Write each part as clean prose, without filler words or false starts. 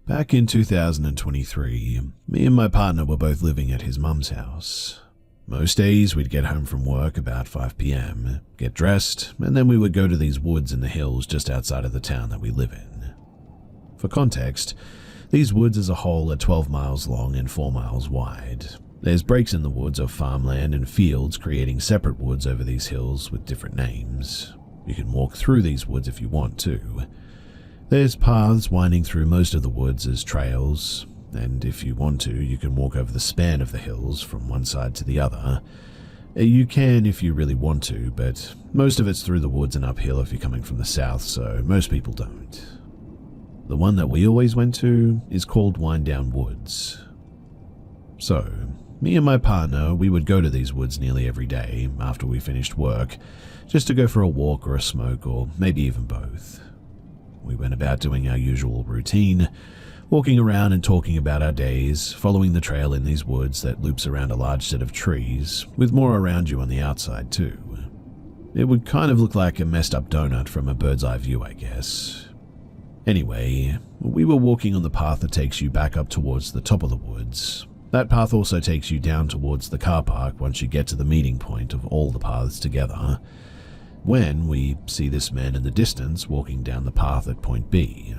Back in 2023, me and my partner were both living at his mum's house. Most days we'd get home from work about 5 p.m, get dressed, and then we would go to these woods in the hills just outside of the town that we live in. For context, these woods as a whole are 12 miles long and 4 miles wide. There's breaks in the woods of farmland and fields creating separate woods over these hills with different names. You can walk through these woods if you want to. There's paths winding through most of the woods as trails, and if you want to, you can walk over the span of the hills from one side to the other. You can if you really want to, but most of it's through the woods and uphill if you're coming from the south, so most people don't. The one that we always went to is called Wind Down Woods. So, me and my partner, we would go to these woods nearly every day after we finished work, just to go for a walk or a smoke, or maybe even both. We went about doing our usual routine, walking around and talking about our days, following the trail in these woods that loops around a large set of trees, with more around you on the outside too. It would kind of look like a messed up donut from a bird's eye view, I guess. Anyway, we were walking on the path that takes you back up towards the top of the woods. That path also takes you down towards the car park once you get to the meeting point of all the paths together, when we see this man in the distance walking down the path at Point B.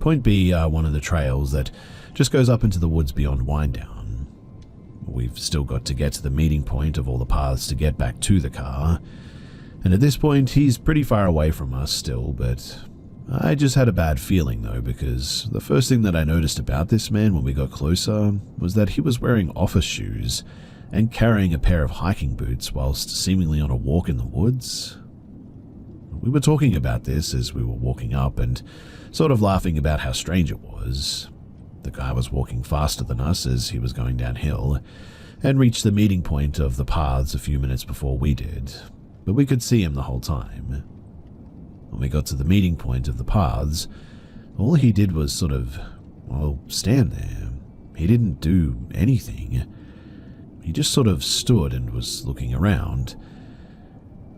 Point B are one of the trails that just goes up into the woods beyond Wind Down. We've still got to get to the meeting point of all the paths to get back to the car, and at this point he's pretty far away from us still, but I just had a bad feeling though, because the first thing that I noticed about this man when we got closer was that he was wearing office shoes and carrying a pair of hiking boots whilst seemingly on a walk in the woods. We were talking about this as we were walking up and sort of laughing about how strange it was. The guy was walking faster than us as he was going downhill and reached the meeting point of the paths a few minutes before we did, but we could see him the whole time. When we got to the meeting point of the paths, all he did was sort of, stand there. He didn't do anything. He just sort of stood and was looking around.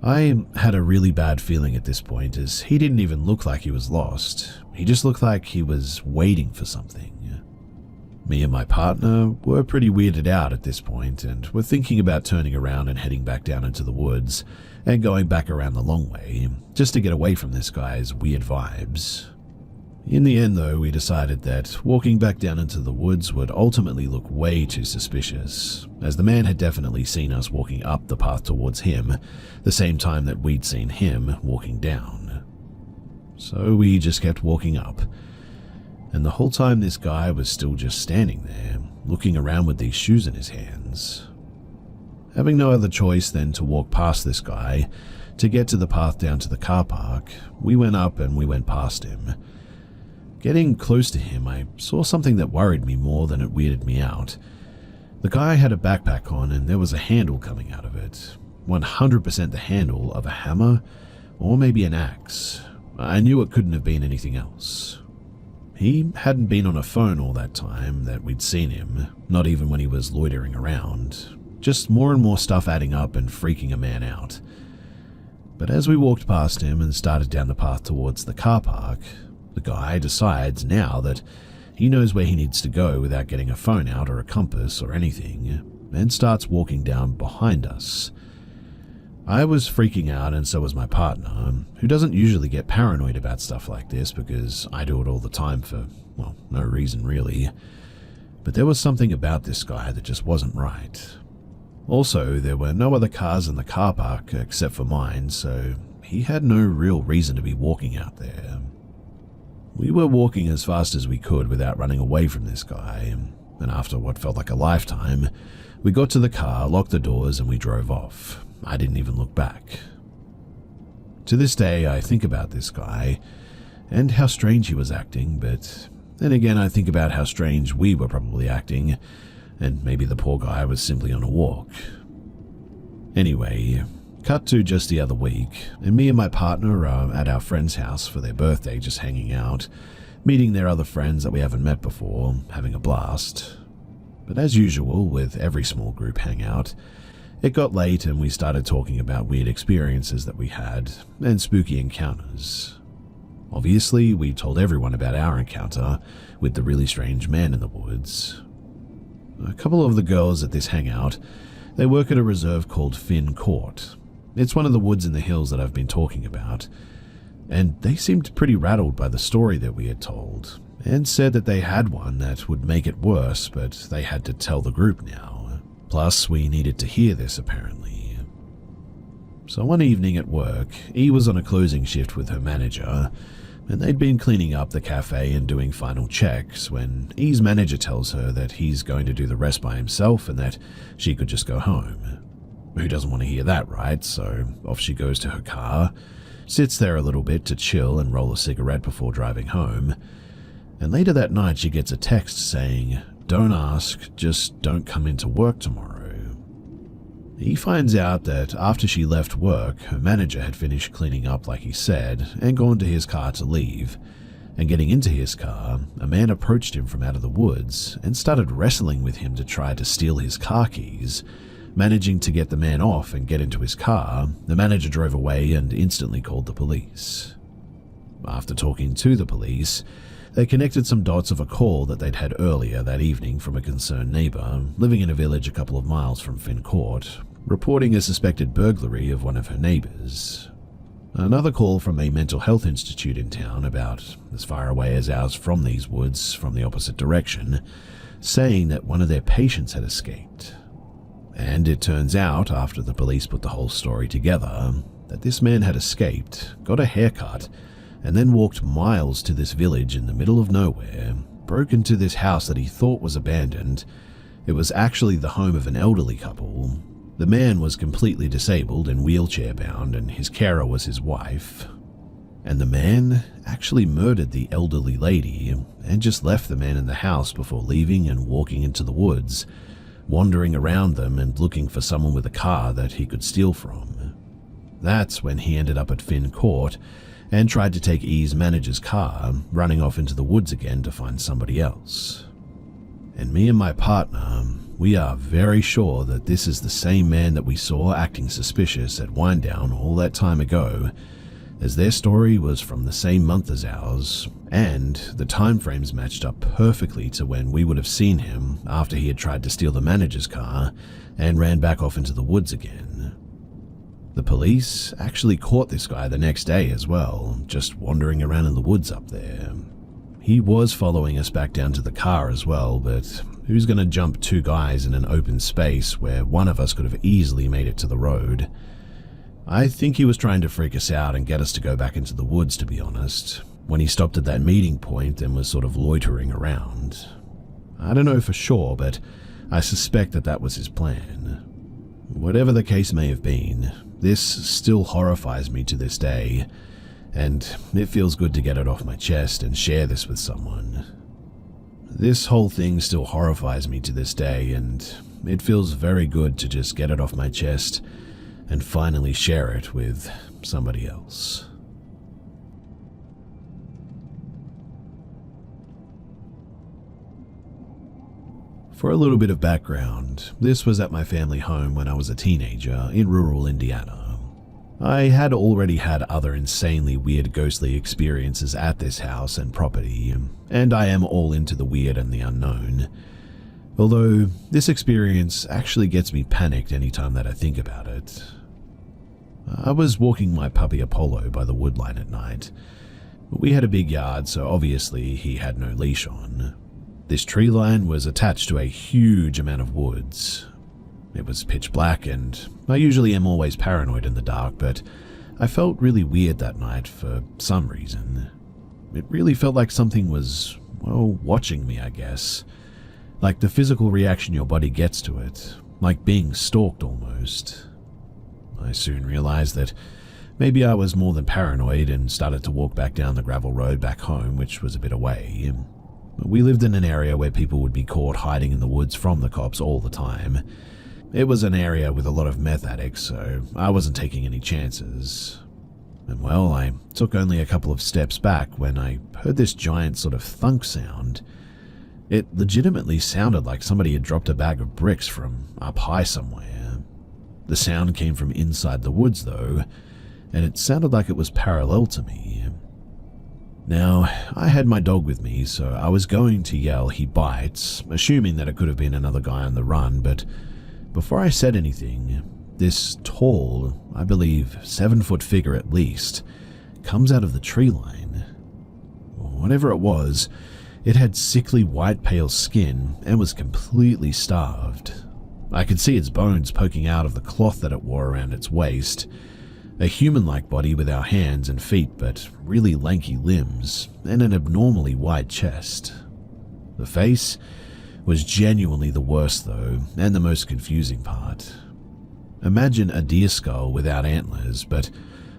I had a really bad feeling at this point, as he didn't even look like he was lost. He just looked like he was waiting for something. Me and my partner were pretty weirded out at this point and were thinking about turning around and heading back down into the woods and going back around the long way, just to get away from this guy's weird vibes. In the end though, we decided that walking back down into the woods would ultimately look way too suspicious, as the man had definitely seen us walking up the path towards him, the same time that we'd seen him walking down. So we just kept walking up, and the whole time this guy was still just standing there, looking around with these shoes in his hands. Having no other choice than to walk past this guy to get to the path down to the car park, we went up and we went past him. Getting close to him, I saw something that worried me more than it weirded me out. The guy had a backpack on and there was a handle coming out of it. 100% the handle of a hammer, or maybe an axe. I knew it couldn't have been anything else. He hadn't been on a phone all that time that we'd seen him, not even when he was loitering around. Just more and more stuff adding up and freaking a man out. But as we walked past him and started down the path towards the car park, the guy decides now that he knows where he needs to go without getting a phone out or a compass or anything, and starts walking down behind us. I was freaking out, and so was my partner, who doesn't usually get paranoid about stuff like this because I do it all the time for, no reason really. But there was something about this guy that just wasn't right. Also, there were no other cars in the car park except for mine, so he had no real reason to be walking out there. We were walking as fast as we could without running away from this guy, and after what felt like a lifetime, we got to the car, locked the doors, and we drove off. I didn't even look back. To this day, I think about this guy, and how strange he was acting, but then again I think about how strange we were probably acting, and maybe the poor guy was simply on a walk. Anyway, cut to just the other week, and me and my partner are at our friend's house for their birthday, just hanging out, meeting their other friends that we haven't met before, having a blast. But as usual with every small group hangout, it got late and we started talking about weird experiences that we had and spooky encounters. Obviously, we told everyone about our encounter with the really strange man in the woods. A couple of the girls at this hangout, they work at a reserve called Finn Court. It's one of the woods in the hills that I've been talking about, and they seemed pretty rattled by the story that we had told, and said that they had one that would make it worse, but they had to tell the group now. Plus, we needed to hear this, apparently. So one evening at work, E was on a closing shift with her manager, and they'd been cleaning up the cafe and doing final checks when E's manager tells her that he's going to do the rest by himself and that she could just go home. Who doesn't want to hear that, right? So off she goes to her car, sits there a little bit to chill and roll a cigarette before driving home, and later that night she gets a text saying, "Don't ask, just don't come into work tomorrow." He finds out that after she left work, her manager had finished cleaning up like he said and gone to his car to leave, and getting into his car, a man approached him from out of the woods and started wrestling with him to try to steal his car keys. Managing to get the man off and get into his car, the manager drove away and instantly called the police. After talking to the police, they connected some dots of a call that they'd had earlier that evening from a concerned neighbor living in a village a couple of miles from Finn Court, reporting a suspected burglary of one of her neighbors. Another call from a mental health institute in town about as far away as ours from these woods from the opposite direction, saying that one of their patients had escaped. And it turns out, after the police put the whole story together, that this man had escaped, got a haircut, and then walked miles to this village in the middle of nowhere, broke into this house that he thought was abandoned. It was actually the home of an elderly couple. The man was completely disabled and wheelchair-bound, and his carer was his wife. And the man actually murdered the elderly lady and just left the man in the house before leaving and walking into the woods, wandering around them and looking for someone with a car that he could steal from. That's when he ended up at Finn Court and tried to take E's manager's car, running off into the woods again to find somebody else. And me and my partner, we are very sure that this is the same man that we saw acting suspicious at Winedown all that time ago, as their story was from the same month as ours, and the time frames matched up perfectly to when we would have seen him after he had tried to steal the manager's car and ran back off into the woods again. The police actually caught this guy the next day as well, just wandering around in the woods up there. He was following us back down to the car as well, but who's going to jump two guys in an open space where one of us could have easily made it to the road? I think he was trying to freak us out and get us to go back into the woods, to be honest, when he stopped at that meeting point and was sort of loitering around. I don't know for sure, but I suspect that that was his plan. Whatever the case may have been, this still horrifies me to this day, and it feels good to get it off my chest and share this with someone. This whole thing still horrifies me to this day, and it feels very good to just get it off my chest and finally share it with somebody else. For a little bit of background, this was at my family home when I was a teenager in rural Indiana. I had already had other insanely weird ghostly experiences at this house and property, and I am all into the weird and the unknown. Although this experience actually gets me panicked anytime that I think about it. I was walking my puppy Apollo by the woodline at night. We had a big yard, so obviously he had no leash on. This tree line was attached to a huge amount of woods. It was pitch black, and I usually am always paranoid in the dark, but I felt really weird that night for some reason. It really felt like something was, well, watching me, I guess. Like the physical reaction your body gets to it, like being stalked almost. I soon realized that maybe I was more than paranoid and started to walk back down the gravel road back home, which was a bit away. We lived in an area where people would be caught hiding in the woods from the cops all the time. It was an area with a lot of meth addicts, so I wasn't taking any chances. And well, I took only a couple of steps back when I heard this giant sort of thunk sound. It legitimately sounded like somebody had dropped a bag of bricks from up high somewhere. The sound came from inside the woods though, and it sounded like it was parallel to me. Now, I had my dog with me, so I was going to yell "he bites," assuming that it could have been another guy on the run, but before I said anything, this tall, I believe 7-foot figure at least, comes out of the tree line. Whatever it was, it had sickly white pale skin and was completely starved. I could see its bones poking out of the cloth that it wore around its waist. A human-like body without hands and feet, but really lanky limbs, and an abnormally wide chest. The face was genuinely the worst though, and the most confusing part. Imagine a deer skull without antlers, but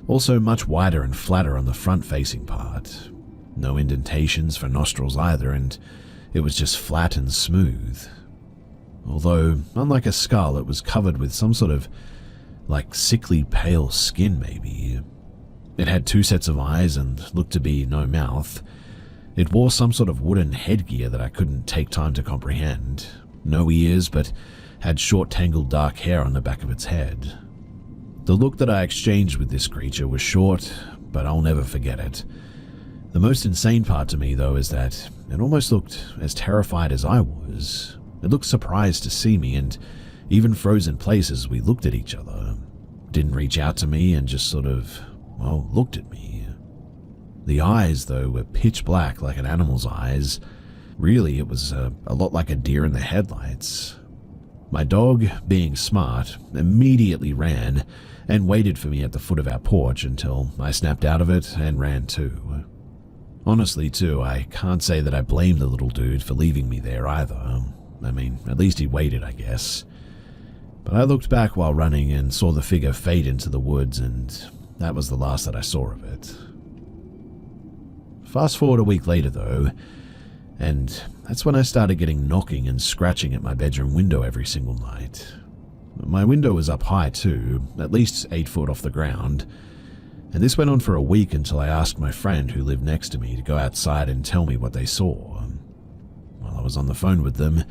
also much wider and flatter on the front-facing part. No indentations for nostrils either, and it was just flat and smooth. Although, unlike a skull, it was covered with some sort of sickly pale skin maybe. It had 2 sets of eyes and looked to be no mouth. It wore some sort of wooden headgear that I couldn't take time to comprehend. No ears, but had short tangled dark hair on the back of its head. The look that I exchanged with this creature was short, but I'll never forget it. The most insane part to me though is that it almost looked as terrified as I was. It looked surprised to see me and even froze in place as we looked at each other. Didn't reach out to me and just sort of, looked at me. The eyes, though, were pitch black like an animal's eyes. Really, it was a lot like a deer in the headlights. My dog, being smart, immediately ran and waited for me at the foot of our porch until I snapped out of it and ran too. Honestly, too, I can't say that I blame the little dude for leaving me there either. I mean, at least he waited, I guess. But I looked back while running and saw the figure fade into the woods, and that was the last that I saw of it. Fast forward a week later, though, and that's when I started getting knocking and scratching at my bedroom window every single night. My window was up high too, at least 8 foot off the ground, and this went on for a week until I asked my friend who lived next to me to go outside and tell me what they saw. While I was on the phone with them,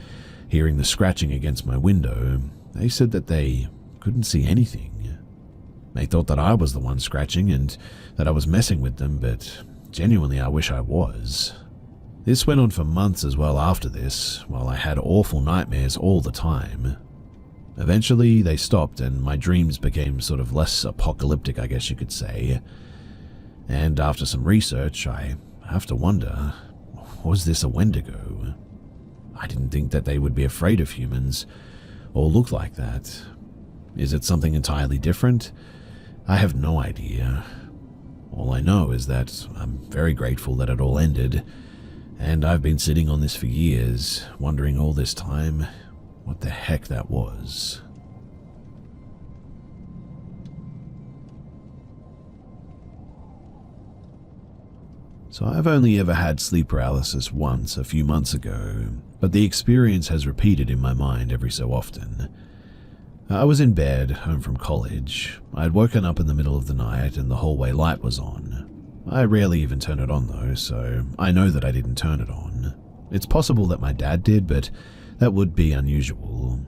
hearing the scratching against my window, they said that they couldn't see anything. They thought that I was the one scratching and that I was messing with them, but genuinely I wish I was. This went on for months as well after this, while I had awful nightmares all the time. Eventually they stopped and my dreams became sort of less apocalyptic, I guess you could say. And after some research, I have to wonder, was this a Wendigo? I didn't think that they would be afraid of humans or look like that. Is it something entirely different? I have no idea. All I know is that I'm very grateful that it all ended, and I've been sitting on this for years, wondering all this time what the heck that was. So I've only ever had sleep paralysis once a few months ago, but the experience has repeated in my mind every so often. I was in bed, home from college. I had woken up in the middle of the night and the hallway light was on. I rarely even turn it on though, so I know that I didn't turn it on. It's possible that my dad did, but that would be unusual.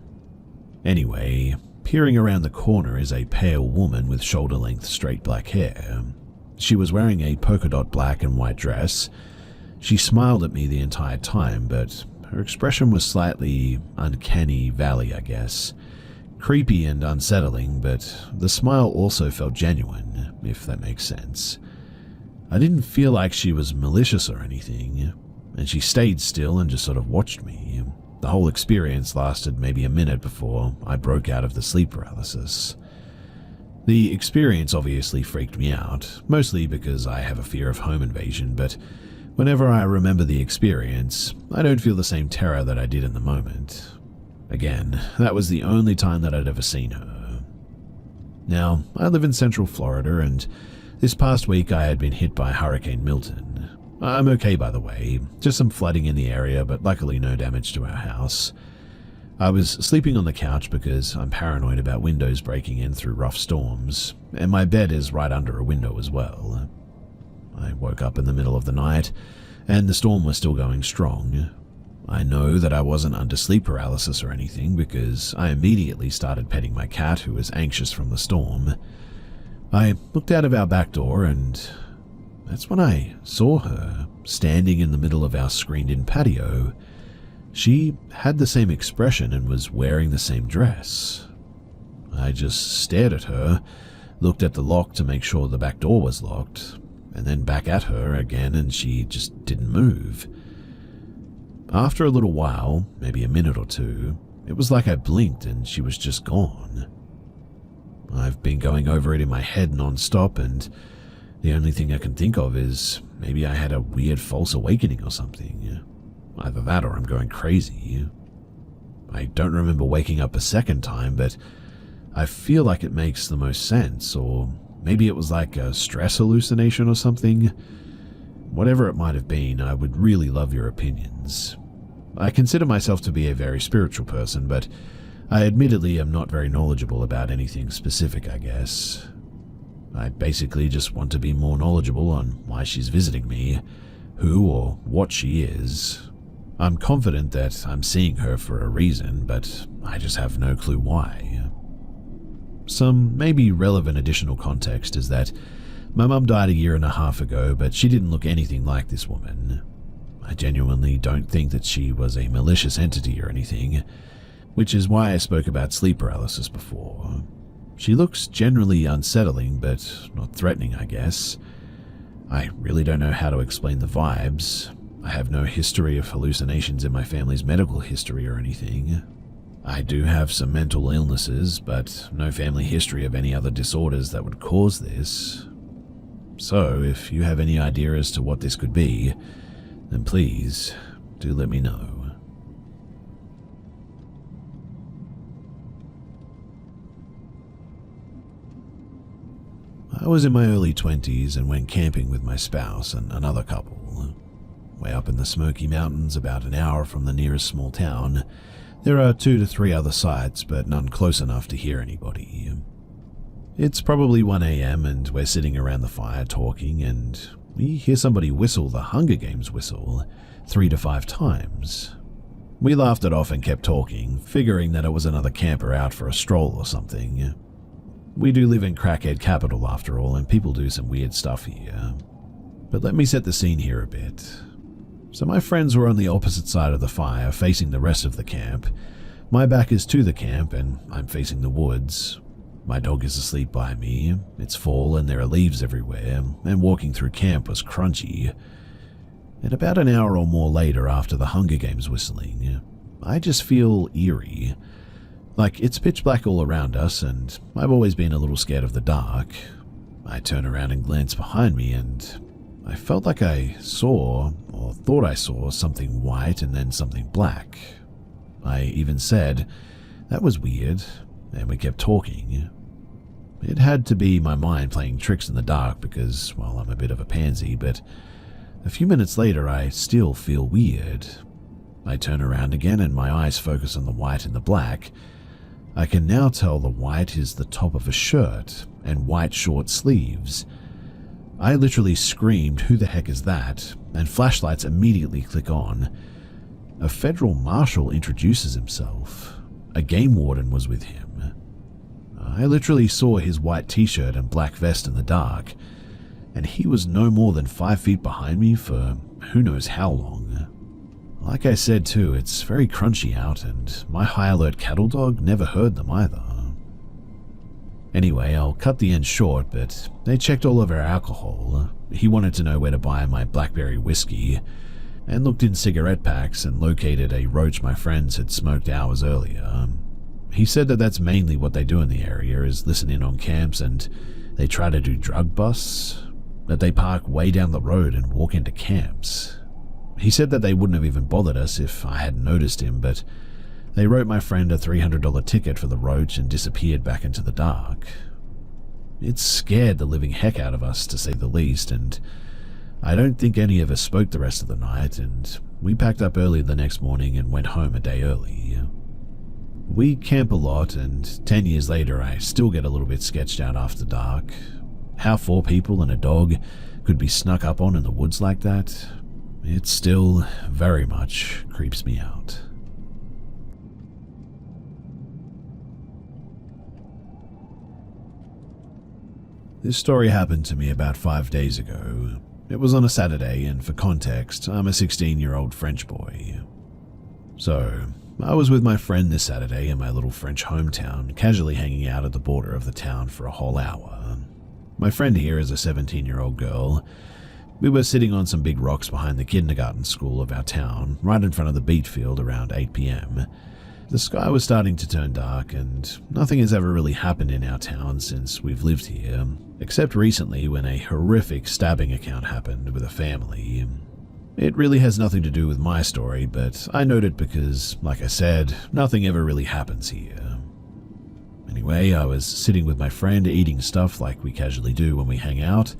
Anyway, peering around the corner is a pale woman with shoulder-length straight black hair. She was wearing a polka dot black and white dress. She smiled at me the entire time, but her expression was slightly uncanny valley, I guess. Creepy and unsettling, but the smile also felt genuine, if that makes sense. I didn't feel like she was malicious or anything, and she stayed still and just sort of watched me. The whole experience lasted maybe a minute before I broke out of the sleep paralysis. The experience obviously freaked me out, mostly because I have a fear of home invasion, but whenever I remember the experience, I don't feel the same terror that I did in the moment. Again, that was the only time that I'd ever seen her. Now, I live in Central Florida, and this past week I had been hit by Hurricane Milton. I'm okay, by the way, just some flooding in the area, but luckily no damage to our house. I was sleeping on the couch because I'm paranoid about windows breaking in through rough storms, and my bed is right under a window as well. I woke up in the middle of the night, and the storm was still going strong. I know that I wasn't under sleep paralysis or anything because I immediately started petting my cat, who was anxious from the storm. I looked out of our back door and That's when I saw her standing in the middle of our screened-in patio. She had the same expression and was wearing the same dress. I just stared at her, looked at the lock to make sure the back door was locked, and then back at her again, and she just didn't move. After a little while, maybe a minute or two, it was like I blinked and she was just gone. I've been going over it in my head non-stop, and the only thing I can think of is maybe I had a weird false awakening or something. Either that or I'm going crazy. I don't remember waking up a second time, but I feel like it makes the most sense, or maybe it was like a stress hallucination or something. Whatever it might have been, I would really love your opinions. I consider myself to be a very spiritual person, but I admittedly am not very knowledgeable about anything specific, I guess. I basically just want to be more knowledgeable on why she's visiting me, who or what she is. I'm confident that I'm seeing her for a reason, but I just have no clue why. Some maybe relevant additional context is that my mum died a year and a half ago, but she didn't look anything like this woman. I genuinely don't think that she was a malicious entity or anything, which is why I spoke about sleep paralysis before. She looks generally unsettling, but not threatening, I guess. I really don't know how to explain the vibes. I have no history of hallucinations in my family's medical history or anything. I do have some mental illnesses, but no family history of any other disorders that would cause this. So, if you have any idea as to what this could be, then please, do let me know. I was in my early 20s and went camping with my spouse and another couple. Way up in the Smoky Mountains, about an hour from the nearest small town, there are 2 to 3 other sites, but none close enough to hear anybody. It's probably 1 a.m. and we're sitting around the fire talking, and we hear somebody whistle the Hunger Games whistle 3 to 5 times. We laughed it off and kept talking, figuring that it was another camper out for a stroll or something. We do live in crackhead capital after all, and people do some weird stuff here. But let me set the scene here a bit. So my friends were on the opposite side of the fire, facing the rest of the camp. My back is to the camp, and I'm facing the woods. My dog is asleep by me. It's fall, and there are leaves everywhere, and walking through camp was crunchy. And about an hour or more later, after the Hunger Games whistling, I just feel eerie. Like it's pitch black all around us, and I've always been a little scared of the dark. I turn around and glance behind me, and I felt like I saw, or thought I saw, something white and then something black. I even said, "That was weird," and we kept talking. It had to be my mind playing tricks in the dark because, well, I'm a bit of a pansy, but a few minutes later I still feel weird. I turn around again and my eyes focus on the white and the black. I can now tell the white is the top of a shirt and white short sleeves. I literally screamed, "Who the heck is that?" and flashlights immediately click on. A federal marshal introduces himself. A game warden was with him. I literally saw his white t-shirt and black vest in the dark, and he was no more than 5 feet behind me for who knows how long. Like I said too, it's very crunchy out, and my high alert cattle dog never heard them either. Anyway, I'll cut the end short, but they checked all of our alcohol. He wanted to know where to buy my blackberry whiskey, and looked in cigarette packs and located a roach my friends had smoked hours earlier. He said that that's mainly what they do in the area, is listen in on camps, and they try to do drug busts, that they park way down the road and walk into camps. He said that they wouldn't have even bothered us if I hadn't noticed him, but they wrote my friend a $300 ticket for the roach and disappeared back into the dark. It scared the living heck out of us, to say the least, and I don't think any of us spoke the rest of the night, and we packed up early the next morning and went home a day early. We camp a lot, and 10 years later I still get a little bit sketched out after dark. How 4 people and a dog could be snuck up on in the woods like that, it still very much creeps me out. This story happened to me about 5 days ago. It was on a Saturday, and for context, I'm a 16-year-old French boy. So, I was with my friend this Saturday in my little French hometown, casually hanging out at the border of the town for a whole hour. My friend here is a 17-year-old girl. We were sitting on some big rocks behind the kindergarten school of our town, right in front of the beet field around 8 p.m. The sky was starting to turn dark, and nothing has ever really happened in our town since we've lived here, except recently when a horrific stabbing account happened with a family. It really has nothing to do with my story, but I note it because, like I said, nothing ever really happens here. Anyway, I was sitting with my friend eating stuff like we casually do when we hang out,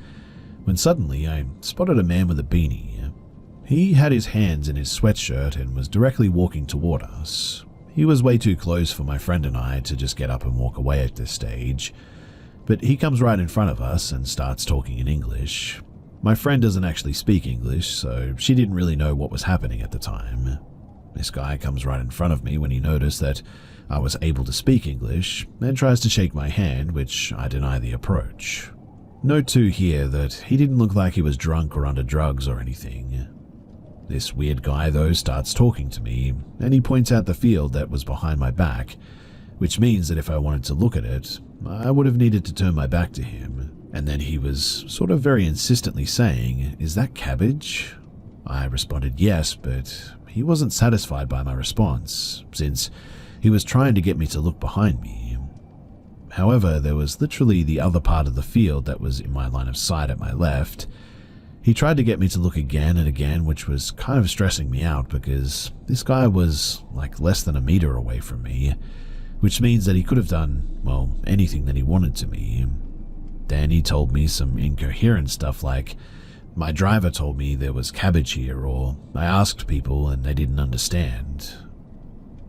when suddenly I spotted a man with a beanie. He had his hands in his sweatshirt and was directly walking toward us. He was way too close for my friend and I to just get up and walk away at this stage, but he comes right in front of us and starts talking in English. My friend doesn't actually speak English, so she didn't really know what was happening at the time. This guy comes right in front of me when he noticed that I was able to speak English and tries to shake my hand, which I deny the approach. Note too here that he didn't look like he was drunk or under drugs or anything. This weird guy though starts talking to me, and he points out the field that was behind my back, which means that if I wanted to look at it, I would have needed to turn my back to him. And then he was sort of very insistently saying, "Is that cabbage?" I responded yes, but he wasn't satisfied by my response, since he was trying to get me to look behind me. However, there was literally the other part of the field that was in my line of sight at my left. He tried to get me to look again and again, which was kind of stressing me out because this guy was like less than a meter away from me, which means that he could have done, well, anything that he wanted to me. Then he told me some incoherent stuff like, "My driver told me there was cabbage here," or "I asked people and they didn't understand."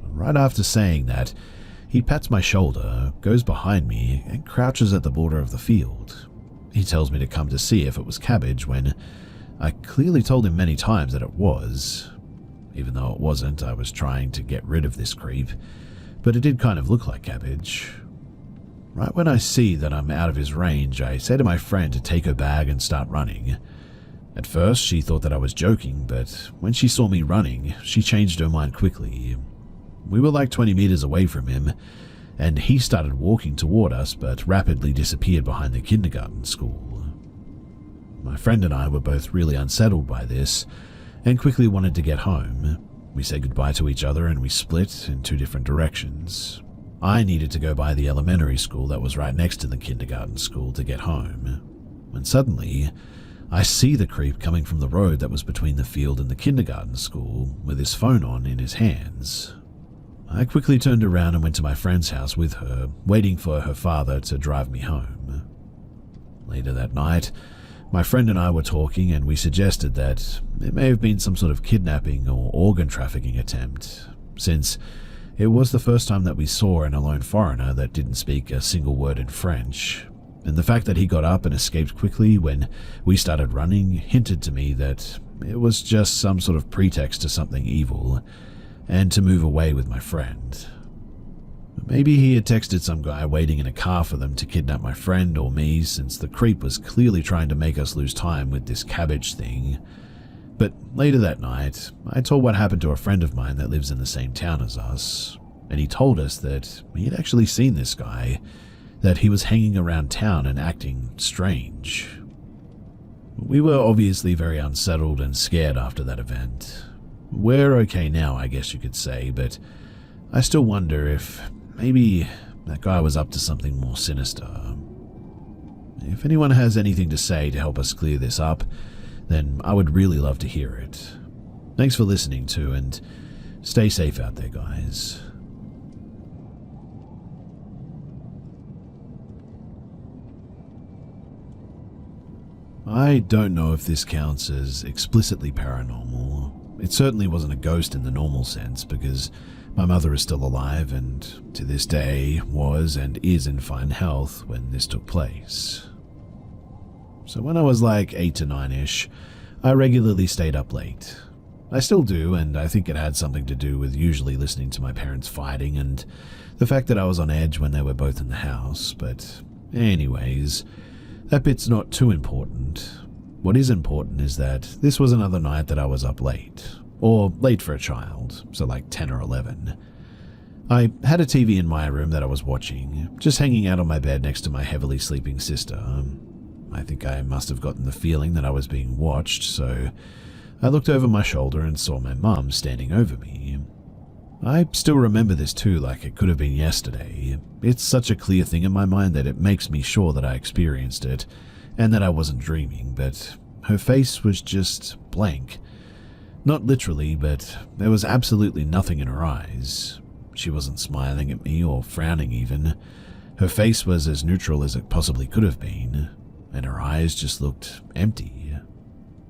Right after saying that, he pats my shoulder, goes behind me, and crouches at the border of the field. He tells me to come to see if it was cabbage when I clearly told him many times that it was. Even though it wasn't, I was trying to get rid of this creep, but it did kind of look like cabbage. Right when I see that I'm out of his range, I say to my friend to take her bag and start running. At first, she thought that I was joking, but when she saw me running, she changed her mind quickly. We were like 20 meters away from him, and he started walking toward us but rapidly disappeared behind the kindergarten school. My friend and I were both really unsettled by this and quickly wanted to get home. We said goodbye to each other and we split in two different directions. I needed to go by the elementary school that was right next to the kindergarten school to get home. When suddenly, I see the creep coming from the road that was between the field and the kindergarten school with his phone on in his hands. I quickly turned around and went to my friend's house with her, waiting for her father to drive me home. Later that night, my friend and I were talking and we suggested that it may have been some sort of kidnapping or organ trafficking attempt, since it was the first time that we saw an alone foreigner that didn't speak a single word in French, and the fact that he got up and escaped quickly when we started running hinted to me that it was just some sort of pretext to something evil, and to move away with my friend. Maybe he had texted some guy waiting in a car for them to kidnap my friend or me, since the creep was clearly trying to make us lose time with this cabbage thing. But later that night, I told what happened to a friend of mine that lives in the same town as us, and he told us that he had actually seen this guy, that he was hanging around town and acting strange. We were obviously very unsettled and scared after that event. We're okay now, I guess you could say, but I still wonder if maybe that guy was up to something more sinister. If anyone has anything to say to help us clear this up, then I would really love to hear it. Thanks for listening to, and stay safe out there, guys. I don't know if this counts as explicitly paranormal. It certainly wasn't a ghost in the normal sense, because my mother is still alive and to this day was and is in fine health when this took place. So when I was like 8 to 9-ish, I regularly stayed up late. I still do, and I think it had something to do with usually listening to my parents fighting and the fact that I was on edge when they were both in the house, but anyways, that bit's not too important. What is important is that this was another night that I was up late, or late for a child, so like 10 or 11. I had a TV in my room that I was watching, just hanging out on my bed next to my heavily sleeping sister. I think I must have gotten the feeling that I was being watched, so I looked over my shoulder and saw my mum standing over me. I still remember this too, like it could have been yesterday. It's such a clear thing in my mind that it makes me sure that I experienced it, and that I wasn't dreaming, but her face was just blank. Not literally, but there was absolutely nothing in her eyes. She wasn't smiling at me or frowning even. Her face was as neutral as it possibly could have been, and her eyes just looked empty.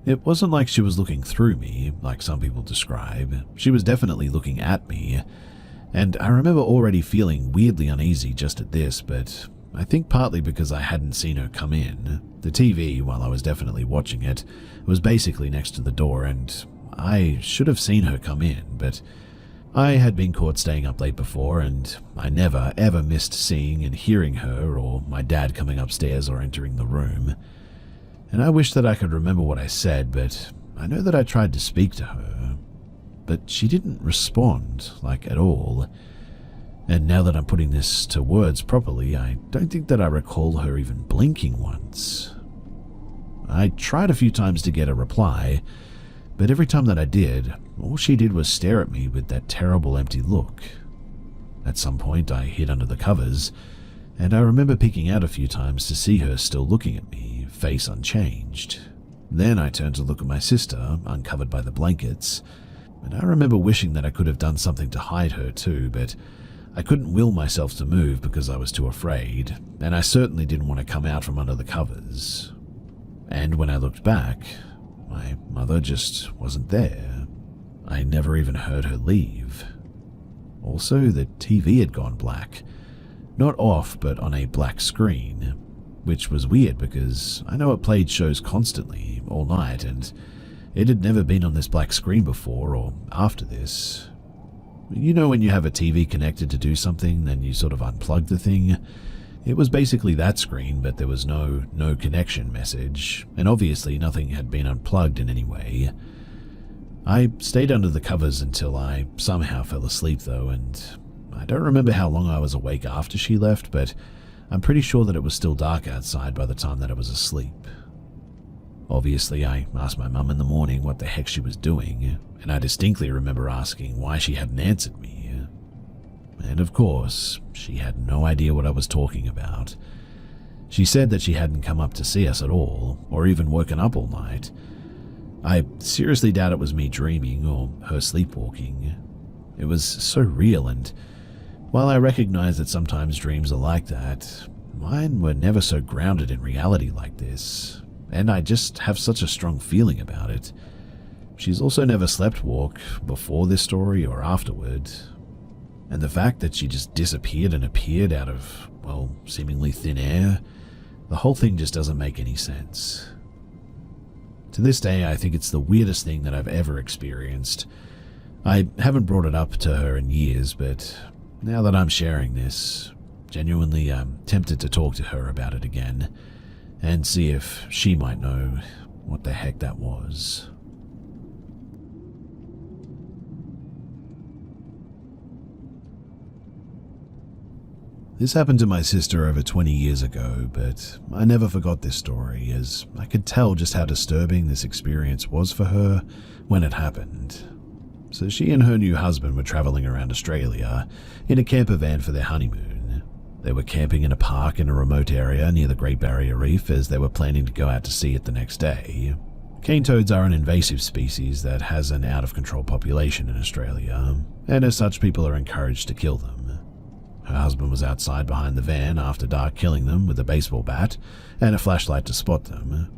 It wasn't like she was looking through me, like some people describe. She was definitely looking at me, and I remember already feeling weirdly uneasy just at this, but I think partly because I hadn't seen her come in. The TV, while I was definitely watching it, was basically next to the door, and I should have seen her come in, but I had been caught staying up late before, and I never ever missed seeing and hearing her or my dad coming upstairs or entering the room. And I wish that I could remember what I said, but I know that I tried to speak to her, but she didn't respond, like at all. And now that I'm putting this to words properly, I don't think that I recall her even blinking once. I tried a few times to get a reply, but every time that I did, all she did was stare at me with that terrible empty look. At some point, I hid under the covers, and I remember peeking out a few times to see her still looking at me, face unchanged. Then I turned to look at my sister, uncovered by the blankets, and I remember wishing that I could have done something to hide her too, but I couldn't will myself to move because I was too afraid, and I certainly didn't want to come out from under the covers. And when I looked back, my mother just wasn't there. I never even heard her leave. Also, the TV had gone black. Not off, but on a black screen, which was weird because I know it played shows constantly, all night, and it had never been on this black screen before or after this. You know when you have a TV connected to do something, then you sort of unplug the thing? It was basically that screen, but there was no connection message, and obviously nothing had been unplugged in any way. I stayed under the covers until I somehow fell asleep though, and I don't remember how long I was awake after she left, but I'm pretty sure that it was still dark outside by the time that I was asleep. Obviously, I asked my mum in the morning what the heck she was doing, and I distinctly remember asking why she hadn't answered me. And of course, she had no idea what I was talking about. She said that she hadn't come up to see us at all, or even woken up all night. I seriously doubt it was me dreaming or her sleepwalking. It was so real, and while I recognize that sometimes dreams are like that, mine were never so grounded in reality like this, and I just have such a strong feeling about it. She's also never slept walk before this story or afterward, and the fact that she just disappeared and appeared out of, well, seemingly thin air, the whole thing just doesn't make any sense. To this day, I think it's the weirdest thing that I've ever experienced. I haven't brought it up to her in years, but now that I'm sharing this, genuinely I'm tempted to talk to her about it again and see if she might know what the heck that was. This happened to my sister over 20 years ago, but I never forgot this story, as I could tell just how disturbing this experience was for her when it happened. So she and her new husband were traveling around Australia in a camper van for their honeymoon. They were camping in a park in a remote area near the Great Barrier Reef as they were planning to go out to sea it the next day. Cane toads are an invasive species that has an out-of-control population in Australia, and as such people are encouraged to kill them. Her husband was outside behind the van after dark killing them with a baseball bat and a flashlight to spot them,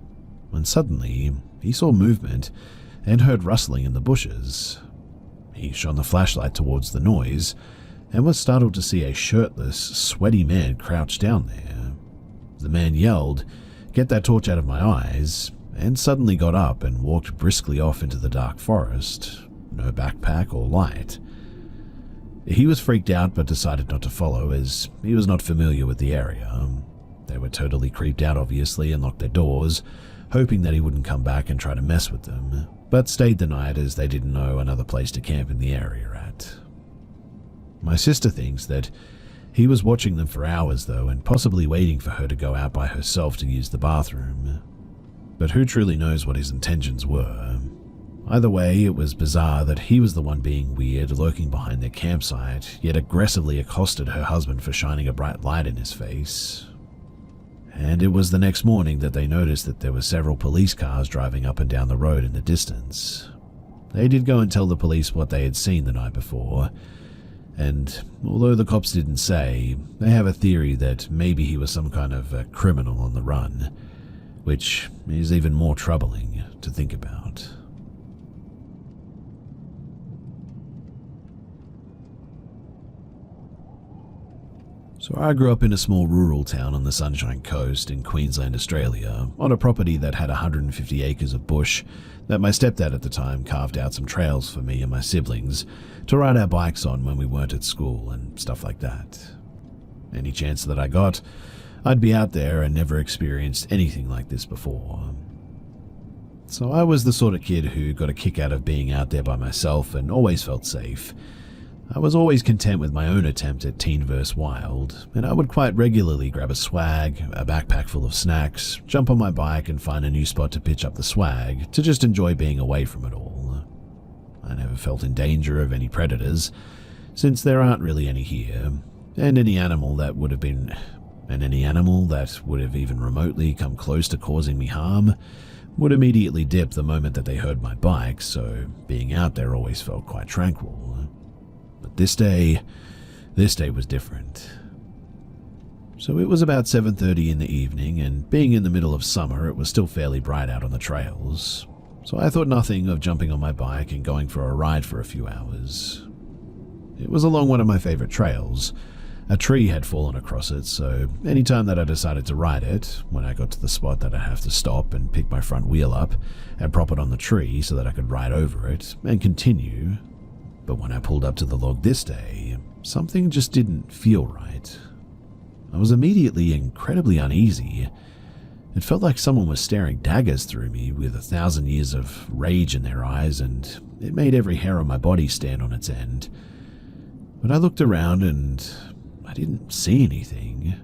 when suddenly he saw movement and heard rustling in the bushes. He shone the flashlight towards the noise and was startled to see a shirtless, sweaty man crouched down there. The man yelled, "Get that torch out of my eyes," and suddenly got up and walked briskly off into the dark forest, no backpack or light. He was freaked out but decided not to follow as he was not familiar with the area. They were totally creeped out obviously and locked their doors, hoping that he wouldn't come back and try to mess with them, but stayed the night as they didn't know another place to camp in the area at. My sister thinks that he was watching them for hours though, and possibly waiting for her to go out by herself to use the bathroom. But who truly knows what his intentions were? Either way, it was bizarre that he was the one being weird, lurking behind their campsite, yet aggressively accosted her husband for shining a bright light in his face. And it was the next morning that they noticed that there were several police cars driving up and down the road in the distance. They did go and tell the police what they had seen the night before, and although the cops didn't say, they have a theory that maybe he was some kind of a criminal on the run, which is even more troubling to think about. So I grew up in a small rural town on the Sunshine Coast in Queensland, Australia, on a property that had 150 acres of bush that my stepdad at the time carved out some trails for me and my siblings to ride our bikes on when we weren't at school and stuff like that. Any chance that I got, I'd be out there and never experienced anything like this before. So I was the sort of kid who got a kick out of being out there by myself and always felt safe. I was always content with my own attempt at teen verse wild, and I would quite regularly grab a swag, a backpack full of snacks, jump on my bike and find a new spot to pitch up the swag to just enjoy being away from it all. I never felt in danger of any predators, since there aren't really any here, and any animal that would have even remotely come close to causing me harm would immediately dip the moment that they heard my bike, so being out there always felt quite tranquil. But this day was different. So it was about 7:30 in the evening, and being in the middle of summer, it was still fairly bright out on the trails. So I thought nothing of jumping on my bike and going for a ride for a few hours. It was along one of my favorite trails. A tree had fallen across it, so anytime that I decided to ride it, when I got to the spot that I'd have to stop and pick my front wheel up and prop it on the tree so that I could ride over it and continue. But when I pulled up to the log this day, something just didn't feel right. I was immediately incredibly uneasy. It felt like someone was staring daggers through me with 1,000 years of rage in their eyes, and it made every hair on my body stand on its end. But I looked around and I didn't see anything.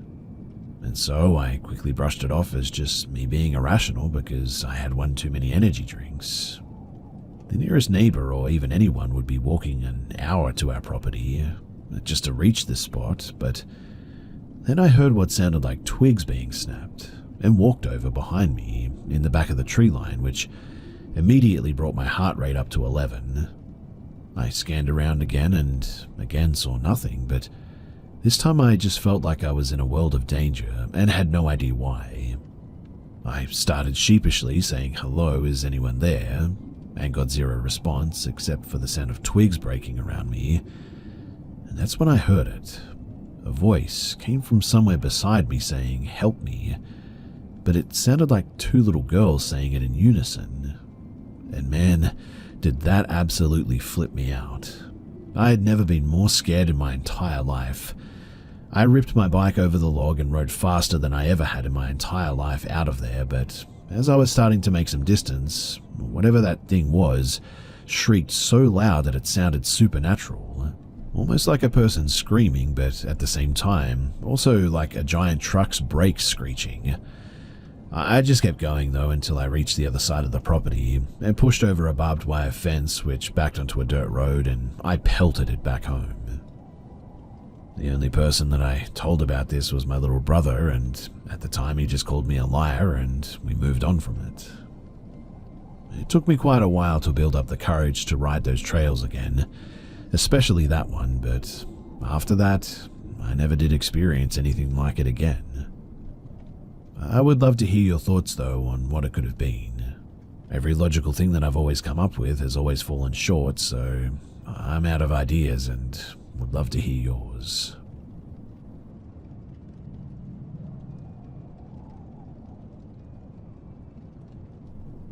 And so I quickly brushed it off as just me being irrational because I had one too many energy drinks. The nearest neighbor or even anyone would be walking an hour to our property just to reach this spot, but then I heard what sounded like twigs being snapped and walked over behind me in the back of the tree line, which immediately brought my heart rate up to 11. I scanned around again and again saw nothing, but this time I just felt like I was in a world of danger and had no idea why. I started sheepishly saying, "Hello, is anyone there?" and got zero response except for the sound of twigs breaking around me. And that's when I heard it. A voice came from somewhere beside me saying, "Help me," but it sounded like two little girls saying it in unison. And man, did that absolutely flip me out. I had never been more scared in my entire life. I ripped my bike over the log and rode faster than I ever had in my entire life out of there, but as I was starting to make some distance, whatever that thing was shrieked so loud that it sounded supernatural. Almost like a person screaming, but at the same time, also like a giant truck's brakes screeching. I just kept going though until I reached the other side of the property and pushed over a barbed wire fence which backed onto a dirt road, and I pelted it back home. The only person that I told about this was my little brother, and at the time he just called me a liar and we moved on from it. It took me quite a while to build up the courage to ride those trails again, especially that one, but after that, I never did experience anything like it again. I would love to hear your thoughts though on what it could have been. Every logical thing that I've always come up with has always fallen short, so I'm out of ideas and would love to hear yours.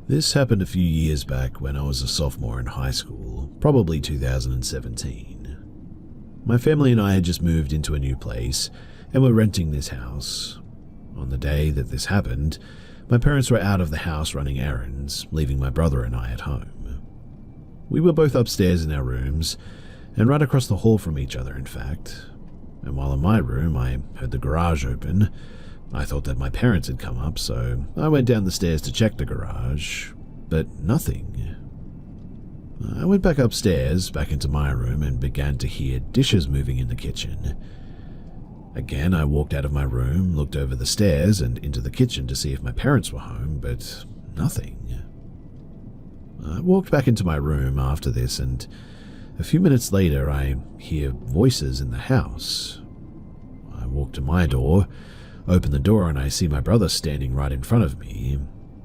This happened a few years back when I was a sophomore in high school, probably 2017. My family and I had just moved into a new place and were renting this house. On the day that this happened, My parents were out of the house running errands, leaving my brother and I at home. We were both upstairs in our rooms, and right across the hall from each other, in fact. And while in my room, I heard the garage open. I thought that my parents had come up, so I went down the stairs to check the garage, but nothing. I went back upstairs, back into my room, and began to hear dishes moving in the kitchen. Again, I walked out of my room, looked over the stairs and into the kitchen to see if my parents were home, but nothing. I walked back into my room after this, and a few minutes later I hear voices in the house. I walk to my door, open the door, and I see my brother standing right in front of me.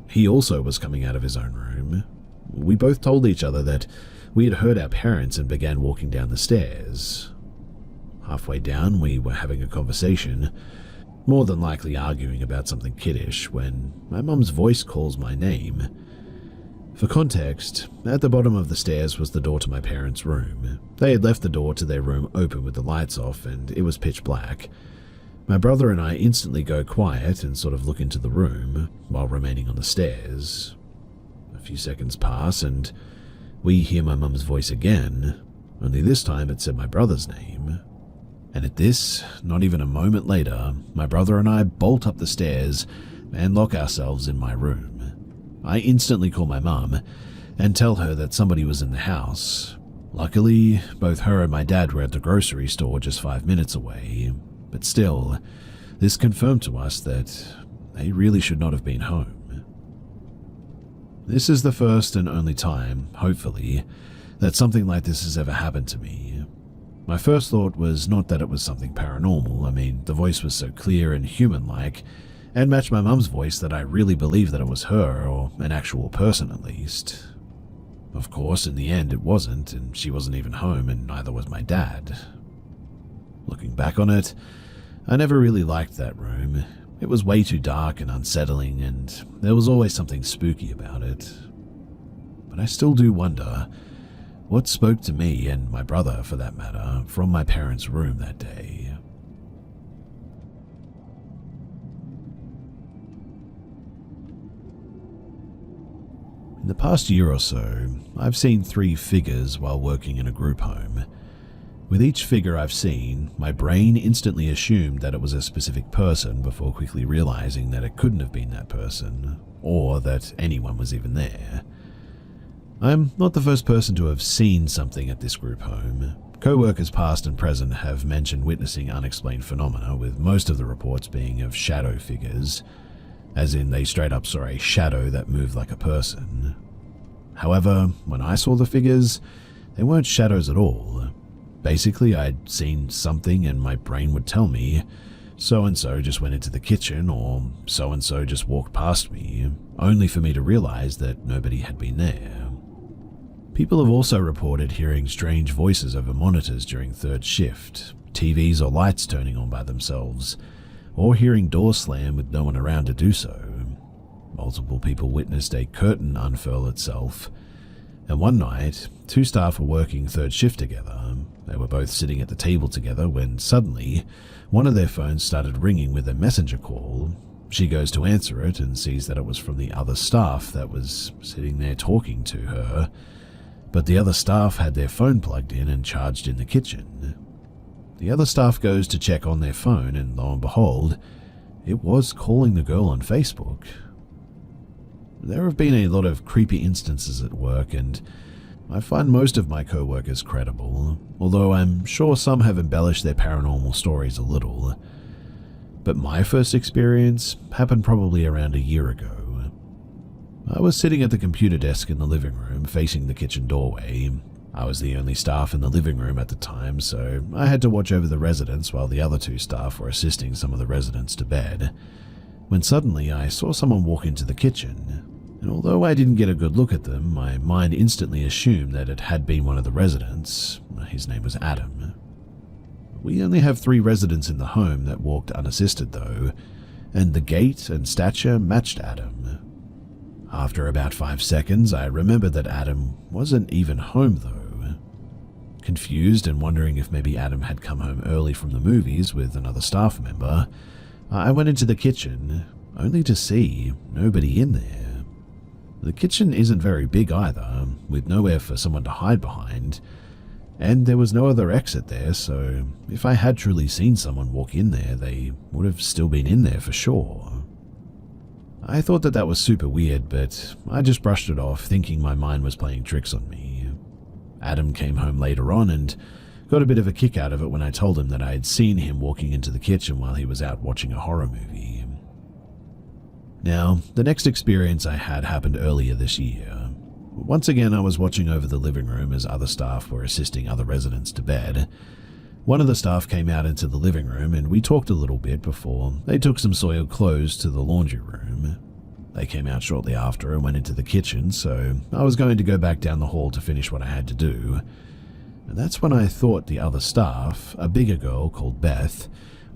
He also was coming out of his own room. We both told each other that we had heard our parents and began walking down the stairs. Halfway down, we were having a conversation, more than likely arguing about something kiddish, when my mum's voice calls my name. For context, at the bottom of the stairs was the door to my parents' room. They had left the door to their room open with the lights off, and it was pitch black. My brother and I instantly go quiet and sort of look into the room, while remaining on the stairs. A few seconds pass, and we hear my mum's voice again, only this time it said my brother's name. And at this, not even a moment later, my brother and I bolt up the stairs and lock ourselves in my room. I instantly call my mum and tell her that somebody was in the house. Luckily, both her and my dad were at the grocery store just 5 minutes away, but still, this confirmed to us that they really should not have been home. This is the first and only time, hopefully, that something like this has ever happened to me. My first thought was not that it was something paranormal. I mean, the voice was so clear and human-like, and matched my mum's voice, that I really believed that it was her, or an actual person at least. Of course, in the end it wasn't, and she wasn't even home, and neither was my dad. Looking back on it, I never really liked that room. It was way too dark and unsettling, and there was always something spooky about it. But I still do wonder what spoke to me, and my brother for that matter, from my parents' room that day. In the past year or so, I've seen 3 figures while working in a group home. With each figure I've seen, my brain instantly assumed that it was a specific person before quickly realizing that it couldn't have been that person, or that anyone was even there. I'm not the first person to have seen something at this group home. Co-workers past and present have mentioned witnessing unexplained phenomena, with most of the reports being of shadow figures, as in they straight up saw a shadow that moved like a person. However, when I saw the figures, they weren't shadows at all. Basically, I'd seen something and my brain would tell me, so-and-so just went into the kitchen, or so-and-so just walked past me, only for me to realize that nobody had been there. People have also reported hearing strange voices over monitors during third shift, TVs or lights turning on by themselves, or hearing doors slam with no one around to do so. Multiple people witnessed a curtain unfurl itself, and one night, 2 staff were working third shift together. They were both sitting at the table together when suddenly, one of their phones started ringing with a messenger call. She goes to answer it and sees that it was from the other staff that was sitting there talking to her, but the other staff had their phone plugged in and charged in the kitchen. The other staff goes to check on their phone, and lo and behold, it was calling the girl on Facebook. There have been a lot of creepy instances at work, and I find most of my co-workers credible, although I'm sure some have embellished their paranormal stories a little. But my first experience happened probably around a year ago. I was sitting at the computer desk in the living room, facing the kitchen doorway. I was the only staff in the living room at the time, so I had to watch over the residents while the other 2 staff were assisting some of the residents to bed. When suddenly I saw someone walk into the kitchen, and although I didn't get a good look at them, my mind instantly assumed that it had been one of the residents. His name was Adam. We only have 3 residents in the home that walked unassisted though, and the gait and stature matched Adam. After about 5 seconds, I remembered that Adam wasn't even home though. Confused and wondering if maybe Adam had come home early from the movies with another staff member, I went into the kitchen, only to see nobody in there. The kitchen isn't very big either, with nowhere for someone to hide behind, and there was no other exit there, so if I had truly seen someone walk in there, they would have still been in there for sure. I thought that was super weird, but I just brushed it off, thinking my mind was playing tricks on me. Adam came home later on and got a bit of a kick out of it when I told him that I had seen him walking into the kitchen while he was out watching a horror movie. Now, the next experience I had happened earlier this year. Once again, I was watching over the living room as other staff were assisting other residents to bed. One of the staff came out into the living room and we talked a little bit before they took some soiled clothes to the laundry room. They came out shortly after and went into the kitchen, so I was going to go back down the hall to finish what I had to do. And that's when I thought the other staff, a bigger girl called Beth,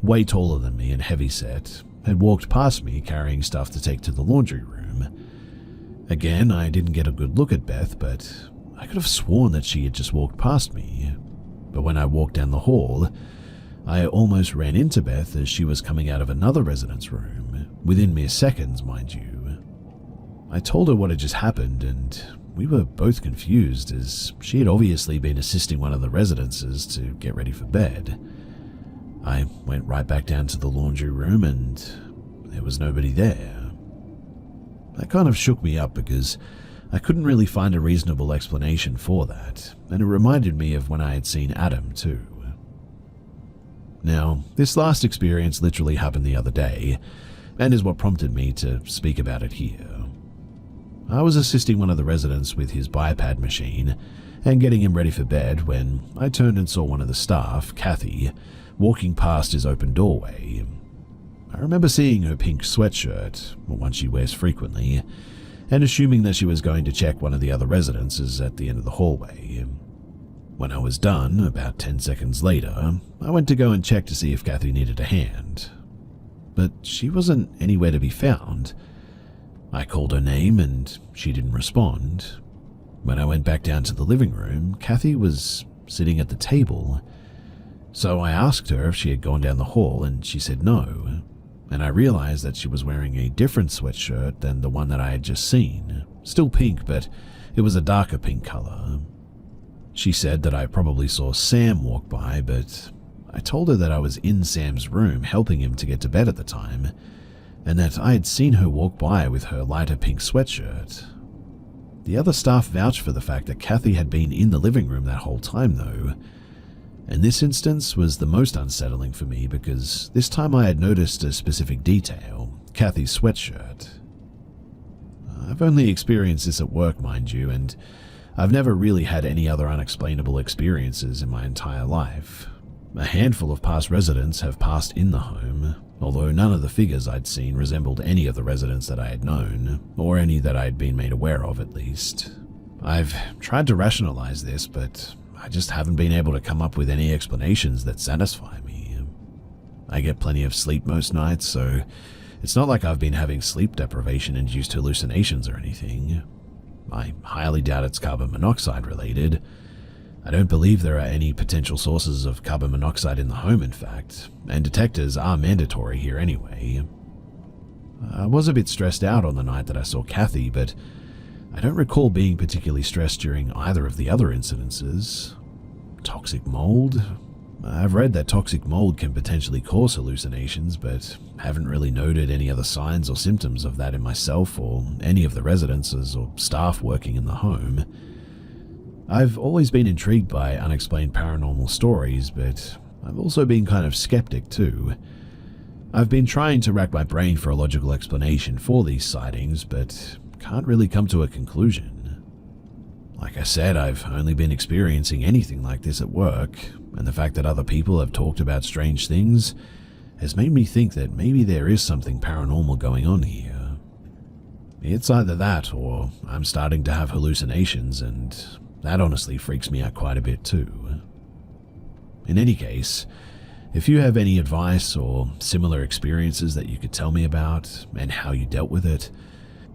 way taller than me and heavyset, had walked past me carrying stuff to take to the laundry room. Again, I didn't get a good look at Beth, but I could have sworn that she had just walked past me. But when I walked down the hall, I almost ran into Beth as she was coming out of another resident's room, within mere seconds, mind you. I told her what had just happened, and we were both confused as she had obviously been assisting one of the residences to get ready for bed. I went right back down to the laundry room and there was nobody there. That kind of shook me up because I couldn't really find a reasonable explanation for that, and it reminded me of when I had seen Adam too. Now, this last experience literally happened the other day, and is what prompted me to speak about it here. I was assisting one of the residents with his biped machine and getting him ready for bed when I turned and saw one of the staff, Kathy, walking past his open doorway. I remember seeing her pink sweatshirt, one she wears frequently, and assuming that she was going to check one of the other residences at the end of the hallway. When I was done, about 10 seconds later, I went to go and check to see if Kathy needed a hand. But she wasn't anywhere to be found. I called her name and she didn't respond. When I went back down to the living room, Kathy was sitting at the table. So I asked her if she had gone down the hall and she said no, and I realized that she was wearing a different sweatshirt than the one that I had just seen. Still pink, but it was a darker pink color. She said that I probably saw Sam walk by, but I told her that I was in Sam's room helping him to get to bed at the time, and that I had seen her walk by with her lighter pink sweatshirt. The other staff vouched for the fact that Kathy had been in the living room that whole time though, and this instance was the most unsettling for me because this time I had noticed a specific detail, Kathy's sweatshirt. I've only experienced this at work, mind you, and I've never really had any other unexplainable experiences in my entire life. A handful of past residents have passed in the home, although none of the figures I'd seen resembled any of the residents that I had known, or any that I had been made aware of at least. I've tried to rationalize this, but I just haven't been able to come up with any explanations that satisfy me. I get plenty of sleep most nights, so it's not like I've been having sleep deprivation-induced hallucinations or anything. I highly doubt it's carbon monoxide related. I don't believe there are any potential sources of carbon monoxide in the home, in fact, and detectors are mandatory here anyway. I was a bit stressed out on the night that I saw Kathy, but I don't recall being particularly stressed during either of the other incidences. Toxic mold? I've read that toxic mold can potentially cause hallucinations, but haven't really noted any other signs or symptoms of that in myself or any of the residences or staff working in the home. I've always been intrigued by unexplained paranormal stories, but I've also been kind of skeptic too. I've been trying to rack my brain for a logical explanation for these sightings, but can't really come to a conclusion. Like I said, I've only been experiencing anything like this at work, and the fact that other people have talked about strange things has made me think that maybe there is something paranormal going on here. It's either that or I'm starting to have hallucinations, and that honestly freaks me out quite a bit too. In any case, if you have any advice or similar experiences that you could tell me about and how you dealt with it,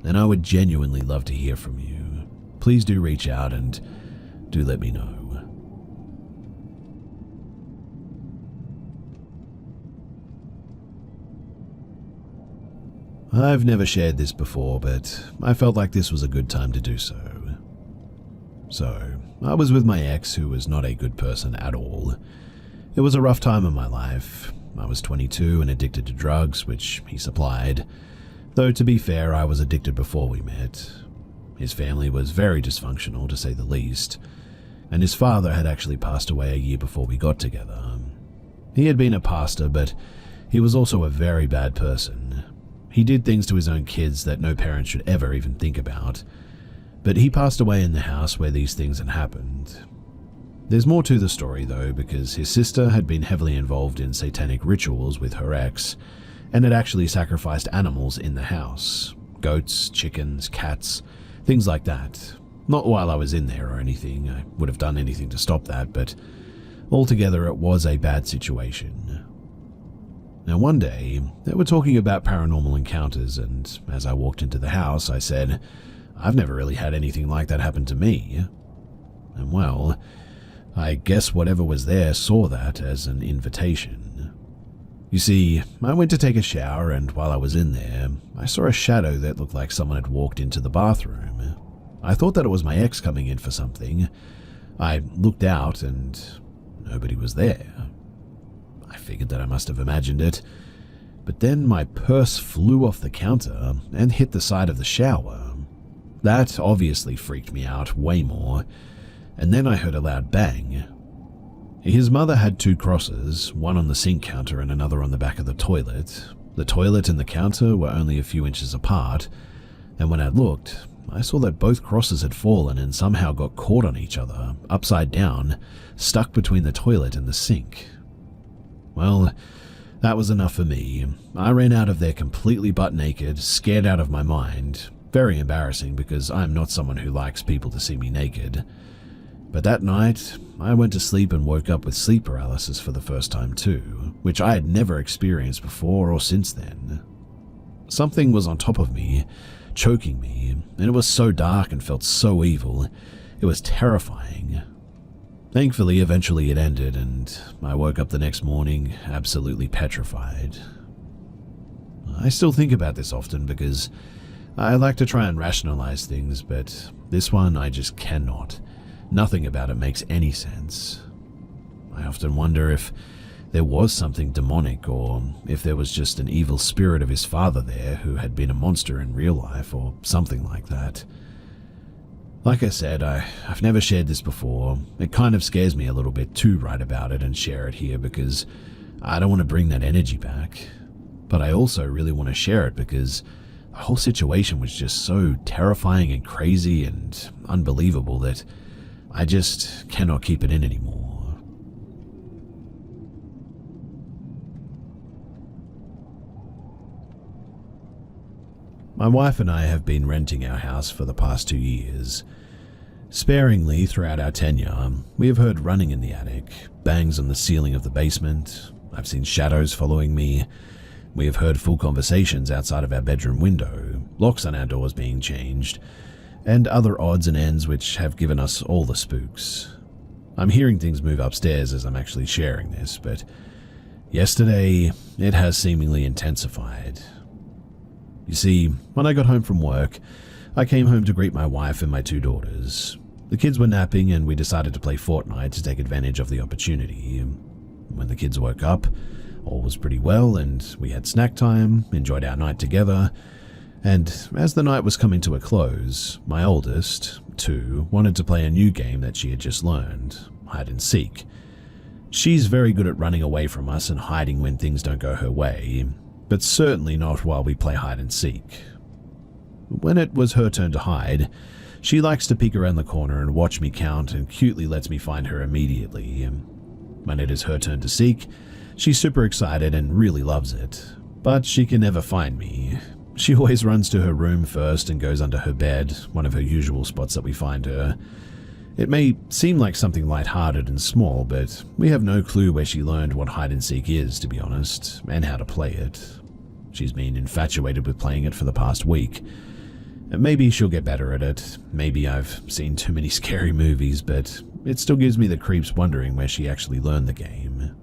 then I would genuinely love to hear from you. Please do reach out and do let me know. I've never shared this before, but I felt like this was a good time to do so. So, I was with my ex, who was not a good person at all. It was a rough time in my life. I was 22 and addicted to drugs, which he supplied. Though to be fair, I was addicted before we met. His family was very dysfunctional, to say the least, and his father had actually passed away a year before we got together. He had been a pastor, but he was also a very bad person. He did things to his own kids that no parent should ever even think about. But he passed away in the house where these things had happened. There's more to the story though, because his sister had been heavily involved in satanic rituals with her ex, and had actually sacrificed animals in the house. Goats, chickens, cats, things like that. Not while I was in there or anything. I would have done anything to stop that, but altogether it was a bad situation. Now one day, they were talking about paranormal encounters, and as I walked into the house, I said, "I've never really had anything like that happen to me." And well, I guess whatever was there saw that as an invitation. You see, I went to take a shower, and while I was in there, I saw a shadow that looked like someone had walked into the bathroom. I thought that it was my ex coming in for something. I looked out, and nobody was there. I figured that I must have imagined it. But then my purse flew off the counter and hit the side of the shower. That obviously freaked me out way more. And then I heard a loud bang. His mother had 2 crosses, one on the sink counter and another on the back of the toilet. The toilet and the counter were only a few inches apart, and when I looked, I saw that both crosses had fallen and somehow got caught on each other, upside down, stuck between the toilet and the sink. Well, that was enough for me. I ran out of there completely butt naked, scared out of my mind. Very embarrassing because I'm not someone who likes people to see me naked. But that night, I went to sleep and woke up with sleep paralysis for the first time too, which I had never experienced before or since then. Something was on top of me, choking me, and it was so dark and felt so evil. It was terrifying. Thankfully, eventually it ended, and I woke up the next morning absolutely petrified. I still think about this often because I like to try and rationalize things, but this one I just cannot. Nothing about it makes any sense. I often wonder if there was something demonic, or if there was just an evil spirit of his father there who had been a monster in real life, or something like that. Like I said, I've never shared this before. It kind of scares me a little bit to write about it and share it here because I don't want to bring that energy back. But I also really want to share it because the whole situation was just so terrifying and crazy and unbelievable that I just cannot keep it in anymore. My wife and I have been renting our house for the past 2 years. Sparingly throughout our tenure, we have heard running in the attic, bangs on the ceiling of the basement. I've seen shadows following me. We have heard full conversations outside of our bedroom window, locks on our doors being changed, and other odds and ends which have given us all the spooks. I'm hearing things move upstairs as I'm actually sharing this, but yesterday it has seemingly intensified. You see, when I got home from work, I came home to greet my wife and my 2 daughters. The kids were napping and we decided to play Fortnite to take advantage of the opportunity. When the kids woke up, all was pretty well and we had snack time, enjoyed our night together, and as the night was coming to a close, my oldest, 2, wanted to play a new game that she had just learned, hide and seek. She's very good at running away from us and hiding when things don't go her way, but certainly not while we play hide and seek. When it was her turn to hide, she likes to peek around the corner and watch me count and cutely lets me find her immediately. When it is her turn to seek, she's super excited and really loves it, but she can never find me. She always runs to her room first and goes under her bed, one of her usual spots that we find her. It may seem like something lighthearted and small, but we have no clue where she learned what hide and seek is, to be honest, and how to play it. She's been infatuated with playing it for the past week. Maybe she'll get better at it. Maybe I've seen too many scary movies, but it still gives me the creeps wondering where she actually learned the game.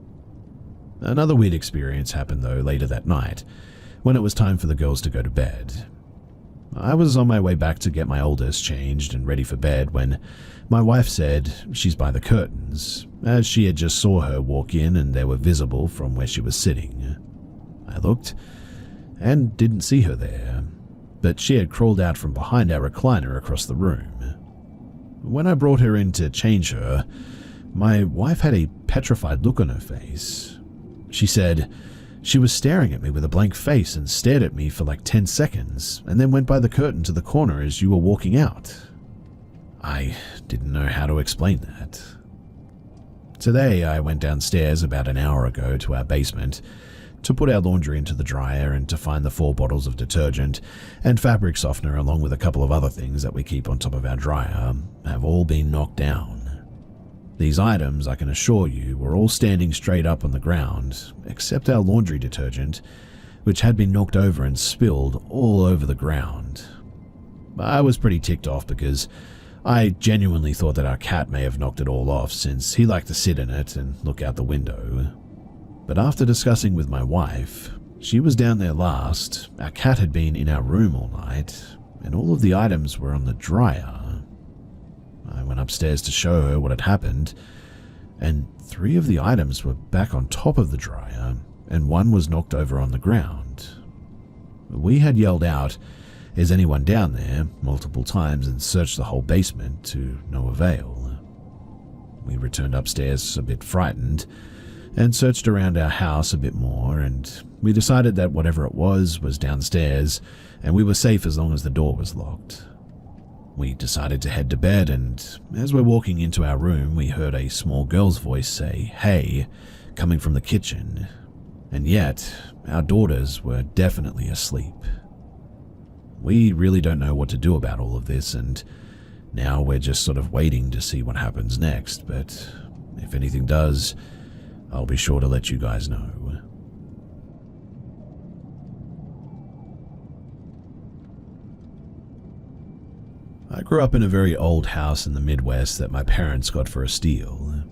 Another weird experience happened though later that night, when it was time for the girls to go to bed. I was on my way back to get my oldest changed and ready for bed when my wife said she's by the curtains, as she had just saw her walk in and they were visible from where she was sitting. I looked and didn't see her there, but she had crawled out from behind our recliner across the room. When I brought her in to change her, my wife had a petrified look on her face. She said she was staring at me with a blank face and stared at me for like 10 seconds and then went by the curtain to the corner as you were walking out. I didn't know how to explain that. Today, I went downstairs about an hour ago to our basement to put our laundry into the dryer and to find the 4 bottles of detergent and fabric softener along with a couple of other things that we keep on top of our dryer have all been knocked down. These items, I can assure you, were all standing straight up on the ground, except our laundry detergent, which had been knocked over and spilled all over the ground. I was pretty ticked off because I genuinely thought that our cat may have knocked it all off since he liked to sit in it and look out the window. But after discussing with my wife, she was down there last, our cat had been in our room all night, and all of the items were on the dryer. I went upstairs to show her what had happened, and 3 of the items were back on top of the dryer, and 1 was knocked over on the ground. We had yelled out, "Is anyone down there?" multiple times and searched the whole basement to no avail. We returned upstairs a bit frightened and searched around our house a bit more, and we decided that whatever it was downstairs and we were safe as long as the door was locked. We decided to head to bed, and as we're walking into our room, we heard a small girl's voice say, "Hey," coming from the kitchen, and yet our daughters were definitely asleep. We really don't know what to do about all of this, and now we're just sort of waiting to see what happens next, but if anything does, I'll be sure to let you guys know. I grew up in a very old house in the Midwest that my parents got for a steal.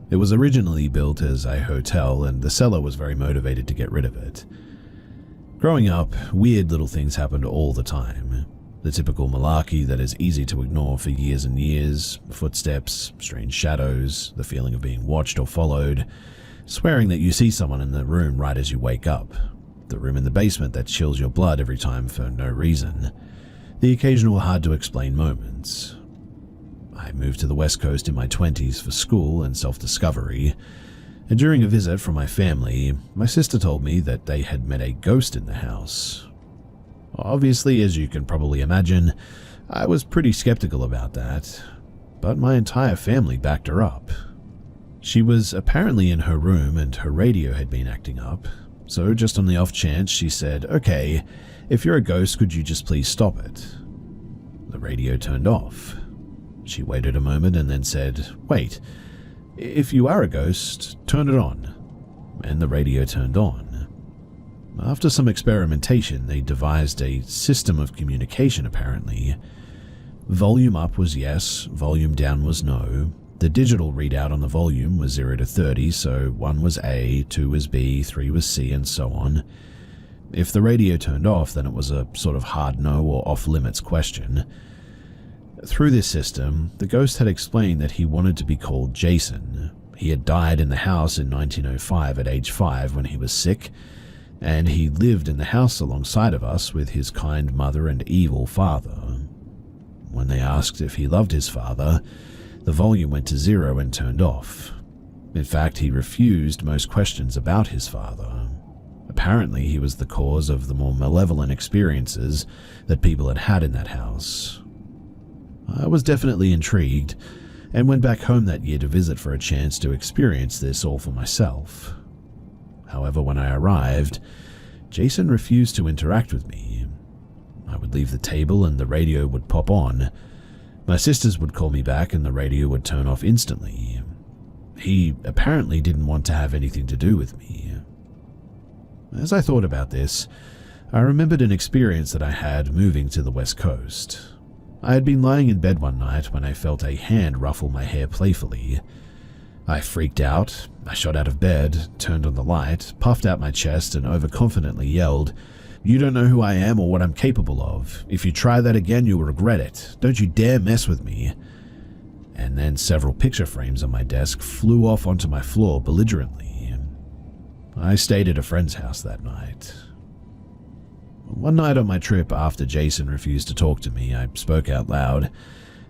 It was originally built as a hotel, and the seller was very motivated to get rid of it. Growing up, weird little things happened all the time. The typical malarkey that is easy to ignore for years and years, footsteps, strange shadows, the feeling of being watched or followed, swearing that you see someone in the room right as you wake up, the room in the basement that chills your blood every time for no reason, the occasional hard-to-explain moments. I moved to the West Coast in my 20s for school and self-discovery, and during a visit from my family, my sister told me that they had met a ghost in the house. Obviously, as you can probably imagine, I was pretty skeptical about that, but my entire family backed her up. She was apparently in her room and her radio had been acting up, so just on the off chance she said, "Okay, if you're a ghost, could you just please stop it?" The radio turned off. She waited a moment and then said, "Wait, if you are a ghost, turn it on." And the radio turned on. After some experimentation, they devised a system of communication apparently. Volume up was yes, volume down was no. The digital readout on the volume was 0 to 30, so 1 was A, 2 was B, 3 was C, and so on. If the radio turned off, then it was a sort of hard no or off-limits question. Through this system, the ghost had explained that he wanted to be called Jason. He had died in the house in 1905 at age 5 when he was sick, and he lived in the house alongside of us with his kind mother and evil father. When they asked if he loved his father, the volume went to 0 and turned off. In fact, he refused most questions about his father. Apparently, he was the cause of the more malevolent experiences that people had had in that house. I was definitely intrigued, and went back home that year to visit for a chance to experience this all for myself. However, when I arrived, Jason refused to interact with me. I would leave the table and the radio would pop on. My sisters would call me back and the radio would turn off instantly. He apparently didn't want to have anything to do with me. As I thought about this, I remembered an experience that I had moving to the West Coast. I had been lying in bed one night when I felt a hand ruffle my hair playfully. I freaked out, I shot out of bed, turned on the light, puffed out my chest and overconfidently yelled, You don't know who I am or what I'm capable of. If you try that again, you'll regret it. Don't you dare mess with me." And then several picture frames on my desk flew off onto my floor belligerently. I stayed at a friend's house that night. One night on my trip, after Jason refused to talk to me, I spoke out loud.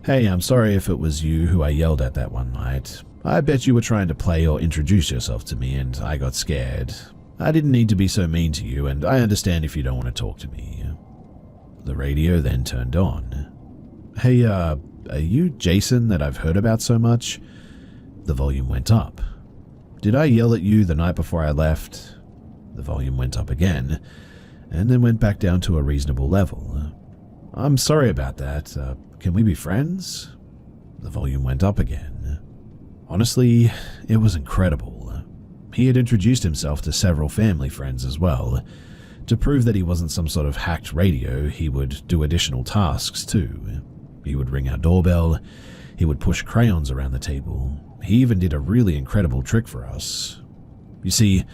"Hey, I'm sorry if it was you who I yelled at that one night. I bet you were trying to play or introduce yourself to me and I got scared. I didn't need to be so mean to you, and I understand if you don't want to talk to me." The radio then turned on. "Hey, are you Jason that I've heard about so much?" The volume went up. "Did I yell at you the night before I left?" The volume went up again, and then went back down to a reasonable level. "I'm sorry about that. Can we be friends?" The volume went up again. Honestly, it was incredible. He had introduced himself to several family friends as well. To prove that he wasn't some sort of hacked radio, he would do additional tasks too. He would ring our doorbell, he would push crayons around the table. He even did a really incredible trick for us. You see,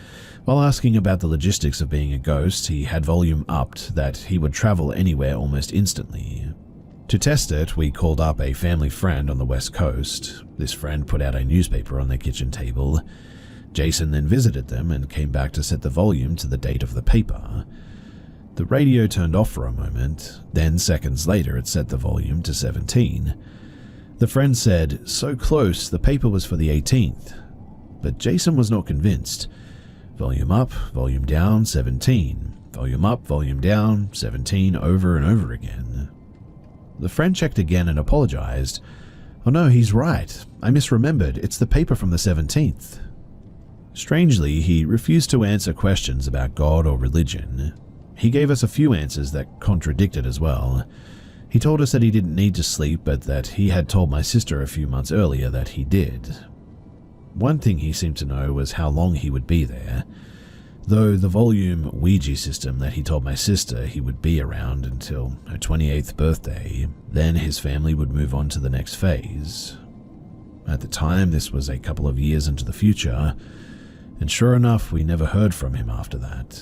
while asking about the logistics of being a ghost, he had volume upped that he would travel anywhere almost instantly. To test it, we called up a family friend on the West Coast. This friend put out a newspaper on their kitchen table. Jason then visited them and came back to set the volume to the date of the paper. The radio turned off for a moment, then seconds later it set the volume to 17. The friend said, "So close, the paper was for the 18th. But Jason was not convinced. Volume up, volume down, 17. Volume up, volume down, 17, over and over again. The friend checked again and apologized. "Oh no, he's right. I misremembered. It's the paper from the 17th. Strangely, he refused to answer questions about God or religion. He gave us a few answers that contradicted as well. He told us that he didn't need to sleep, but that he had told my sister a few months earlier that he did. One thing he seemed to know was how long he would be there, though the volume Ouija system that he told my sister he would be around until her 28th birthday, then his family would move on to the next phase. At the time, this was a couple of years into the future, and sure enough, we never heard from him after that.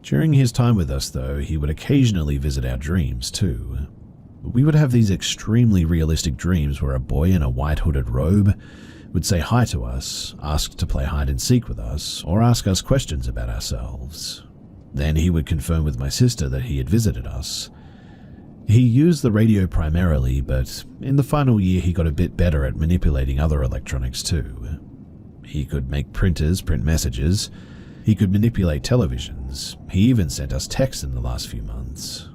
During his time with us, though, he would occasionally visit our dreams, too. We would have these extremely realistic dreams where a boy in a white hooded robe would say hi to us, ask to play hide and seek with us, or ask us questions about ourselves. Then he would confirm with my sister that he had visited us. He used the radio primarily, but in the final year he got a bit better at manipulating other electronics too. He could make printers print messages. He could manipulate televisions. He even sent us texts in the last few months.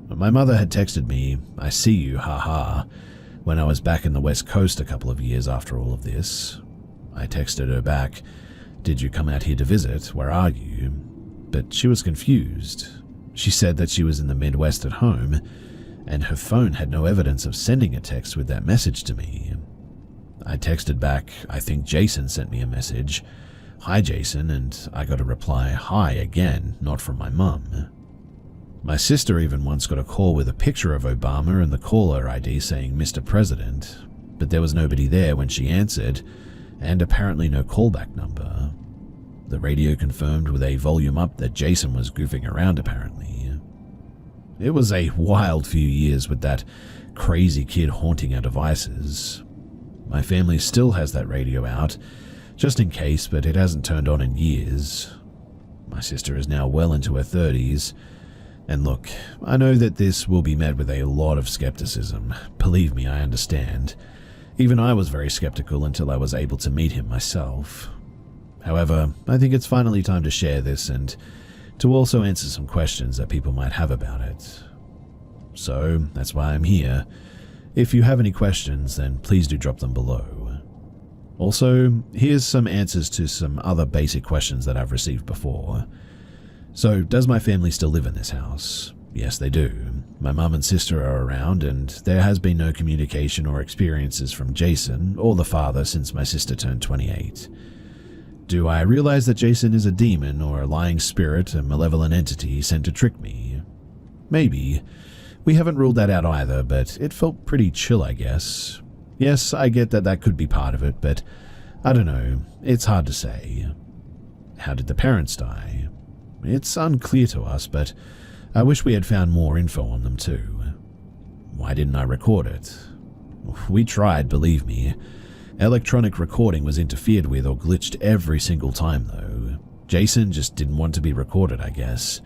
My mother had texted me, "I see you, haha," when I was back in the West Coast a couple of years after all of this. I texted her back, "Did you come out here to visit? Where are you?" But she was confused. She said that she was in the Midwest at home, and her phone had no evidence of sending a text with that message to me. I texted back, "I think Jason sent me a message. Hi Jason," and I got a reply, "Hi" again, not from my mum. My sister even once got a call with a picture of Obama and the caller ID saying Mr. President, but there was nobody there when she answered, and apparently no callback number. The radio confirmed with a volume up that Jason was goofing around apparently. It was a wild few years with that crazy kid haunting our devices. My family still has that radio out, just in case, but it hasn't turned on in years. My sister is now well into her 30s, and look, I know that this will be met with a lot of skepticism. Believe me, I understand. Even I was very skeptical until I was able to meet him myself. However, I think it's finally time to share this and to also answer some questions that people might have about it. So, that's why I'm here. If you have any questions, then please do drop them below. Also, here's some answers to some other basic questions that I've received before. So, does my family still live in this house? Yes, they do. My mum and sister are around, and there has been no communication or experiences from Jason or the father since my sister turned 28. Do I realize that Jason is a demon or a lying spirit, a malevolent entity sent to trick me? Maybe. We haven't ruled that out either, but it felt pretty chill, I guess. Yes, I get that that could be part of it, but I don't know. It's hard to say. How did the parents die? It's unclear to us, but I wish we had found more info on them too. Why didn't I record it? We tried, believe me. Electronic recording was interfered with or glitched every single time though. Jason just didn't want to be recorded, I guess.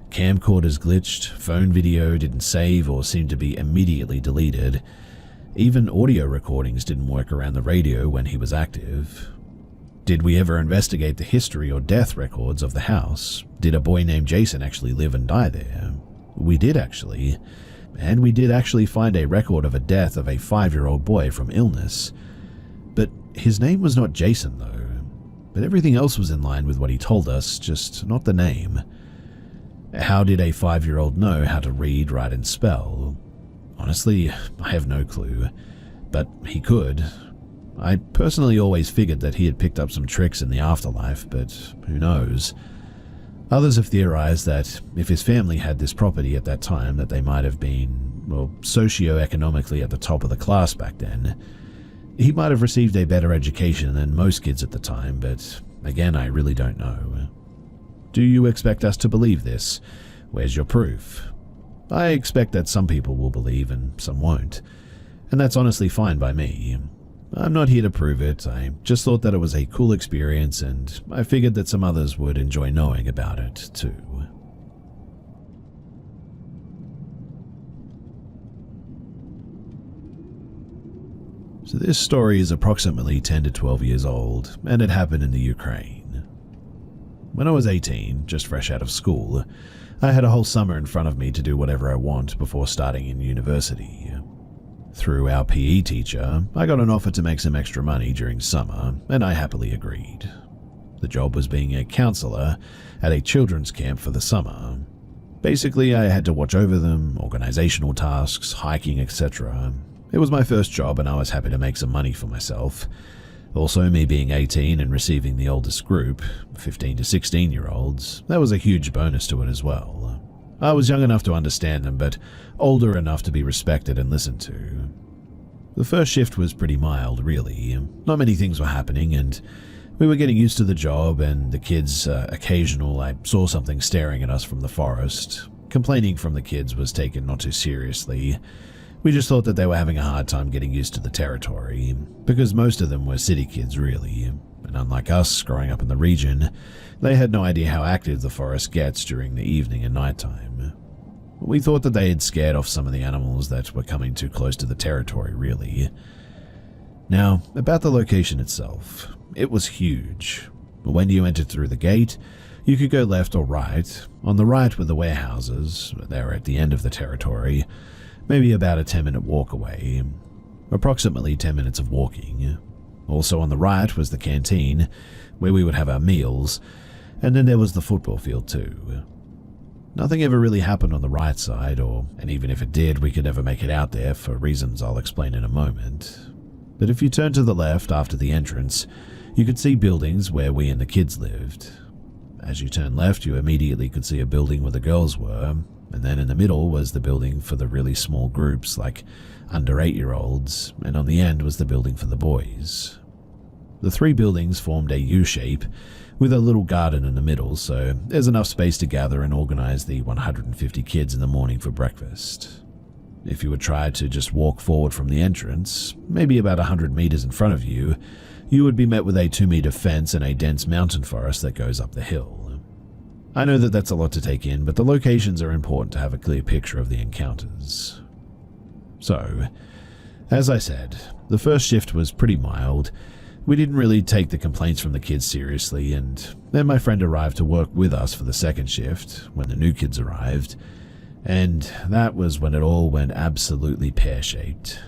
Camcorders glitched, phone video didn't save or seemed to be immediately deleted. Even audio recordings didn't work around the radio when he was active. Did we ever investigate the history or death records of the house? Did a boy named Jason actually live and die there? We did actually. And we did actually find a record of a death of a 5-year-old boy from illness. But his name was not Jason though. But everything else was in line with what he told us, just not the name. How did a 5-year-old know how to read, write, and spell? Honestly, I have no clue. But he could. I personally always figured that he had picked up some tricks in the afterlife, but who knows? Others have theorized that if his family had this property at that time, that they might have been, well, socio-economically at the top of the class back then. He might have received a better education than most kids at the time, but again, I really don't know. Do you expect us to believe this? Where's your proof? I expect that some people will believe and some won't, and that's honestly fine by me. I'm not here to prove it, I just thought that it was a cool experience and I figured that some others would enjoy knowing about it too. So this story is approximately 10 to 12 years old and it happened in the Ukraine. When I was 18, just fresh out of school, I had a whole summer in front of me to do whatever I want before starting in university. Through our PE teacher, I got an offer to make some extra money during summer, and I happily agreed. The job was being a counselor at a children's camp for the summer. Basically, I had to watch over them, organizational tasks, hiking, etc. It was my first job and I was happy to make some money for myself. Also, me being 18 and receiving the oldest group, 15 to 16-year-olds, that was a huge bonus to it as well. I was young enough to understand them, but older enough to be respected and listened to. The first shift was pretty mild, really. Not many things were happening, and we were getting used to the job and the kids' occasional I saw something staring at us from the forest. Complaining from the kids was taken not too seriously. We just thought that they were having a hard time getting used to the territory, because most of them were city kids, really. And unlike us, growing up in the region, they had no idea how active the forest gets during the evening and nighttime. We thought that they had scared off some of the animals that were coming too close to the territory, really. Now, about the location itself, it was huge. When you entered through the gate, you could go left or right. On the right were the warehouses, they were at the end of the territory, maybe about a 10-minute walk away, approximately 10 minutes of walking. Also on the right was the canteen, where we would have our meals, and then there was the football field too. Nothing ever really happened on the right side, and even if it did, we could never make it out there for reasons I'll explain in a moment. But if you turned to the left after the entrance, you could see buildings where we and the kids lived. As you turned left, you immediately could see a building where the girls were, and then in the middle was the building for the really small groups, like under 8-year-olds, and on the end was the building for the boys. The three buildings formed a U-shape, with a little garden in the middle, so there's enough space to gather and organize the 150 kids in the morning for breakfast. If you would try to just walk forward from the entrance, maybe about 100 meters in front of you, you would be met with a 2-meter fence and a dense mountain forest that goes up the hill. I know that that's a lot to take in, but the locations are important to have a clear picture of the encounters. So, as I said, the first shift was pretty mild. We didn't really take the complaints from the kids seriously, and then my friend arrived to work with us for the second shift, when the new kids arrived, and that was when it all went absolutely pear-shaped.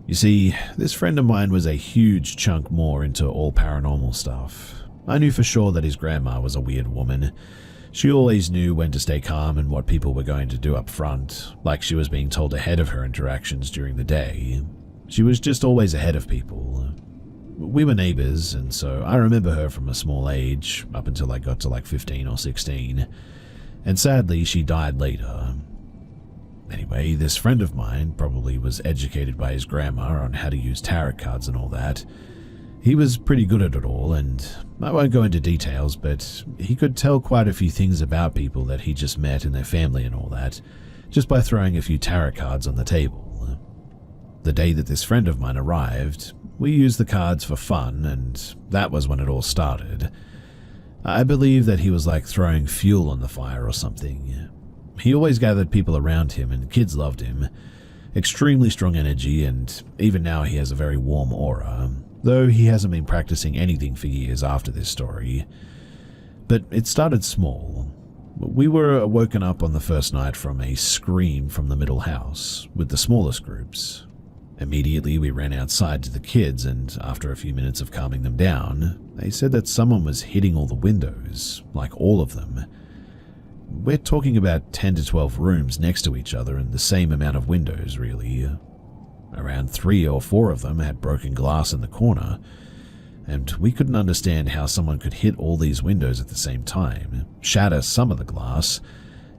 You see, this friend of mine was a huge chunk more into all paranormal stuff. I knew for sure that his grandma was a weird woman. She always knew when to stay calm and what people were going to do up front, like she was being told ahead of her interactions during the day. She was just always ahead of people. We were neighbors, and so I remember her from a small age, up until I got to like 15 or 16, and sadly she died later. Anyway, this friend of mine probably was educated by his grandma on how to use tarot cards and all that. He was pretty good at it all, and I won't go into details, but he could tell quite a few things about people that he just met and their family and all that, just by throwing a few tarot cards on the table. The day that this friend of mine arrived, we used the cards for fun, and that was when it all started. I believe that he was like throwing fuel on the fire or something. He always gathered people around him, and kids loved him. Extremely strong energy, and even now he has a very warm aura, though he hasn't been practicing anything for years after this story. But it started small. We were woken up on the first night from a scream from the middle house, with the smallest groups. Immediately we ran outside to the kids, and after a few minutes of calming them down, they said that someone was hitting all the windows, like all of them. We're talking about 10 to 12 rooms next to each other and the same amount of windows, really. Around 3 or 4 of them had broken glass in the corner, and we couldn't understand how someone could hit all these windows at the same time, shatter some of the glass,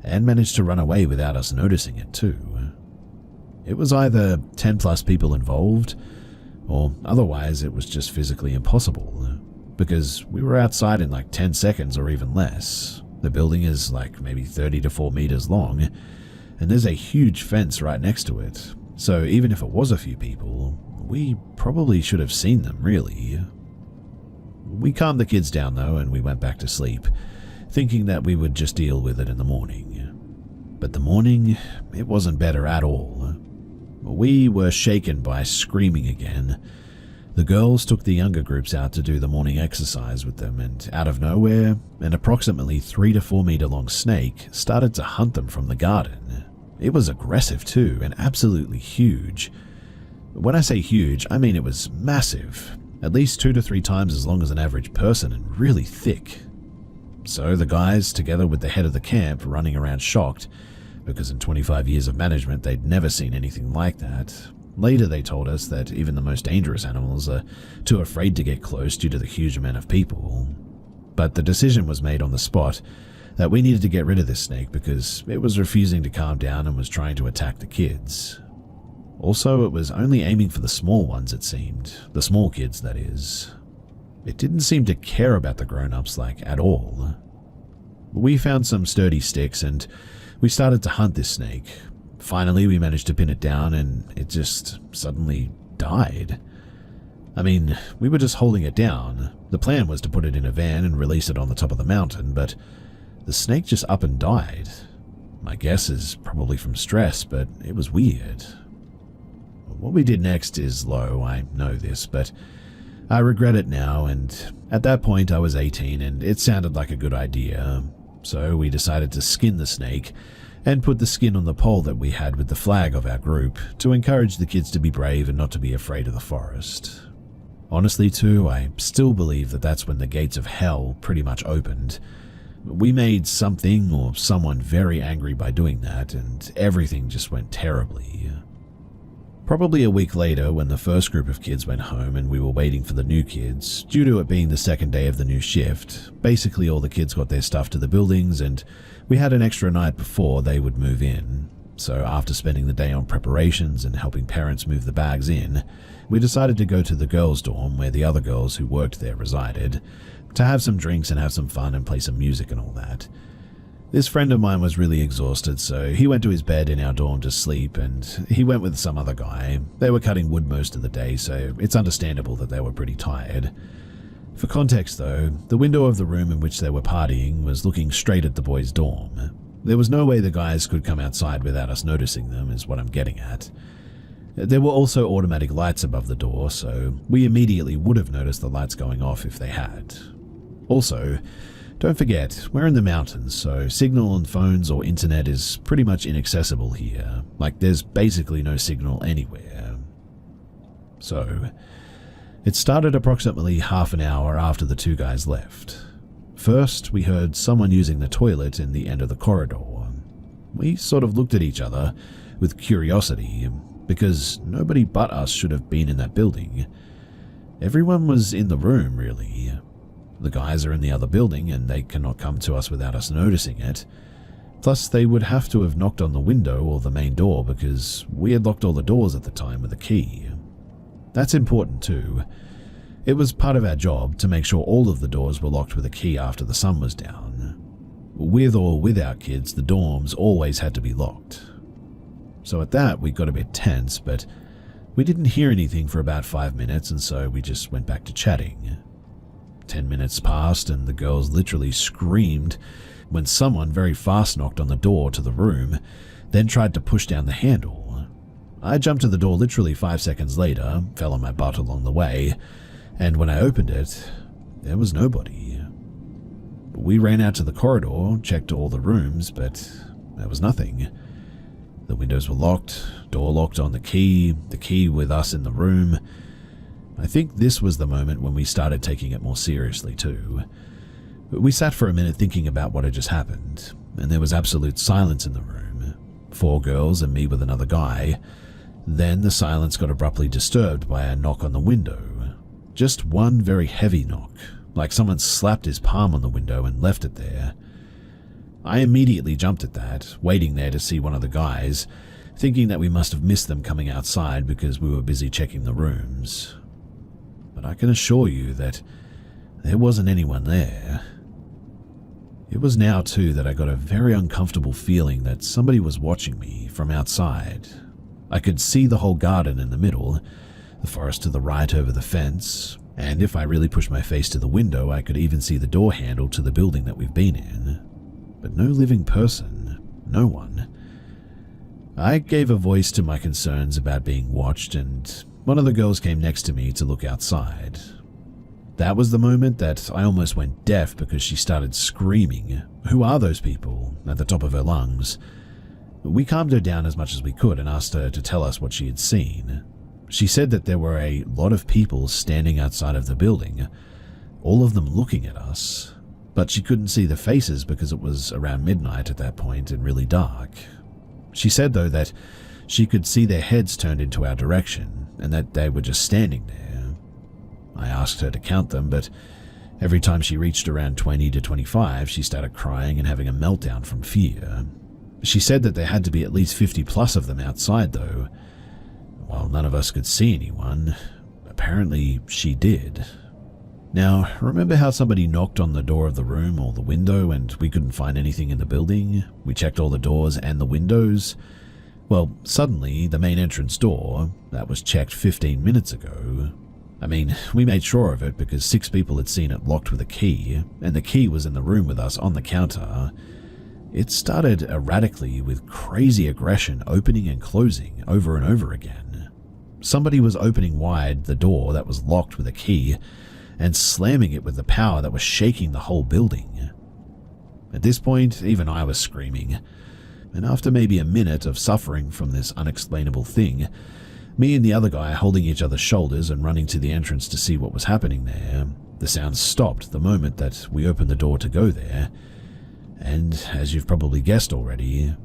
and manage to run away without us noticing it too. It was either 10 plus people involved, or otherwise it was just physically impossible, because we were outside in like 10 seconds or even less. The building is like maybe 30 to 4 meters long, and there's a huge fence right next to it, so even if it was a few people, we probably should have seen them, really. We calmed the kids down though, and we went back to sleep, thinking that we would just deal with it in the morning. But the morning, it wasn't better at all. We were shaken by screaming again. The girls took the younger groups out to do the morning exercise with them, and out of nowhere, an approximately 3 to 4 meter long snake started to hunt them from the garden. It was aggressive too, and absolutely huge. When I say huge, I mean it was massive, at least 2 to 3 times as long as an average person and really thick. So the guys, together with the head of the camp, running around shocked, because in 25 years of management they'd never seen anything like that. Later they told us that even the most dangerous animals are too afraid to get close due to the huge amount of people. But the decision was made on the spot that we needed to get rid of this snake because it was refusing to calm down and was trying to attack the kids. Also, it was only aiming for the small ones, it seemed. The small kids, that is. It didn't seem to care about the grown-ups, like, at all. We found some sturdy sticks and we started to hunt this snake. Finally, we managed to pin it down and it just suddenly died. I mean, we were just holding it down. The plan was to put it in a van and release it on the top of the mountain, but the snake just up and died. My guess is probably from stress, but it was weird. What we did next is low, I know this, but I regret it now, and at that point I was 18 and it sounded like a good idea. So we decided to skin the snake and put the skin on the pole that we had with the flag of our group to encourage the kids to be brave and not to be afraid of the forest. Honestly too, I still believe that that's when the gates of hell pretty much opened. We made something or someone very angry by doing that, and everything just went terribly. Probably a week later, when the first group of kids went home and we were waiting for the new kids, due to it being the second day of the new shift, basically all the kids got their stuff to the buildings and we had an extra night before they would move in. So after spending the day on preparations and helping parents move the bags in, we decided to go to the girls' dorm where the other girls who worked there resided, to have some drinks and have some fun and play some music and all that. This friend of mine was really exhausted, so he went to his bed in our dorm to sleep, and he went with some other guy. They were cutting wood most of the day, so it's understandable that they were pretty tired. For context though, the window of the room in which they were partying was looking straight at the boys' dorm. There was no way the guys could come outside without us noticing them, is what I'm getting at. There were also automatic lights above the door, so we immediately would have noticed the lights going off if they had. Also, don't forget, we're in the mountains, so signal on phones or internet is pretty much inaccessible here. Like, there's basically no signal anywhere. So, it started approximately half an hour after the two guys left. First, we heard someone using the toilet in the end of the corridor. We sort of looked at each other with curiosity, because nobody but us should have been in that building. Everyone was in the room, really. The guys are in the other building and they cannot come to us without us noticing it. Plus, they would have to have knocked on the window or the main door because we had locked all the doors at the time with a key. That's important too. It was part of our job to make sure all of the doors were locked with a key after the sun was down. With or without kids, the dorms always had to be locked. So at that, we got a bit tense, but we didn't hear anything for about 5 minutes, and so we just went back to chatting. 10 minutes passed, and the girls literally screamed when someone very fast knocked on the door to the room, then tried to push down the handle. I jumped to the door literally 5 seconds later, fell on my butt along the way, and when I opened it, there was nobody. We ran out to the corridor, checked all the rooms, but there was nothing. The windows were locked, door locked on the key with us in the room. I think this was the moment when we started taking it more seriously too. We sat for a minute thinking about what had just happened, and there was absolute silence in the room. 4 girls and me with another guy. Then the silence got abruptly disturbed by a knock on the window. Just one very heavy knock, like someone slapped his palm on the window and left it there. I immediately jumped at that, waiting there to see one of the guys, thinking that we must have missed them coming outside because we were busy checking the rooms. But I can assure you that there wasn't anyone there. It was now too that I got a very uncomfortable feeling that somebody was watching me from outside. I could see the whole garden in the middle, the forest to the right over the fence, and if I really pushed my face to the window, I could even see the door handle to the building that we've been in. But no living person, no one. I gave a voice to my concerns about being watched, and one of the girls came next to me to look outside. That was the moment that I almost went deaf because she started screaming, "Who are those people?" at the top of her lungs. We calmed her down as much as we could and asked her to tell us what she had seen. She said that there were a lot of people standing outside of the building, all of them looking at us, but she couldn't see the faces because it was around midnight at that point and really dark. She said, though, that she could see their heads turned into our direction and that they were just standing there. I asked her to count them, but every time she reached around 20 to 25, she started crying and having a meltdown from fear. She said that there had to be at least 50 plus of them outside, though. While none of us could see anyone, apparently she did. Now, remember how somebody knocked on the door of the room or the window and we couldn't find anything in the building? We checked all the doors and the windows. Well, suddenly, the main entrance door, that was checked 15 minutes ago. I mean, we made sure of it because 6 people had seen it locked with a key, and the key was in the room with us on the counter. It started erratically with crazy aggression, opening and closing over and over again. Somebody was opening wide the door that was locked with a key and slamming it with the power that was shaking the whole building. At this point, even I was screaming, and after maybe a minute of suffering from this unexplainable thing, me and the other guy holding each other's shoulders and running to the entrance to see what was happening there, the sound stopped the moment that we opened the door to go there. And as you've probably guessed already,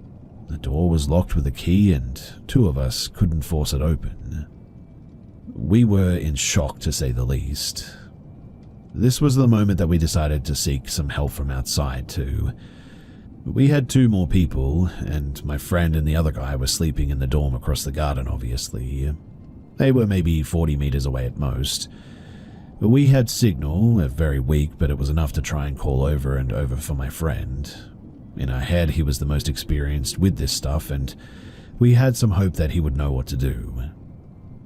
the door was locked with a key and 2 of us couldn't force it open. We were in shock, to say the least. This was the moment that we decided to seek some help from outside too. We had 2 more people, and my friend and the other guy were sleeping in the dorm across the garden, obviously. They were maybe 40 meters away at most. We had signal, very weak, but it was enough to try and call over and over for my friend. In our head, he was the most experienced with this stuff, and we had some hope that he would know what to do.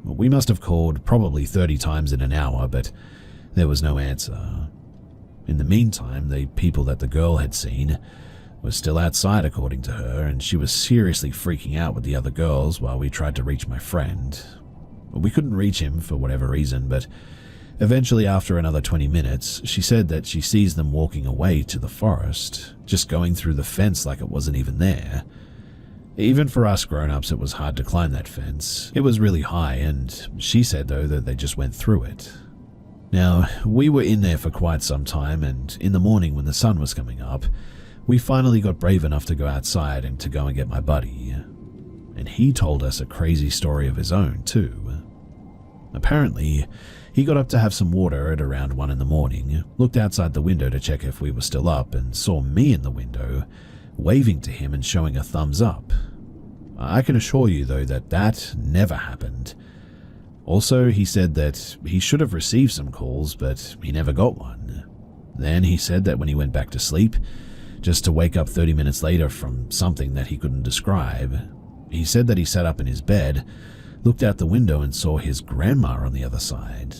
We must have called probably 30 times in an hour, but there was no answer. In the meantime, the people that the girl had seen were still outside, according to her, and she was seriously freaking out with the other girls while we tried to reach my friend. We couldn't reach him for whatever reason, but eventually, after another 20 minutes, she said that she sees them walking away to the forest, just going through the fence like it wasn't even there. Even for us grown-ups, it was hard to climb that fence. It was really high, and she said, though, that they just went through it. Now, we were in there for quite some time, and in the morning when the sun was coming up, we finally got brave enough to go outside and to go and get my buddy. And he told us a crazy story of his own, too. Apparently, he got up to have some water at around 1 in the morning, looked outside the window to check if we were still up, and saw me in the window, waving to him and showing a thumbs up. I can assure you, though, that that never happened. Also, he said that he should have received some calls, but he never got one. Then he said that when he went back to sleep, just to wake up 30 minutes later from something that he couldn't describe, he said that he sat up in his bed, looked out the window and saw his grandma on the other side.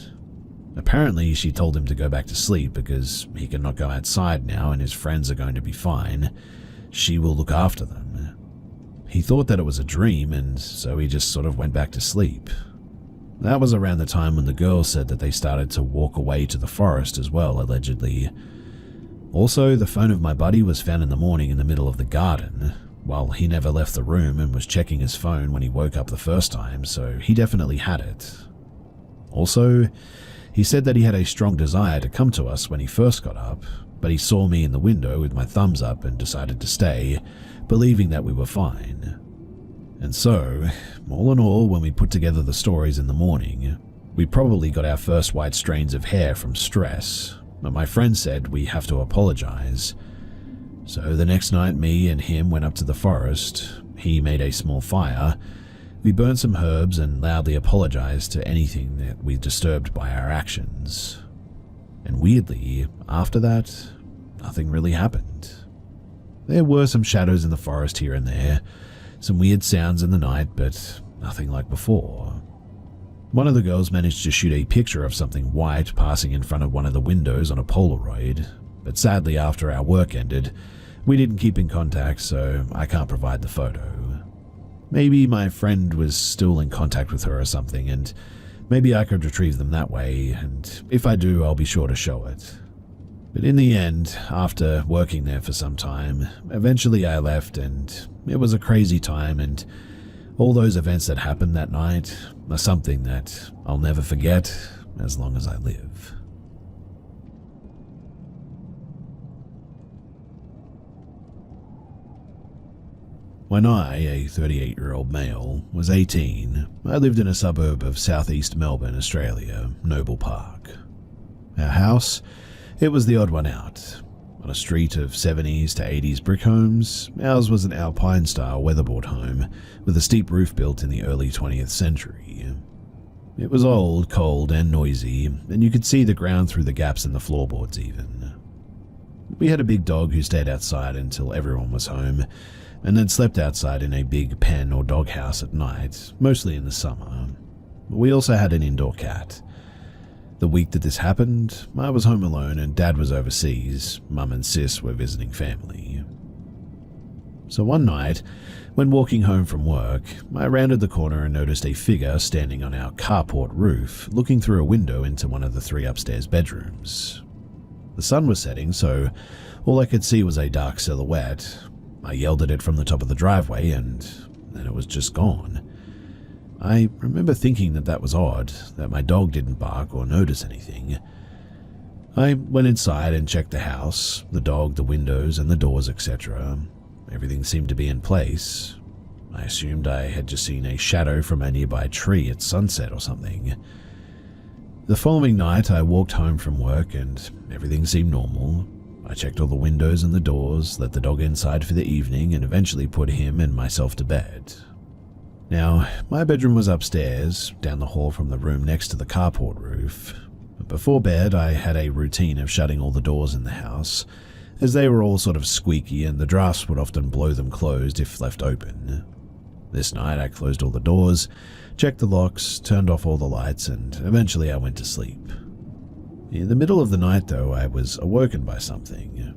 Apparently, she told him to go back to sleep because he cannot go outside now and his friends are going to be fine. She will look after them. He thought that it was a dream, and so he just sort of went back to sleep. That was around the time when the girl said that they started to walk away to the forest as well, allegedly. Also, the phone of my buddy was found in the morning in the middle of the garden, while he never left the room and was checking his phone when he woke up the first time, so he definitely had it. Also, he said that he had a strong desire to come to us when he first got up, but he saw me in the window with my thumbs up and decided to stay, believing that we were fine. And so, all in all, when we put together the stories in the morning, we probably got our first white strains of hair from stress, but my friend said we have to apologize. So the next night, me and him went up to the forest. He made a small fire. We burned some herbs and loudly apologized to anything that we disturbed by our actions. And weirdly, after that, nothing really happened. There were some shadows in the forest here and there, some weird sounds in the night, but nothing like before. One of the girls managed to shoot a picture of something white passing in front of one of the windows on a Polaroid, but sadly after our work ended, we didn't keep in contact, so I can't provide the photo. Maybe my friend was still in contact with her or something, and maybe I could retrieve them that way, and if I do, I'll be sure to show it. But in the end, after working there for some time, eventually I left, and it was a crazy time, and all those events that happened that night are something that I'll never forget as long as I live. When I, a 38-year-old male, was 18, I lived in a suburb of southeast Melbourne, Australia, Noble Park. Our house, it was the odd one out. On a street of 70s to 80s brick homes, ours was an Alpine-style weatherboard home with a steep roof built in the early 20th century. It was old, cold, and noisy, and you could see the ground through the gaps in the floorboards even. We had a big dog who stayed outside until everyone was home, and then slept outside in a big pen or doghouse at night, mostly in the summer. We also had an indoor cat. The week that this happened, I was home alone and Dad was overseas. Mum and Sis were visiting family. So one night, when walking home from work, I rounded the corner and noticed a figure standing on our carport roof, looking through a window into one of the 3 upstairs bedrooms. The sun was setting, so all I could see was a dark silhouette. I yelled at it from the top of the driveway, and then it was just gone. I remember thinking that that was odd, that my dog didn't bark or notice anything. I went inside and checked the house, the dog, the windows, and the doors, etc. Everything seemed to be in place. I assumed I had just seen a shadow from a nearby tree at sunset or something. The following night, I walked home from work and everything seemed normal. I checked all the windows and the doors, let the dog inside for the evening, and eventually put him and myself to bed. Now, my bedroom was upstairs, down the hall from the room next to the carport roof. But before bed, I had a routine of shutting all the doors in the house, as they were all sort of squeaky and the drafts would often blow them closed if left open. This night, I closed all the doors, checked the locks, turned off all the lights, and eventually I went to sleep. In the middle of the night, though, I was awoken by something.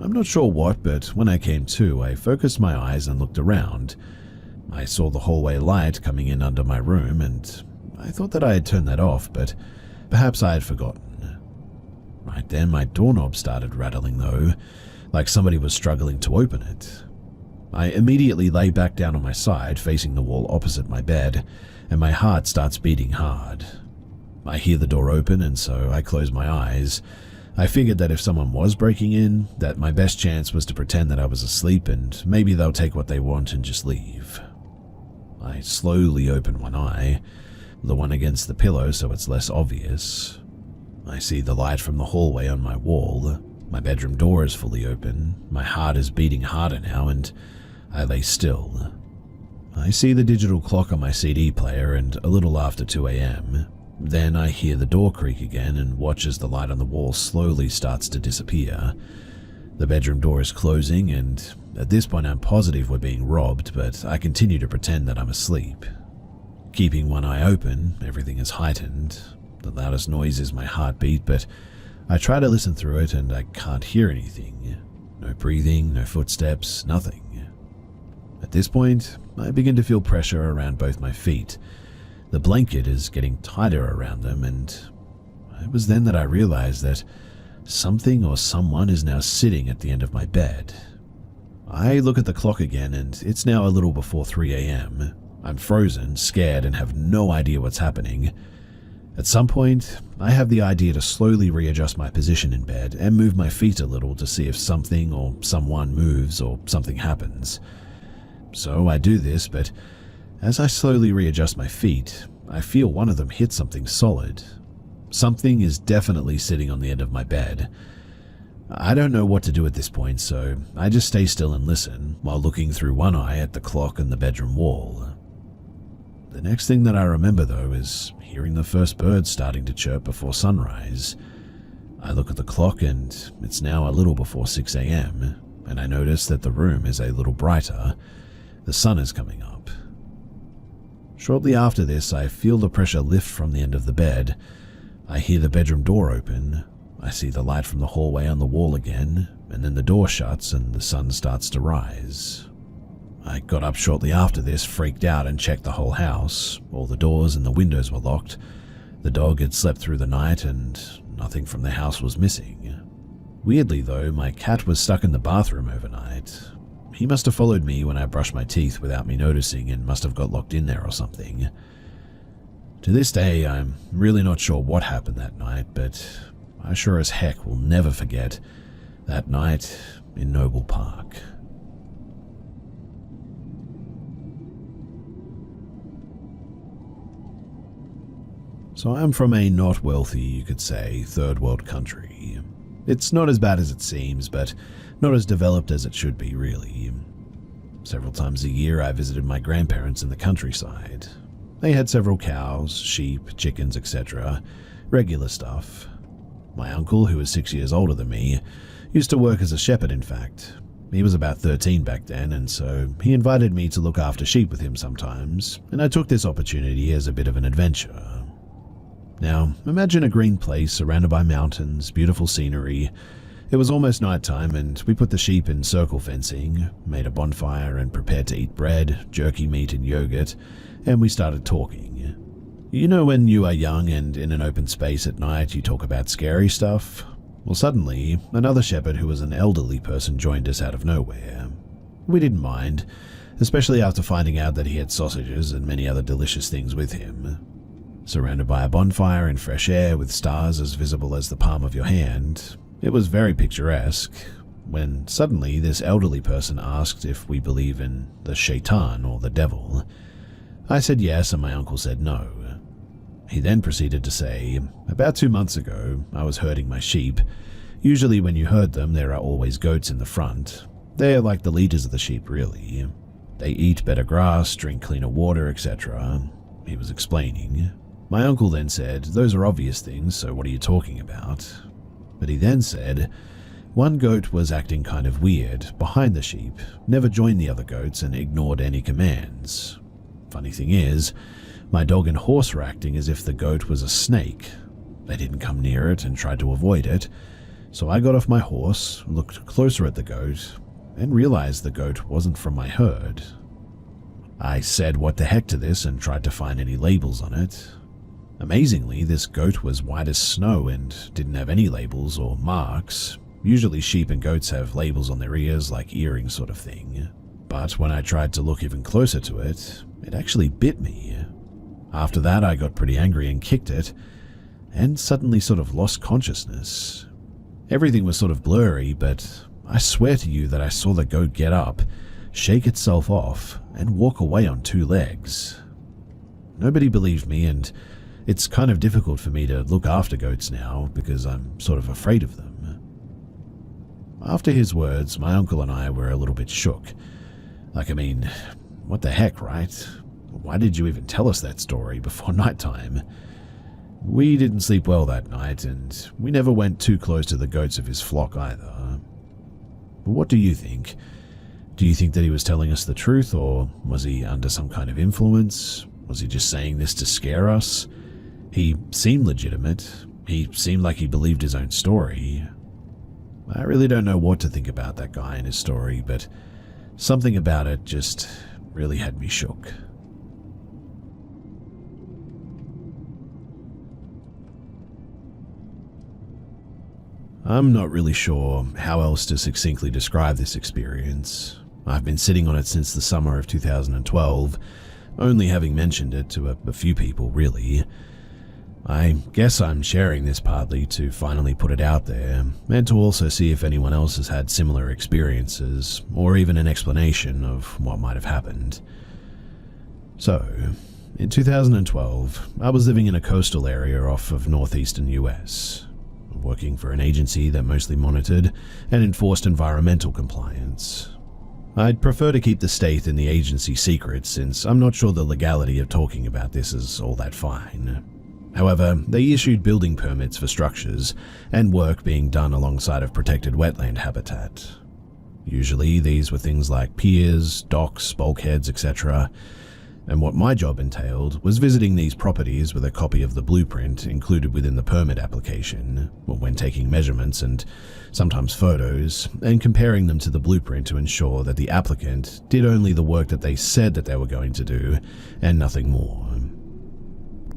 I'm not sure what, but when I came to, I focused my eyes and looked around. I saw the hallway light coming in under my room, and I thought that I had turned that off, but perhaps I had forgotten. Right then, my doorknob started rattling, though, like somebody was struggling to open it. I immediately lay back down on my side, facing the wall opposite my bed, and my heart starts beating hard. I hear the door open, and so I close my eyes. I figured that if someone was breaking in, that my best chance was to pretend that I was asleep, and maybe they'll take what they want and just leave. I slowly open one eye, the one against the pillow so it's less obvious. I see the light from the hallway on my wall. My bedroom door is fully open. My heart is beating harder now, and I lay still. I see the digital clock on my CD player and a little after 2 a.m. Then I hear the door creak again and watch as the light on the wall slowly starts to disappear. The bedroom door is closing, and at this point I'm positive we're being robbed, but I continue to pretend that I'm asleep. Keeping one eye open, everything is heightened. The loudest noise is my heartbeat, but I try to listen through it and I can't hear anything. No breathing, no footsteps, nothing. At this point, I begin to feel pressure around both my feet. The blanket is getting tighter around them, and it was then that I realized that something or someone is now sitting at the end of my bed. I look at the clock again, and it's now a little before 3 a.m. I'm frozen, scared, and have no idea what's happening. At some point, I have the idea to slowly readjust my position in bed and move my feet a little to see if something or someone moves or something happens. So I do this, but as I slowly readjust my feet, I feel one of them hit something solid. Something is definitely sitting on the end of my bed. I don't know what to do at this point, so I just stay still and listen while looking through one eye at the clock on the bedroom wall. The next thing that I remember, though, is hearing the first bird starting to chirp before sunrise. I look at the clock and it's now a little before 6 a.m., and I notice that the room is a little brighter. The sun is coming up. Shortly after this, I feel the pressure lift from the end of the bed. I hear the bedroom door open. I see the light from the hallway on the wall again, and then the door shuts and the sun starts to rise. I got up shortly after this, freaked out, and checked the whole house. All the doors and the windows were locked. The dog had slept through the night and nothing from the house was missing. Weirdly though, my cat was stuck in the bathroom overnight. He must have followed me when I brushed my teeth without me noticing and must have got locked in there or something. To this day, I'm really not sure what happened that night, but I sure as heck will never forget that night in Noble Park. So I'm from a not wealthy, you could say, third world country. It's not as bad as it seems, but not as developed as it should be, really. Several times a year I visited my grandparents in the countryside. They had several cows, sheep, chickens, etc. Regular stuff. My uncle, who was 6 years older than me, used to work as a shepherd, in fact. He was about 13 back then, and so he invited me to look after sheep with him sometimes, and I took this opportunity as a bit of an adventure. Now, imagine a green place surrounded by mountains, beautiful scenery. It was almost nighttime, and we put the sheep in circle fencing, made a bonfire, and prepared to eat bread, jerky meat, and yogurt, and we started talking. You know when you are young and in an open space at night you talk about scary stuff? Well, suddenly, another shepherd who was an elderly person joined us out of nowhere. We didn't mind, especially after finding out that he had sausages and many other delicious things with him. Surrounded by a bonfire in fresh air with stars as visible as the palm of your hand, it was very picturesque, when suddenly this elderly person asked if we believe in the shaitan or the devil. I said yes, and my uncle said no. He then proceeded to say, about 2 months ago, I was herding my sheep. Usually when you herd them, there are always goats in the front. They are like the leaders of the sheep, really. They eat better grass, drink cleaner water, etc. He was explaining. My uncle then said, those are obvious things, so what are you talking about? But he then said, one goat was acting kind of weird, behind the sheep, never joined the other goats and ignored any commands. Funny thing is, my dog and horse were acting as if the goat was a snake. They didn't come near it and tried to avoid it, so I got off my horse, looked closer at the goat, and realized the goat wasn't from my herd. I said what the heck to this and tried to find any labels on it. Amazingly, this goat was white as snow and didn't have any labels or marks. Usually sheep and goats have labels on their ears like earrings sort of thing. But when I tried to look even closer to it, it actually bit me. After that I got pretty angry and kicked it, and suddenly sort of lost consciousness. Everything was sort of blurry, but I swear to you that I saw the goat get up, shake itself off, and walk away on 2 legs. Nobody believed me, and it's kind of difficult for me to look after goats now because I'm sort of afraid of them. After his words, my uncle and I were a little bit shook. what the heck, right? Why did you even tell us that story before nighttime? We didn't sleep well that night, and we never went too close to the goats of his flock either. But what do you think? Do you think that he was telling us the truth, or was he under some kind of influence? Was he just saying this to scare us? He seemed legitimate. He seemed like he believed his own story. I really don't know what to think about that guy and his story, but something about it just really had me shook. I'm not really sure how else to succinctly describe this experience. I've been sitting on it since the summer of 2012, only having mentioned it to a few people, really. I guess I'm sharing this partly to finally put it out there, and to also see if anyone else has had similar experiences, or even an explanation of what might have happened. So, in 2012, I was living in a coastal area off of northeastern US, working for an agency that mostly monitored and enforced environmental compliance. I'd prefer to keep the state and the agency secret, since I'm not sure the legality of talking about this is all that fine. However, they issued building permits for structures and work being done alongside of protected wetland habitat. Usually these were things like piers, docks, bulkheads, etc. And what my job entailed was visiting these properties with a copy of the blueprint included within the permit application, when taking measurements and sometimes photos, and comparing them to the blueprint to ensure that the applicant did only the work that they said that they were going to do, and nothing more.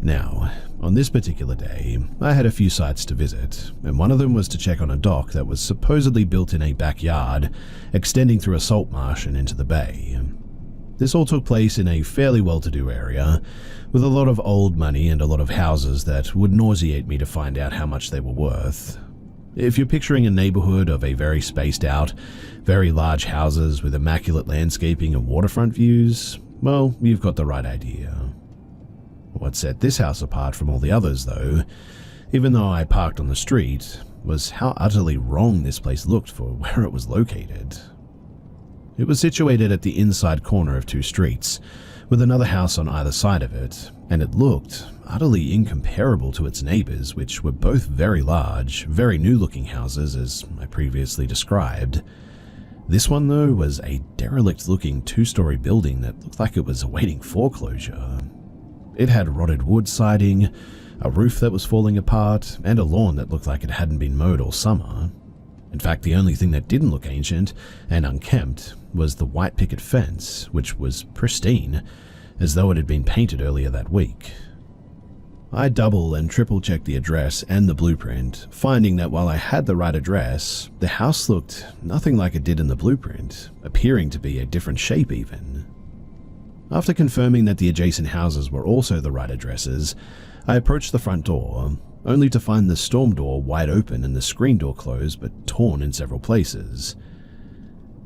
Now, on this particular day, I had a few sites to visit, and one of them was to check on a dock that was supposedly built in a backyard, extending through a salt marsh and into the bay. This all took place in a fairly well-to-do area, with a lot of old money and a lot of houses that would nauseate me to find out how much they were worth. If you're picturing a neighborhood of a very spaced out, very large houses with immaculate landscaping and waterfront views, well, you've got the right idea. What set this house apart from all the others, though, even though I parked on the street, was how utterly wrong this place looked for where it was located. It was situated at the inside corner of two streets, with another house on either side of it, and it looked utterly incomparable to its neighbors, which were both very large, very new-looking houses, as I previously described. This one, though, was a derelict-looking two-story building that looked like it was awaiting foreclosure. It had rotted wood siding, a roof that was falling apart, and a lawn that looked like it hadn't been mowed all summer. In fact, the only thing that didn't look ancient and unkempt was the white picket fence, which was pristine, as though it had been painted earlier that week. I double and triple checked the address and the blueprint, finding that while I had the right address, the house looked nothing like it did in the blueprint, appearing to be a different shape even. After confirming that the adjacent houses were also the right addresses, I approached the front door, only to find the storm door wide open and the screen door closed but torn in several places.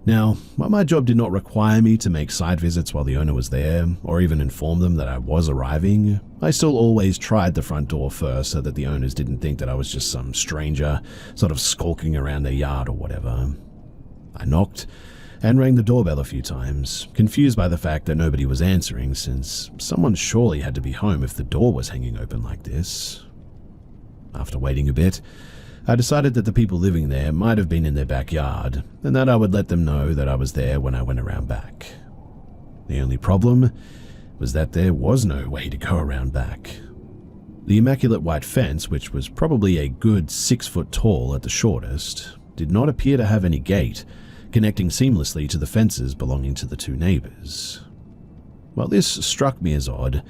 Now, while my job did not require me to make site visits while the owner was there, or even inform them that I was arriving, I still always tried the front door first so that the owners didn't think that I was just some stranger, sort of skulking around their yard or whatever. I knocked and rang the doorbell a few times, confused by the fact that nobody was answering, since someone surely had to be home if the door was hanging open like this. After waiting a bit, I decided that the people living there might have been in their backyard, and that I would let them know that I was there when I went around back. The only problem was that there was no way to go around back. The immaculate white fence, which was probably a good 6 foot tall at the shortest, did not appear to have any gate, connecting seamlessly to the fences belonging to the two neighbors. While this struck me as odd,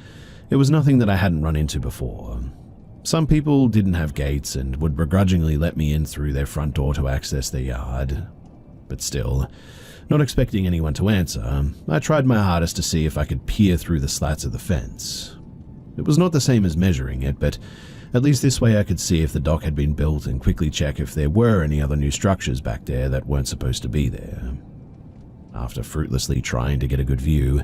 it was nothing that I hadn't run into before. Some people didn't have gates and would begrudgingly let me in through their front door to access their yard. But still, not expecting anyone to answer, I tried my hardest to see if I could peer through the slats of the fence. It was not the same as measuring it, but at least this way I could see if the dock had been built and quickly check if there were any other new structures back there that weren't supposed to be there. After fruitlessly trying to get a good view,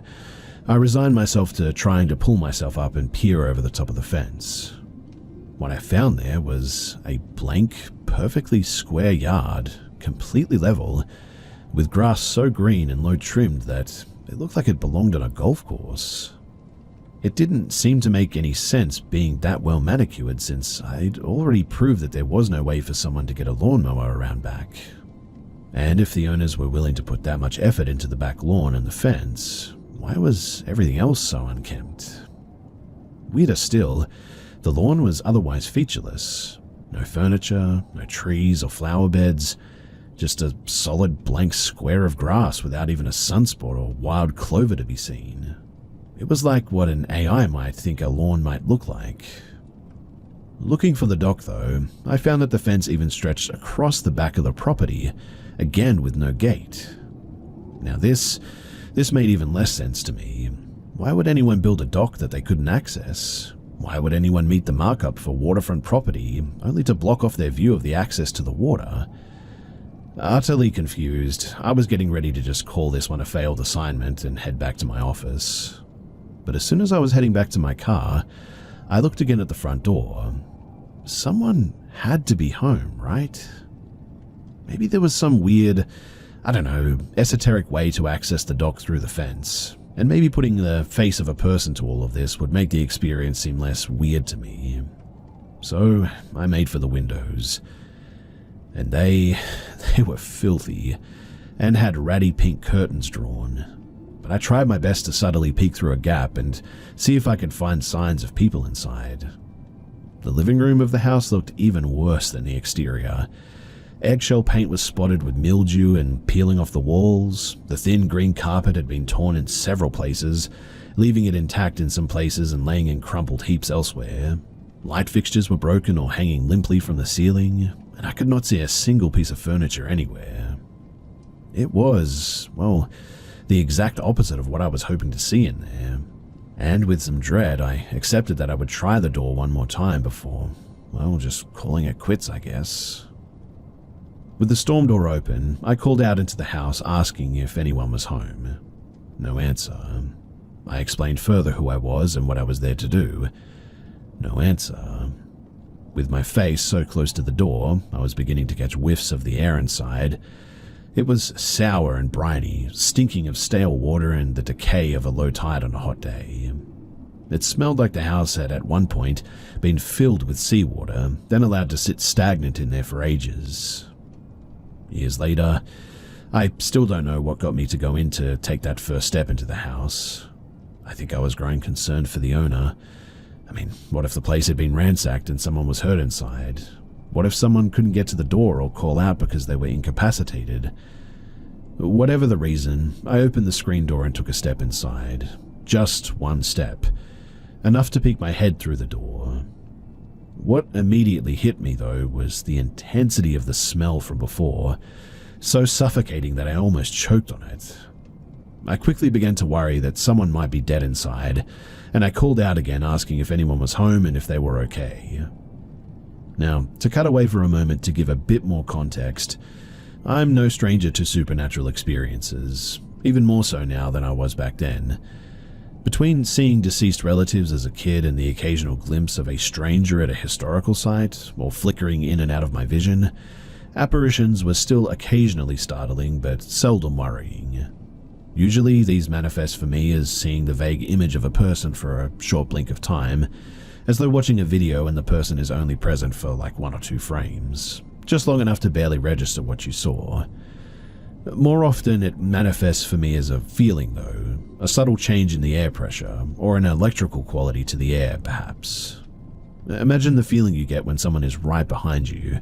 I resigned myself to trying to pull myself up and peer over the top of the fence. What I found there was a blank, perfectly square yard, completely level, with grass so green and low-trimmed that It looked like it belonged on a golf course. It didn't seem to make any sense being that well manicured since I'd already proved that there was no way for someone to get a lawnmower around back. And if the owners were willing to put that much effort into the back lawn and the fence, why was everything else so unkempt? Weirder still, the lawn was otherwise featureless. No furniture, no trees or flower beds, just a solid blank square of grass without even a sunspot or wild clover to be seen. It was like what an AI might think a lawn might look like. Looking for the dock though, I found that the fence even stretched across the back of the property, again with no gate. Now this made even less sense to me. Why would anyone build a dock that they couldn't access? Why would anyone meet the markup for waterfront property only to block off their view of the access to the water? Utterly confused, I was getting ready to just call this one a failed assignment and head back to my office. But as soon as I was heading back to my car, I looked again at the front door. Someone had to be home, right? Maybe there was some weird, esoteric way to access the dock through the fence, and maybe putting the face of a person to all of this would make the experience seem less weird to me. So I made for the windows. And they were filthy, and had ratty pink curtains drawn. But I tried my best to subtly peek through a gap and see if I could find signs of people inside. The living room of the house looked even worse than the exterior. Eggshell paint was spotted with mildew and peeling off the walls. The thin green carpet had been torn in several places, leaving it intact in some places and laying in crumpled heaps elsewhere. Light fixtures were broken or hanging limply from the ceiling, and I could not see a single piece of furniture anywhere. It was, well, the exact opposite of what I was hoping to see in there. And with some dread, I accepted that I would try the door one more time before, well, just calling it quits, I guess. With the storm door open, I called out into the house asking if anyone was home. No answer. I explained further who I was and what I was there to do. No answer. With my face so close to the door, I was beginning to catch whiffs of the air inside. It was sour and briny, stinking of stale water and the decay of a low tide on a hot day. It smelled like the house had at one point been filled with seawater, then allowed to sit stagnant in there for ages. Years later, I still don't know what got me to go in to take that first step into the house. I think I was growing concerned for the owner. What if the place had been ransacked and someone was hurt inside? What if someone couldn't get to the door or call out because they were incapacitated? Whatever the reason, I opened the screen door and took a step inside. Just one step. Enough to peek my head through the door. What immediately hit me, though, was the intensity of the smell from before, so suffocating that I almost choked on it. I quickly began to worry that someone might be dead inside, and I called out again asking if anyone was home and if they were okay. Now, to cut away for a moment to give a bit more context, I'm no stranger to supernatural experiences, even more so now than I was back then. Between seeing deceased relatives as a kid and the occasional glimpse of a stranger at a historical site, or flickering in and out of my vision, apparitions were still occasionally startling but seldom worrying. Usually these manifest for me as seeing the vague image of a person for a short blink of time, as though watching a video and the person is only present for like 1 or 2 frames, just long enough to barely register what you saw. More often it manifests for me as a feeling though, a subtle change in the air pressure, or an electrical quality to the air perhaps. Imagine the feeling you get when someone is right behind you.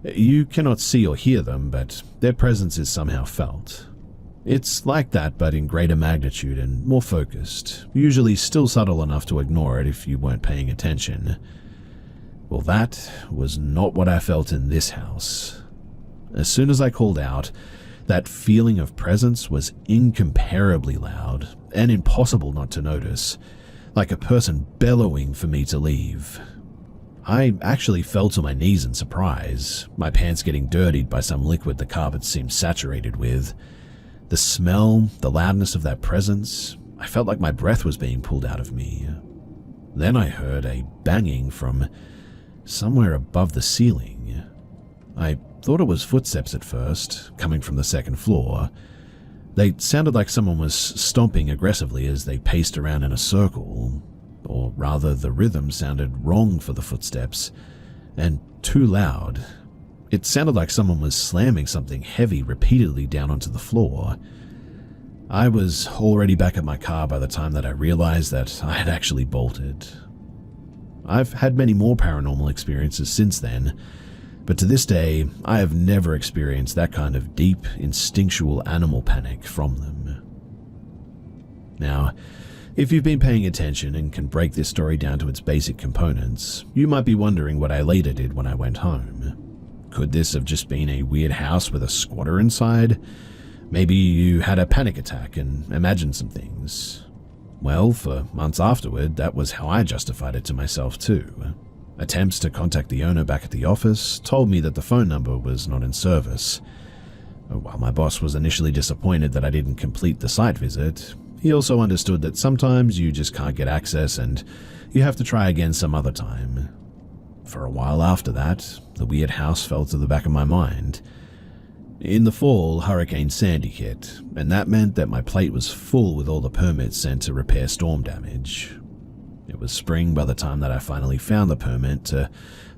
You cannot see or hear them, but their presence is somehow felt. It's like that, but in greater magnitude and more focused, usually still subtle enough to ignore it if you weren't paying attention. Well, that was not what I felt in this house. As soon as I called out, that feeling of presence was incomparably loud and impossible not to notice, like a person bellowing for me to leave. I actually fell to my knees in surprise, my pants getting dirtied by some liquid the carpet seemed saturated with. The smell, the loudness of that presence, I felt like my breath was being pulled out of me. Then I heard a banging from somewhere above the ceiling. I thought it was footsteps at first, coming from the second floor. They sounded like someone was stomping aggressively as they paced around in a circle, or rather the rhythm sounded wrong for the footsteps, and too loud. It sounded like someone was slamming something heavy repeatedly down onto the floor. I was already back at my car by the time that I realized that I had actually bolted. I've had many more paranormal experiences since then, but to this day, I have never experienced that kind of deep, instinctual animal panic from them. Now, if you've been paying attention and can break this story down to its basic components, you might be wondering what I later did when I went home. Could this have just been a weird house with a squatter inside? Maybe you had a panic attack and imagined some things. Well, for months afterward, that was how I justified it to myself too. Attempts to contact the owner back at the office told me that the phone number was not in service. While my boss was initially disappointed that I didn't complete the site visit, he also understood that sometimes you just can't get access and you have to try again some other time. For a while after that, the weird house fell to the back of my mind. In the fall, Hurricane Sandy hit, and that meant that my plate was full with all the permits sent to repair storm damage. It was spring by the time that I finally found the permit to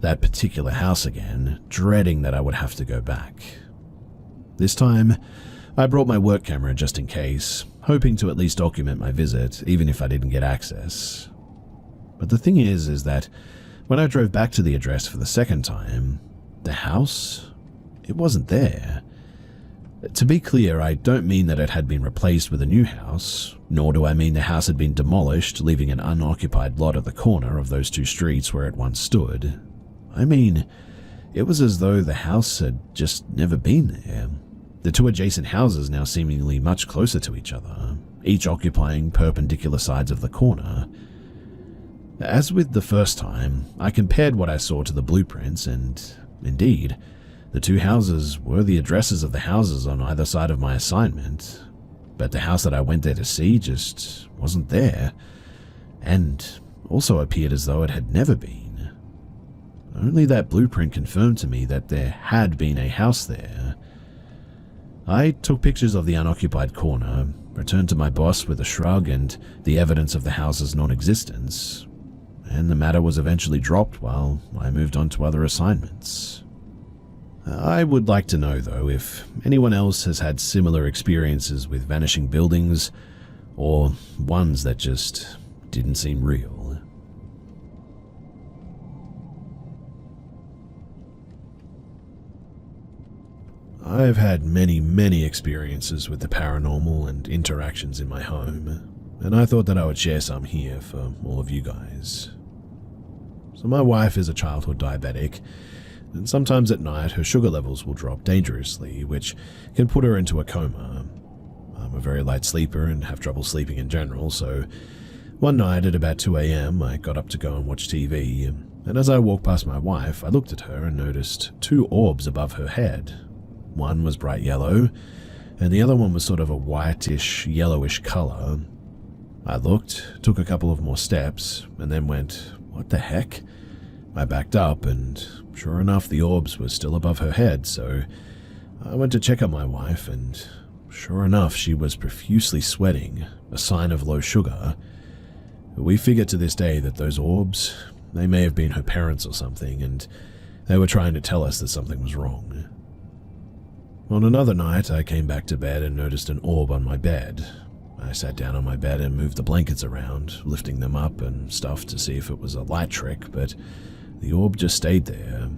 that particular house again, dreading that I would have to go back. This time, I brought my work camera just in case, hoping to at least document my visit, even if I didn't get access. But the thing is that when I drove back to the address for the second time, the house, it wasn't there. To be clear, I don't mean that it had been replaced with a new house, nor do I mean the house had been demolished, leaving an unoccupied lot at the corner of those two streets where it once stood. I mean, it was as though the house had just never been there. The two adjacent houses now seemingly much closer to each other, each occupying perpendicular sides of the corner. As with the first time, I compared what I saw to the blueprints, and indeed, the two houses were the addresses of the houses on either side of my assignment, but the house that I went there to see just wasn't there, and also appeared as though it had never been. Only that blueprint confirmed to me that there had been a house there. I took pictures of the unoccupied corner, returned to my boss with a shrug and the evidence of the house's non-existence, and the matter was eventually dropped while I moved on to other assignments. I would like to know, though, if anyone else has had similar experiences with vanishing buildings, or ones that just didn't seem real. I've had many experiences with the paranormal and interactions in my home, and I thought that I would share some here for all of you guys. So my wife is a childhood diabetic, and sometimes at night her sugar levels will drop dangerously, which can put her into a coma. I'm a very light sleeper and have trouble sleeping in general, so one night at about 2 a.m. I got up to go and watch TV, and as I walked past my wife, I looked at her and noticed two orbs above her head. One was bright yellow, and the other one was sort of a whitish, yellowish color. I looked, took a couple of more steps, and then went, "What the heck?" I backed up, and sure enough, the orbs were still above her head, so I went to check on my wife, and sure enough, she was profusely sweating, a sign of low sugar. We figure to this day that those orbs, they may have been her parents or something, and they were trying to tell us that something was wrong. On another night, I came back to bed and noticed an orb on my bed. I sat down on my bed and moved the blankets around, lifting them up and stuff to see if it was a light trick, but the orb just stayed there.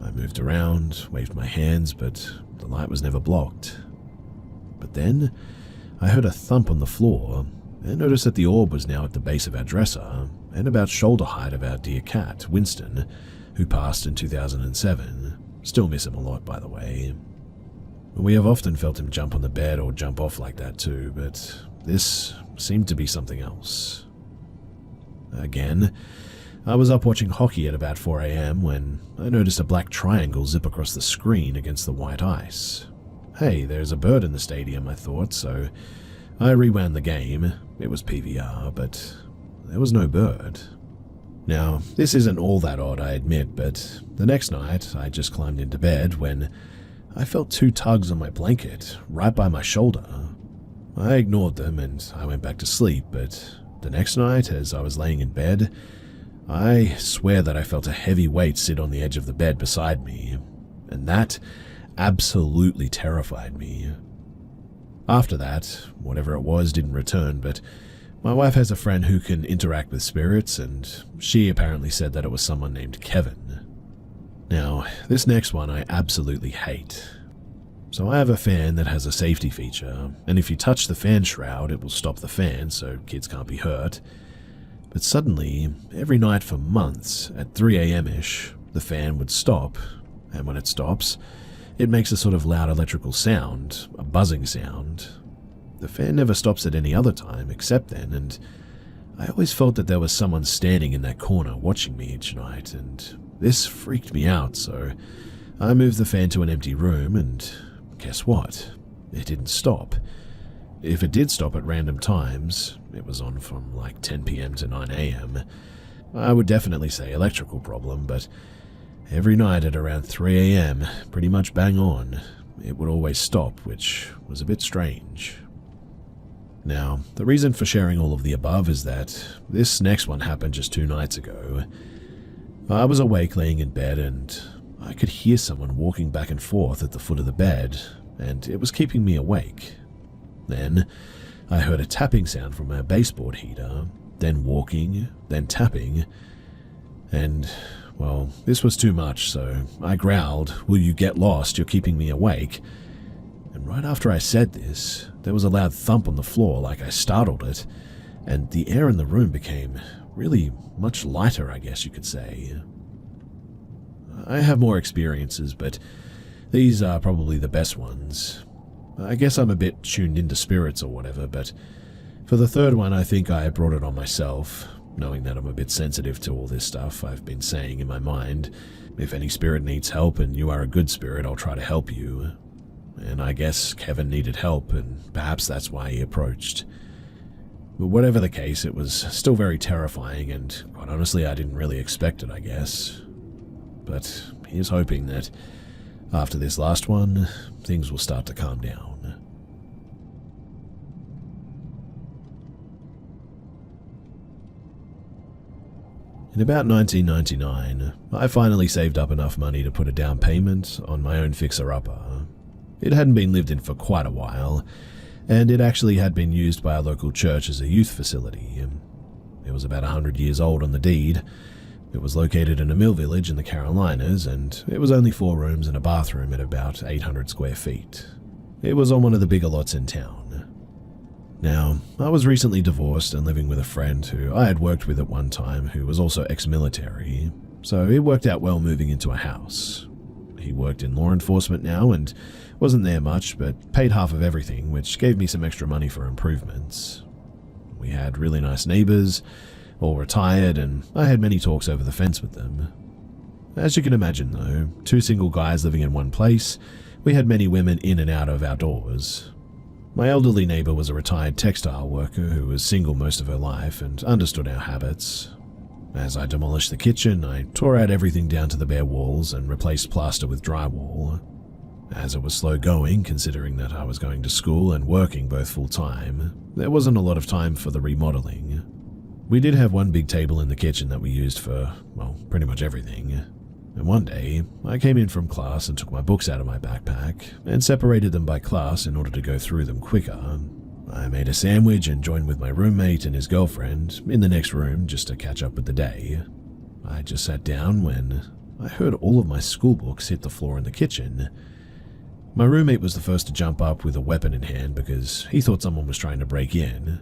I moved around, waved my hands, but the light was never blocked. But then, I heard a thump on the floor, and noticed that the orb was now at the base of our dresser, and about shoulder height of our dear cat, Winston, who passed in 2007. Still miss him a lot, by the way. We have often felt him jump on the bed or jump off like that too, but this seemed to be something else. Again, I was up watching hockey at about 4 a.m. when I noticed a black triangle zip across the screen against the white ice. Hey, there's a bird in the stadium, I thought, so I rewound the game. It was PVR, but there was no bird. Now, this isn't all that odd, I admit, but the next night I just climbed into bed when I felt two tugs on my blanket right by my shoulder, I ignored them and I went back to sleep, but the next night, as I was laying in bed, I swear that I felt a heavy weight sit on the edge of the bed beside me, and that absolutely terrified me. After that, whatever it was didn't return, but my wife has a friend who can interact with spirits, and she apparently said that it was someone named Kevin. Now, this next one I absolutely hate. So I have a fan that has a safety feature, and if you touch the fan shroud, it will stop the fan so kids can't be hurt. But suddenly, every night for months, at 3 a.m.-ish, the fan would stop, and when it stops, it makes a sort of loud electrical sound, a buzzing sound. The fan never stops at any other time except then, and I always felt that there was someone standing in that corner watching me each night, and this freaked me out, so I moved the fan to an empty room, and guess what? It didn't stop. If it did stop at random times, it was on from like 10 p.m. to 9 a.m., I would definitely say electrical problem, but every night at around 3 a.m., pretty much bang on, it would always stop, which was a bit strange. Now, the reason for sharing all of the above is that this next one happened just 2 nights ago. I was awake laying in bed and I could hear someone walking back and forth at the foot of the bed, and it was keeping me awake. Then, I heard a tapping sound from our baseboard heater, then walking, then tapping, and, well, this was too much, so I growled, "Will you get lost? You're keeping me awake." And right after I said this, there was a loud thump on the floor like I startled it, and the air in the room became really much lighter, I guess you could say. I have more experiences, but these are probably the best ones. I guess I'm a bit tuned into spirits or whatever, but for the third one I think I brought it on myself, knowing that I'm a bit sensitive to all this stuff I've been saying in my mind. If any spirit needs help and you are a good spirit, I'll try to help you. And I guess Kevin needed help, and perhaps that's why he approached. But whatever the case, it was still very terrifying, and quite honestly, I didn't really expect it, I guess. But here's hoping that after this last one, things will start to calm down. In about 1999, I finally saved up enough money to put a down payment on my own fixer-upper. It hadn't been lived in for quite a while, and it actually had been used by a local church as a youth facility. It was about 100 years old on the deed. It was located in a mill village in the Carolinas, and it was only 4 rooms and a bathroom at about 800 square feet. It was on one of the bigger lots in town. Now, I was recently divorced and living with a friend who I had worked with at one time who was also ex-military, so it worked out well moving into a house. He worked in law enforcement now and wasn't there much, but paid half of everything, which gave me some extra money for improvements. We had really nice neighbors, all retired, and I had many talks over the fence with them. As you can imagine though, 2 single guys living in one place, we had many women in and out of our doors. My elderly neighbor was a retired textile worker who was single most of her life and understood our habits. As I demolished the kitchen, I tore out everything down to the bare walls and replaced plaster with drywall. As it was slow going, considering that I was going to school and working both full-time, there wasn't a lot of time for the remodeling. We did have one big table in the kitchen that we used for, well, pretty much everything. And one day, I came in from class and took my books out of my backpack and separated them by class in order to go through them quicker. I made a sandwich and joined with my roommate and his girlfriend in the next room just to catch up with the day. I just sat down when I heard all of my school books hit the floor in the kitchen. My roommate was the first to jump up with a weapon in hand because he thought someone was trying to break in.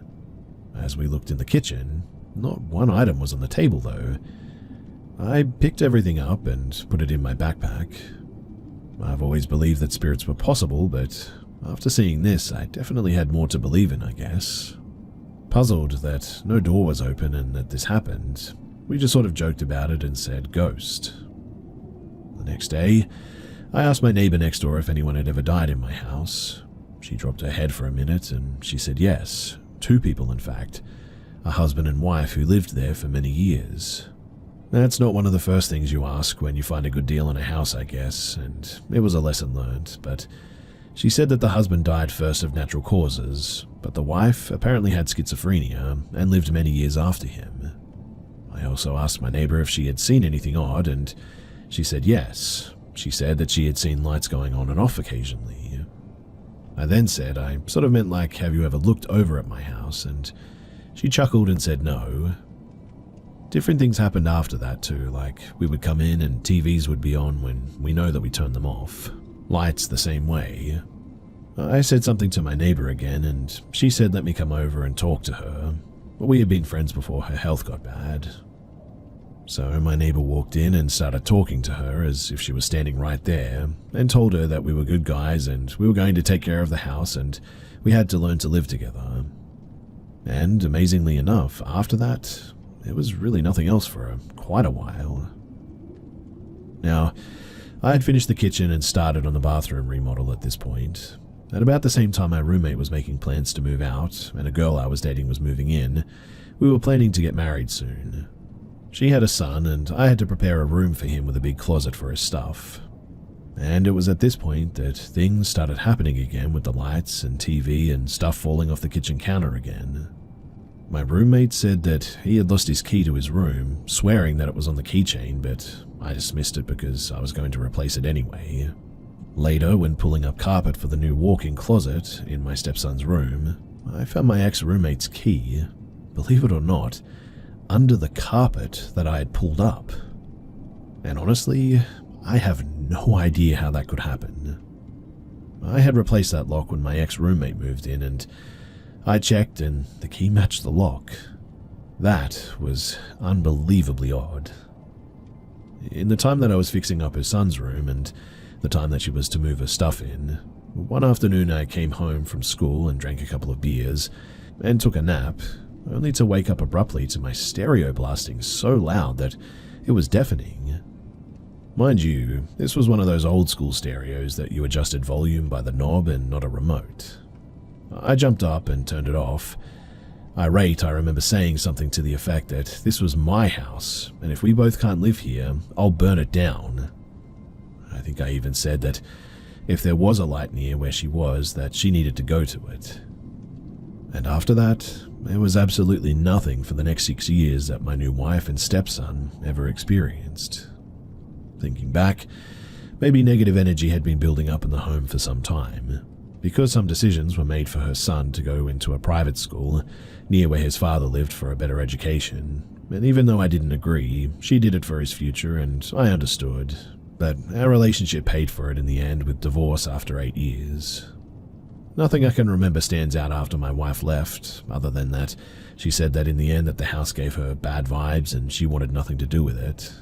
As we looked in the kitchen, not one item was on the table though. I picked everything up and put it in my backpack. I've always believed that spirits were possible, but after seeing this, I definitely had more to believe in, I guess. Puzzled that no door was open and that this happened, we just sort of joked about it and said ghost. The next day, I asked my neighbor next door if anyone had ever died in my house. She dropped her head for a minute and she said yes, 2 people in fact, a husband and wife who lived there for many years. That's not one of the first things you ask when you find a good deal on a house, I guess, and it was a lesson learned, but She said that the husband died first of natural causes, but the wife apparently had schizophrenia and lived many years after him. I also asked my neighbor if she had seen anything odd, and she said yes. She said that she had seen lights going on and off occasionally. I then said I sort of meant like, have you ever looked over at my house? And she chuckled and said no. Different things happened after that too, like we would come in and TVs would be on when we know that we turn them off. Lights the same way. I said something to my neighbor again, and she said let me come over and talk to her, but we had been friends before her health got bad. So my neighbor walked in and started talking to her as if she was standing right there, and told her that we were good guys and we were going to take care of the house and we had to learn to live together. And amazingly enough, after that, there was really nothing else for quite a while. Now, I had finished the kitchen and started on the bathroom remodel at this point. At about the same time my roommate was making plans to move out and a girl I was dating was moving in, we were planning to get married soon. She had a son and I had to prepare a room for him with a big closet for his stuff. And it was at this point that things started happening again with the lights and TV and stuff falling off the kitchen counter again. My roommate said that he had lost his key to his room, swearing that it was on the keychain, but I dismissed it because I was going to replace it anyway. Later, when pulling up carpet for the new walk-in closet in my stepson's room, I found my ex-roommate's key, believe it or not, under the carpet that I had pulled up. And honestly, I have no idea how that could happen. I had replaced that lock when my ex-roommate moved in, and I checked and the key matched the lock. That was unbelievably odd. In the time that I was fixing up her son's room and the time that she was to move her stuff in, one afternoon I came home from school and drank a couple of beers and took a nap, only to wake up abruptly to my stereo blasting so loud that it was deafening. Mind you, this was one of those old school stereos that you adjusted volume by the knob and not a remote. I jumped up and turned it off. Irate, I remember saying something to the effect that this was my house, and if we both can't live here, I'll burn it down. I think I even said that if there was a light near where she was, that she needed to go to it. And after that, there was absolutely nothing for the next 6 years that my new wife and stepson ever experienced. Thinking back, maybe negative energy had been building up in the home for some time, because some decisions were made for her son to go into a private school near where his father lived for a better education, and even though I didn't agree, she did it for his future and I understood, but our relationship paid for it in the end with divorce after 8 years. Nothing I can remember stands out after my wife left, other than that she said that in the end that the house gave her bad vibes and she wanted nothing to do with it.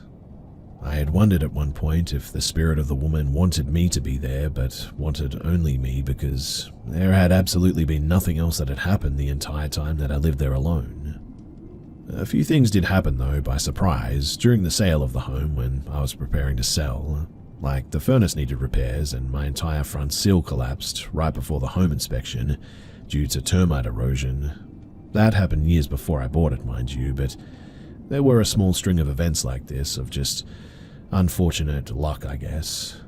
I had wondered at one point if the spirit of the woman wanted me to be there, but wanted only me because there had absolutely been nothing else that had happened the entire time that I lived there alone. A few things did happen though by surprise during the sale of the home when I was preparing to sell, like the furnace needed repairs and my entire front sill collapsed right before the home inspection due to termite erosion. That happened years before I bought it, mind you, but there were a small string of events like this of just unfortunate luck, I guess.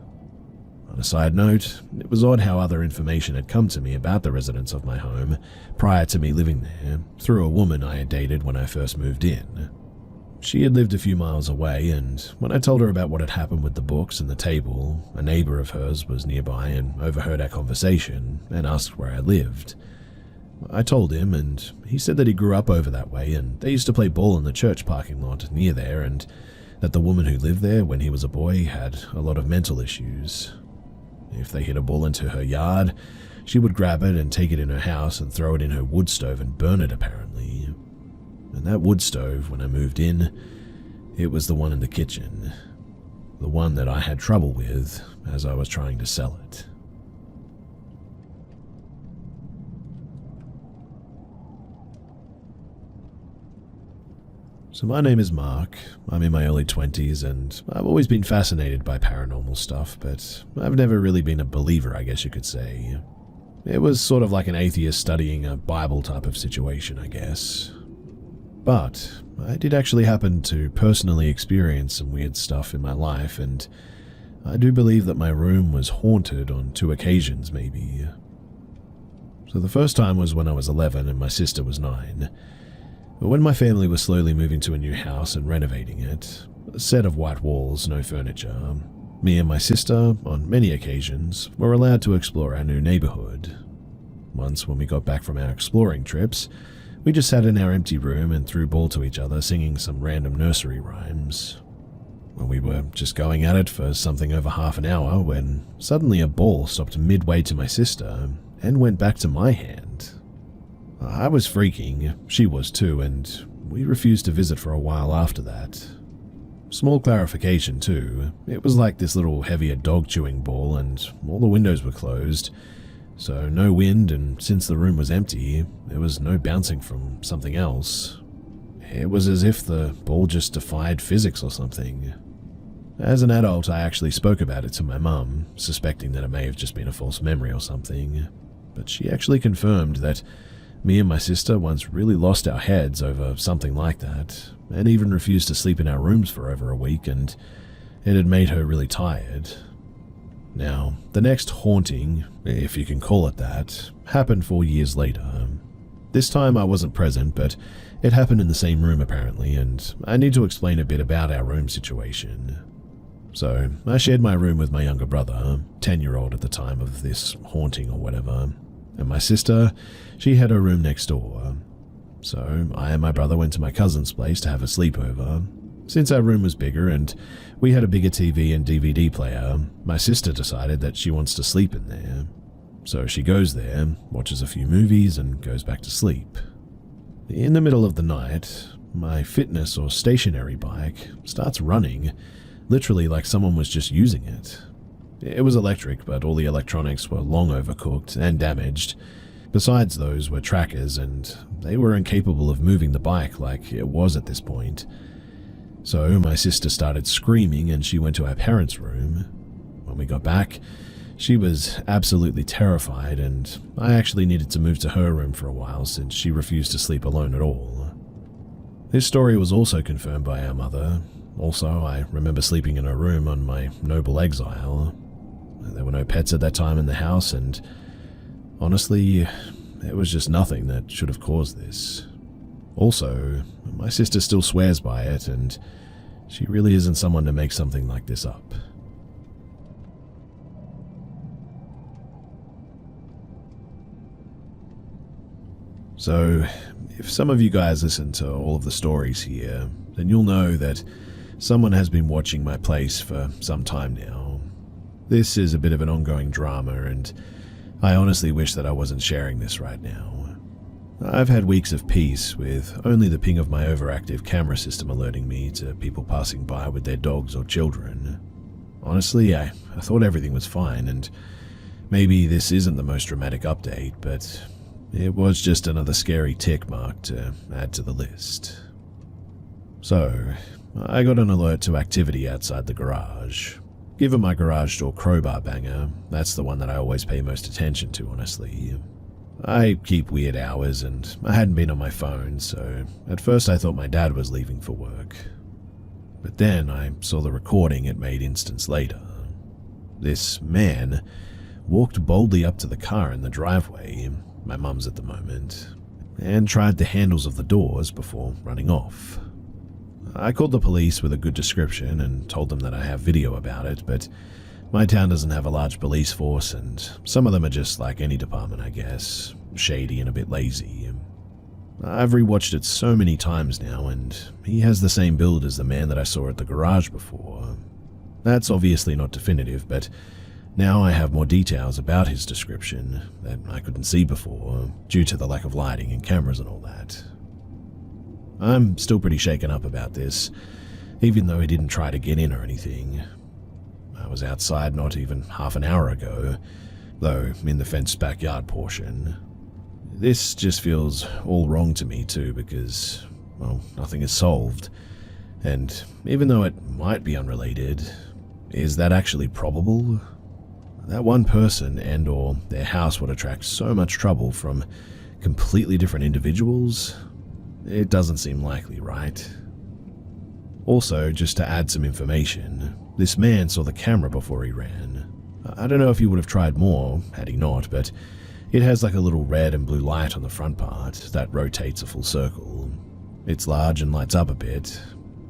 On a side note, it was odd how other information had come to me about the residents of my home prior to me living there through a woman I had dated when I first moved in. She had lived a few miles away, and when I told her about what had happened with the books and the table, a neighbor of hers was nearby and overheard our conversation and asked where I lived. I told him, and he said that he grew up over that way and they used to play ball in the church parking lot near there, and that the woman who lived there when he was a boy had a lot of mental issues. If they hit a ball into her yard, she would grab it and take it in her house and throw it in her wood stove and burn it, apparently. And that wood stove, when I moved in, it was the one in the kitchen. The one that I had trouble with as I was trying to sell it. So my name is Mark, I'm in my early 20s, and I've always been fascinated by paranormal stuff, but I've never really been a believer, I guess you could say. It was sort of like an atheist studying a Bible type of situation, I guess. But I did actually happen to personally experience some weird stuff in my life, and I do believe that my room was haunted on 2 occasions, maybe. So the first time was when I was 11 and my sister was 9. But when my family was slowly moving to a new house and renovating it, a set of white walls, no furniture, me and my sister, on many occasions, were allowed to explore our new neighborhood. Once, when we got back from our exploring trips, we just sat in our empty room and threw ball to each other, singing some random nursery rhymes. Well, we were just going at it for something over half an hour when suddenly a ball stopped midway to my sister and went back to my hand. I was freaking, she was too, and we refused to visit for a while after that. Small clarification too, it was like this little heavier dog chewing ball and all the windows were closed, so no wind, and since the room was empty, there was no bouncing from something else. It was as if the ball just defied physics or something. As an adult, I actually spoke about it to my mum, suspecting that it may have just been a false memory or something, but she actually confirmed that me and my sister once really lost our heads over something like that, and even refused to sleep in our rooms for over a week, and it had made her really tired. Now, the next haunting, if you can call it that, happened 4 years later. This time I wasn't present, but it happened in the same room apparently, and I need to explain a bit about our room situation. So, I shared my room with my younger brother, 10-year-old at the time of this haunting or whatever, and my sister, she had her room next door. So, I and my brother went to my cousin's place to have a sleepover. Since our room was bigger and we had a bigger TV and DVD player, my sister decided that she wants to sleep in there. So she goes there, watches a few movies, and goes back to sleep. In the middle of the night, my fitness or stationary bike starts running, literally like someone was just using it. It was electric, but all the electronics were long overcooked and damaged. Besides those were trackers, and they were incapable of moving the bike like it was at this point. So my sister started screaming and she went to our parents' room. When we got back, she was absolutely terrified, and I actually needed to move to her room for a while since she refused to sleep alone at all. This story was also confirmed by our mother. Also, I remember sleeping in her room on my noble exile. There were no pets at that time in the house, and honestly, it was just nothing that should have caused this. Also, my sister still swears by it, and she really isn't someone to make something like this up. So, if some of you guys listen to all of the stories here, then you'll know that someone has been watching my place for some time now. This is a bit of an ongoing drama, and I honestly wish that I wasn't sharing this right now. I've had weeks of peace with only the ping of my overactive camera system alerting me to people passing by with their dogs or children. Honestly, I thought everything was fine, and maybe this isn't the most dramatic update, but it was just another scary tick mark to add to the list. So, I got an alert to activity outside the garage. Given my garage door crowbar banger, that's the one that I always pay most attention to, honestly. I keep weird hours, and I hadn't been on my phone, so at first I thought my dad was leaving for work. But then I saw the recording it made instance later. This man walked boldly up to the car in the driveway, my mum's at the moment, and tried the handles of the doors before running off. I called the police with a good description and told them that I have video about it, but my town doesn't have a large police force, and some of them are just like any department, I guess, shady and a bit lazy. I've rewatched it so many times now, and he has the same build as the man that I saw at the garage before. That's obviously not definitive, but now I have more details about his description that I couldn't see before, due to the lack of lighting and cameras and all that. I'm still pretty shaken up about this, even though he didn't try to get in or anything. I was outside not even half an hour ago, though in the fenced backyard portion. This just feels all wrong to me too, because, well, nothing is solved. And even though it might be unrelated, is that actually probable? That one person and or their house would attract so much trouble from completely different individuals? It doesn't seem likely, right? Also, just to add some information, this man saw the camera before he ran. I don't know if he would have tried more had he not, but it has like a little red and blue light on the front part that rotates a full circle. It's large and lights up a bit.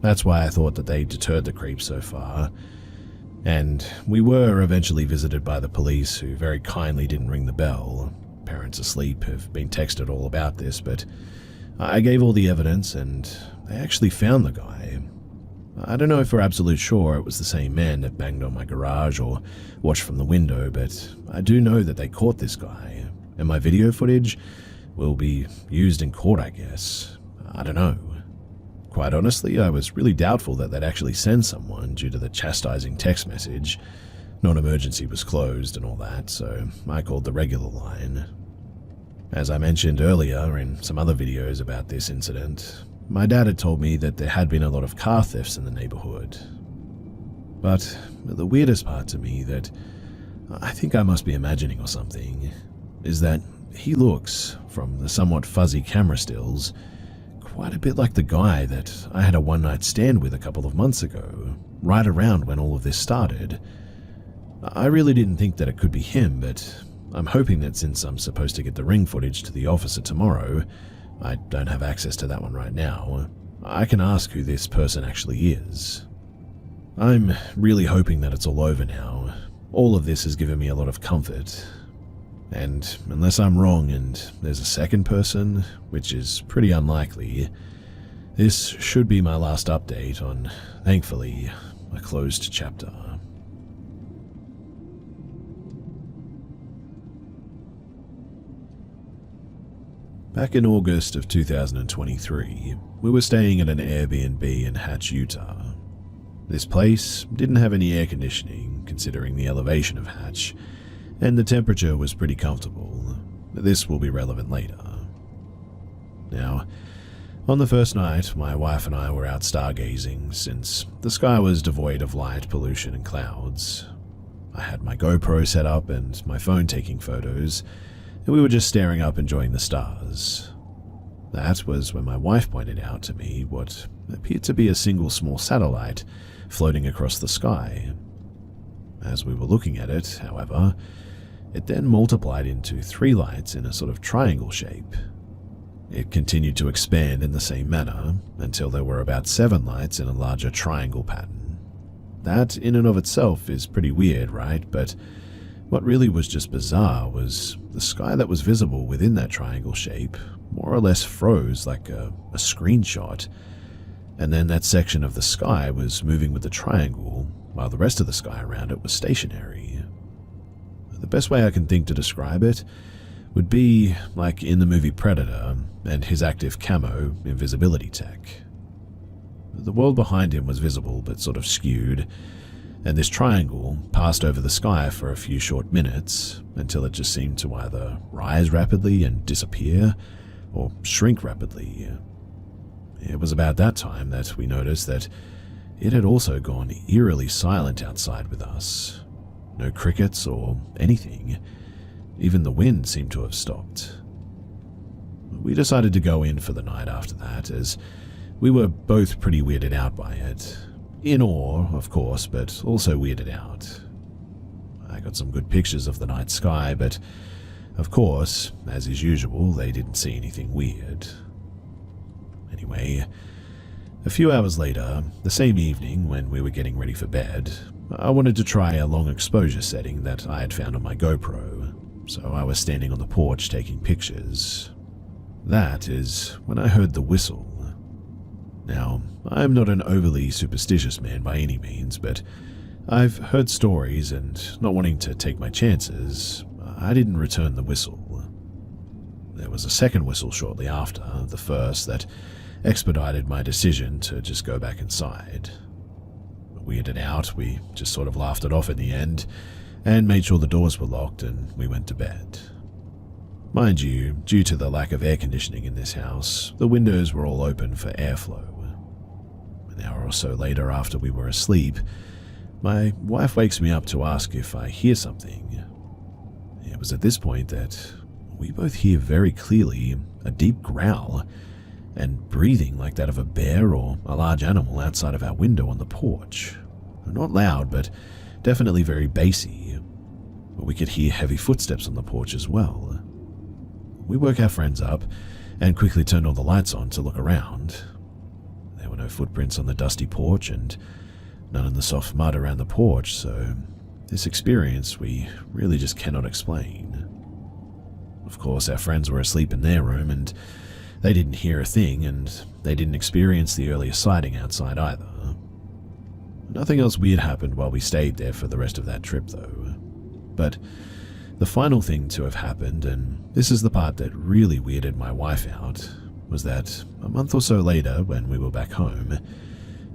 That's why I thought that they deterred the creep so far. And we were eventually visited by the police, who very kindly didn't ring the bell. Parents asleep have been texted all about this, but I gave all the evidence and they actually found the guy. I don't know if we're absolute sure it was the same man that banged on my garage or watched from the window, but I do know that they caught this guy, and my video footage will be used in court, I guess. I don't know. Quite honestly, I was really doubtful that they'd actually send someone due to the chastising text message. Non-emergency was closed and all that, so I called the regular line. As I mentioned earlier in some other videos about this incident, my dad had told me that there had been a lot of car thefts in the neighborhood. But the weirdest part to me that I think I must be imagining or something is that he looks, from the somewhat fuzzy camera stills, quite a bit like the guy that I had a one-night stand with a couple of months ago, right around when all of this started. I really didn't think that it could be him, but I'm hoping that since I'm supposed to get the ring footage to the officer tomorrow, I don't have access to that one right now, I can ask who this person actually is. I'm really hoping that it's all over now. All of this has given me a lot of comfort. And unless I'm wrong and there's a second person, which is pretty unlikely, this should be my last update on, thankfully, a closed chapter. Back in August of 2023, we were staying at an Airbnb in Hatch, Utah. This place didn't have any air conditioning, considering the elevation of Hatch, and the temperature was pretty comfortable. This will be relevant later. Now, on the first night, my wife and I were out stargazing since the sky was devoid of light, pollution, and clouds. I had my GoPro set up and my phone taking photos, and we were just staring up enjoying the stars. That was when my wife pointed out to me what appeared to be a single small satellite floating across the sky. As we were looking at it, however, it then multiplied into 3 lights in a sort of triangle shape. It continued to expand in the same manner until there were about 7 lights in a larger triangle pattern. That in and of itself is pretty weird, right? But what really was just bizarre was the sky that was visible within that triangle shape more or less froze like a screenshot, and then that section of the sky was moving with the triangle while the rest of the sky around it was stationary. The best way I can think to describe it would be like in the movie Predator and his active camo invisibility tech. The world behind him was visible but sort of skewed, and this triangle passed over the sky for a few short minutes until it just seemed to either rise rapidly and disappear or shrink rapidly. It was about that time that we noticed that it had also gone eerily silent outside with us. No crickets or anything. Even the wind seemed to have stopped. We decided to go in for the night after that, as we were both pretty weirded out by it. In awe, of course, but also weirded out. I got some good pictures of the night sky, but of course, as is usual, they didn't see anything weird. Anyway, a few hours later, the same evening when we were getting ready for bed, I wanted to try a long exposure setting that I had found on my GoPro, so I was standing on the porch taking pictures. That is when I heard the whistle. Now, I'm not an overly superstitious man by any means, but I've heard stories, and not wanting to take my chances, I didn't return the whistle. There was a second whistle shortly after the first that expedited my decision to just go back inside. Weirded out, we just sort of laughed it off in the end and made sure the doors were locked, and we went to bed. Mind you, due to the lack of air conditioning in this house, the windows were all open for airflow. An hour or so later, after we were asleep, my wife wakes me up to ask if I hear something. It was at this point that we both hear very clearly a deep growl, and breathing like that of a bear or a large animal outside of our window on the porch. Not loud, but definitely very bassy. We could hear heavy footsteps on the porch as well. We woke our friends up and quickly turned all the lights on to look around. There were no footprints on the dusty porch and none in the soft mud around the porch, so this experience we really just cannot explain. Of course, our friends were asleep in their room and they didn't hear a thing, and they didn't experience the earlier sighting outside either. Nothing else weird happened while we stayed there for the rest of that trip though. But the final thing to have happened, and this is the part that really weirded my wife out, was that a month or so later, when we were back home,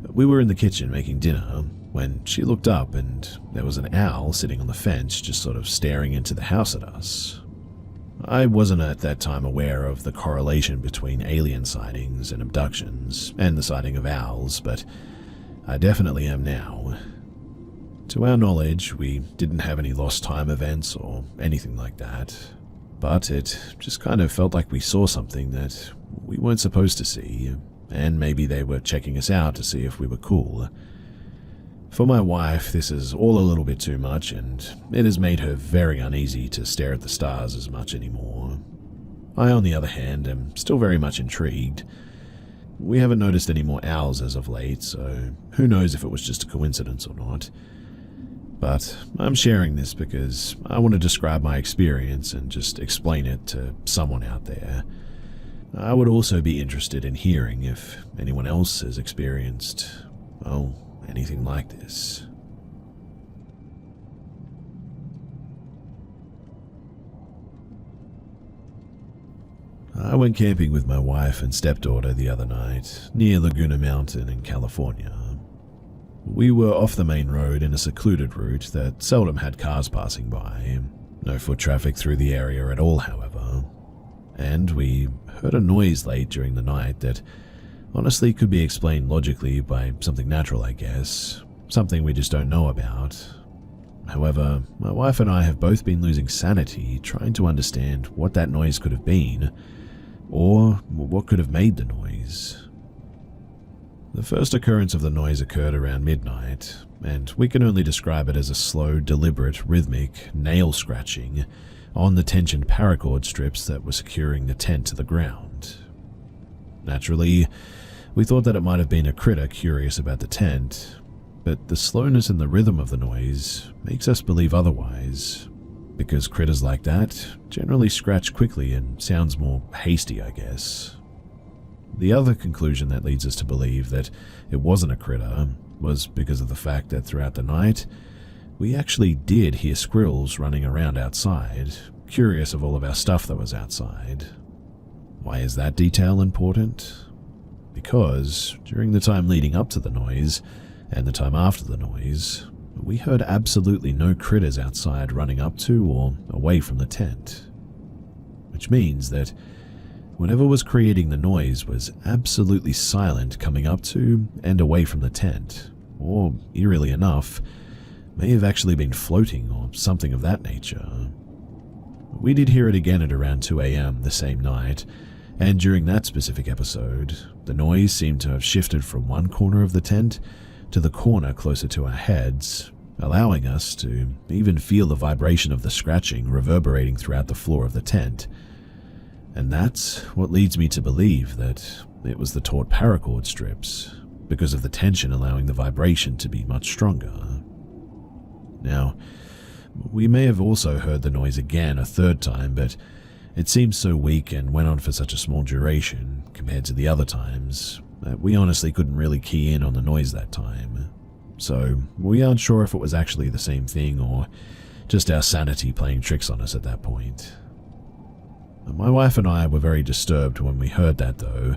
we were in the kitchen making dinner when she looked up and there was an owl sitting on the fence just sort of staring into the house at us. I wasn't at that time aware of the correlation between alien sightings and abductions and the sighting of owls, but I definitely am now. To our knowledge, we didn't have any lost time events or anything like that, but it just kind of felt like we saw something that we weren't supposed to see, and maybe they were checking us out to see if we were cool. For my wife, this is all a little bit too much, and it has made her very uneasy to stare at the stars as much anymore. I, on the other hand, am still very much intrigued. We haven't noticed any more owls as of late, so who knows if it was just a coincidence or not. But I'm sharing this because I want to describe my experience and just explain it to someone out there. I would also be interested in hearing if anyone else has experienced, anything like this. I went camping with my wife and stepdaughter the other night near Laguna Mountain in California. We were off the main road in a secluded route that seldom had cars passing by. No foot traffic through the area at all, however. And we heard a noise late during the night that honestly could be explained logically by something natural, I guess. Something we just don't know about. However, my wife and I have both been losing sanity trying to understand what that noise could have been, or what could have made the noise. The first occurrence of the noise occurred around midnight, and we can only describe it as a slow, deliberate, rhythmic nail scratching on the tensioned paracord strips that were securing the tent to the ground. Naturally, we thought that it might have been a critter curious about the tent, but the slowness and the rhythm of the noise makes us believe otherwise, because critters like that generally scratch quickly and sounds more hasty, I guess. The other conclusion that leads us to believe that it wasn't a critter was because of the fact that throughout the night, we actually did hear squirrels running around outside, curious of all of our stuff that was outside. Why is that detail important? Because during the time leading up to the noise, and the time after the noise, we heard absolutely no critters outside running up to or away from the tent. Which means that whatever was creating the noise was absolutely silent coming up to and away from the tent, or, eerily enough, may have actually been floating or something of that nature. We did hear it again at around 2 a.m. the same night, and during that specific episode, the noise seemed to have shifted from one corner of the tent to the corner closer to our heads, allowing us to even feel the vibration of the scratching reverberating throughout the floor of the tent. And that's what leads me to believe that it was the taut paracord strips, because of the tension allowing the vibration to be much stronger. Now, we may have also heard the noise again a third time, but it seemed so weak and went on for such a small duration compared to the other times that we honestly couldn't really key in on the noise that time. So we aren't sure if it was actually the same thing or just our sanity playing tricks on us at that point. My wife and I were very disturbed when we heard that though,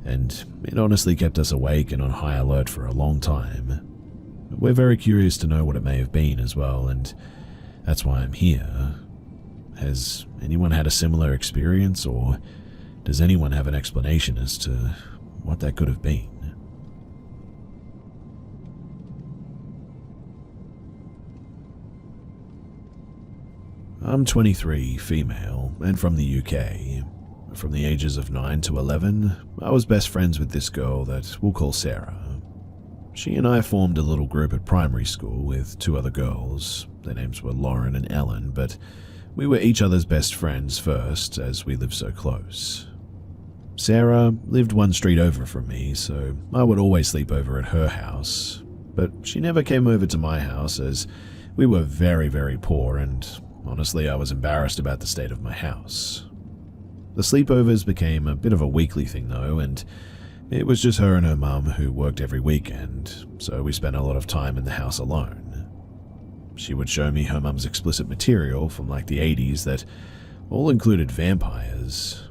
and it honestly kept us awake and on high alert for a long time. We're very curious to know what it may have been as well, and that's why I'm here. Has anyone had a similar experience, or does anyone have an explanation as to what that could have been? I'm 23, female, and from the UK. From the ages of 9 to 11, I was best friends with this girl that we'll call Sarah. She and I formed a little group at primary school with two other girls. Their names were Lauren and Ellen, but we were each other's best friends first as we lived so close. Sarah lived one street over from me, so I would always sleep over at her house, but she never came over to my house as we were very, very poor, and honestly I was embarrassed about the state of my house. The sleepovers became a bit of a weekly thing though, and it was just her and her mum who worked every weekend, so we spent a lot of time in the house alone. She would show me her mum's explicit material from like the 80s that all included vampires.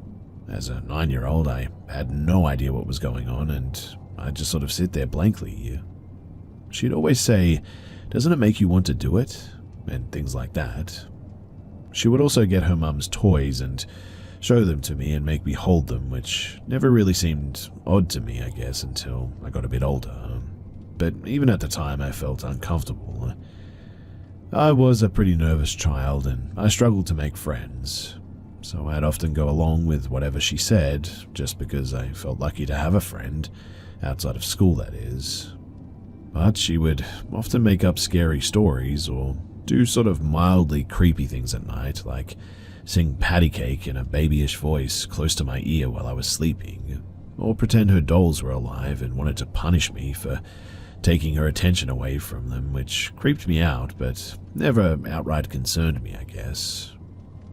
As a 9-year-old, I had no idea what was going on, and I'd just sort of sit there blankly. She'd always say, "Doesn't it make you want to do it?" and things like that. She would also get her mum's toys and show them to me and make me hold them, which never really seemed odd to me, I guess, until I got a bit older. But even at the time, I felt uncomfortable. I was a pretty nervous child, and I struggled to make friends. So I'd often go along with whatever she said, just because I felt lucky to have a friend, outside of school that is. But she would often make up scary stories or do sort of mildly creepy things at night, like sing patty cake in a babyish voice close to my ear while I was sleeping, or pretend her dolls were alive and wanted to punish me for taking her attention away from them, which creeped me out but never outright concerned me, I guess.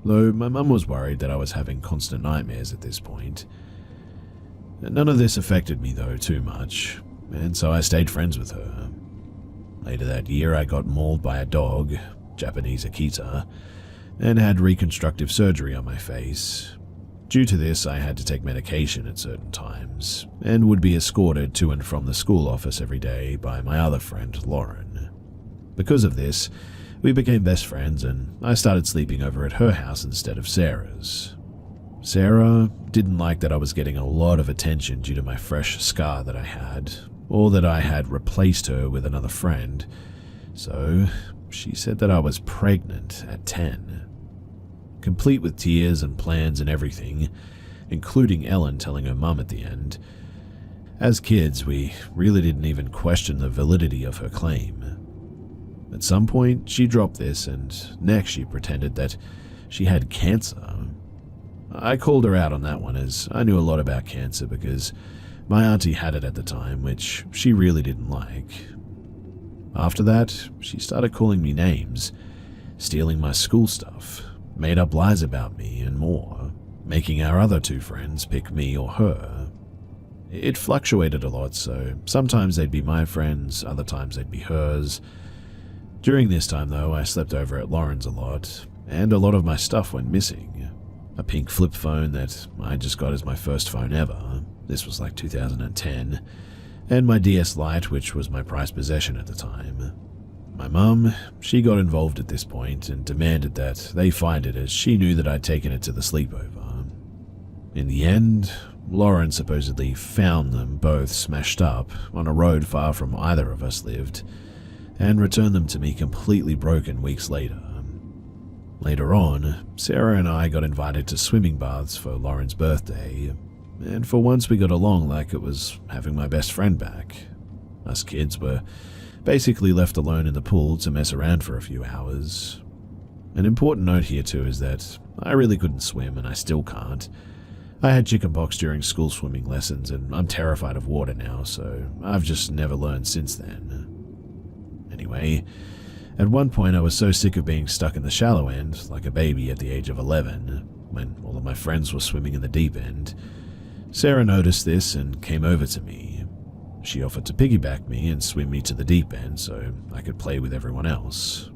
Though my mum was worried that I was having constant nightmares at this point. None of this affected me though too much, and so I stayed friends with her. Later that year I got mauled by a dog, Japanese Akita, and had reconstructive surgery on my face. Due to this, I had to take medication at certain times, and would be escorted to and from the school office every day by my other friend, Lauren. Because of this, we became best friends, and I started sleeping over at her house instead of Sarah's. Sarah didn't like that I was getting a lot of attention due to my fresh scar that I had, or that I had replaced her with another friend, so she said that I was pregnant at 10. Complete with tears and plans and everything, including Ellen telling her mum at the end. As kids, we really didn't even question the validity of her claim. At some point, she dropped this, and next she pretended that she had cancer. I called her out on that one, as I knew a lot about cancer because my auntie had it at the time, which she really didn't like. After that, she started calling me names, stealing my school stuff, made up lies about me, and more, making our other two friends pick me or her. It fluctuated a lot, so sometimes they'd be my friends, other times they'd be hers. During this time, though, I slept over at Lauren's a lot, and a lot of my stuff went missing. A pink flip phone that I just got as my first phone ever. This was like 2010. And my DS Lite, which was my prized possession at the time. My mum, she got involved at this point and demanded that they find it, as she knew that I'd taken it to the sleepover. In the end, Lauren supposedly found them both smashed up on a road far from either of us lived, and returned them to me completely broken weeks later. Later on, Sarah and I got invited to swimming baths for Lauren's birthday, and for once we got along like it was having my best friend back. Us kids were basically left alone in the pool to mess around for a few hours. An important note here too is that I really couldn't swim, and I still can't. I had chickenpox during school swimming lessons, and I'm terrified of water now, so I've just never learned since then. Anyway, at one point I was so sick of being stuck in the shallow end, like a baby at the age of 11, when all of my friends were swimming in the deep end. Sarah noticed this and came over to me. She offered to piggyback me and swim me to the deep end so I could play with everyone else.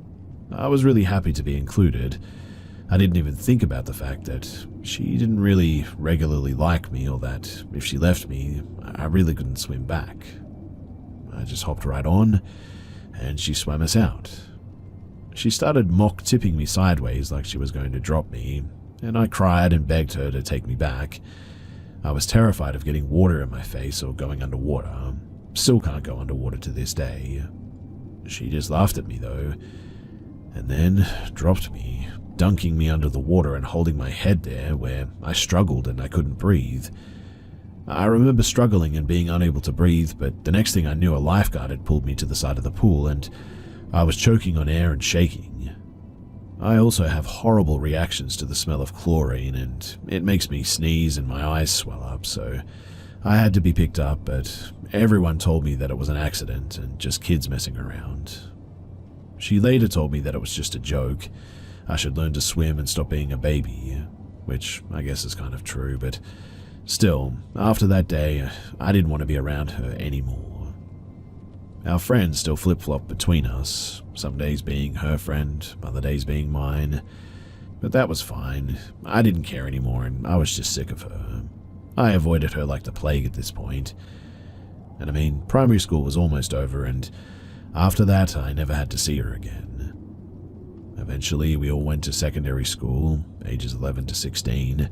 I was really happy to be included. I didn't even think about the fact that she didn't really regularly like me, or that if she left me, I really couldn't swim back. I just hopped right on, and she swam us out. She started mock tipping me sideways like she was going to drop me, and I cried and begged her to take me back. I was terrified of getting water in my face or going underwater. Still can't go underwater to this day. She just laughed at me though, and then dropped me dunking me under the water and holding my head there where I struggled and I couldn't breathe. I remember struggling and being unable to breathe, but the next thing I knew, a lifeguard had pulled me to the side of the pool and I was choking on air and shaking. I also have horrible reactions to the smell of chlorine, and it makes me sneeze and my eyes swell up, so I had to be picked up, but everyone told me that it was an accident and just kids messing around. She later told me that it was just a joke. I should learn to swim and stop being a baby, which I guess is kind of true, but still, after that day, I didn't want to be around her anymore. Our friends still flip-flop between us, some days being her friend, other days being mine. But that was fine. I didn't care anymore and I was just sick of her. I avoided her like the plague at this point. And I mean, primary school was almost over and after that I never had to see her again. Eventually we all went to secondary school, ages 11 to 16,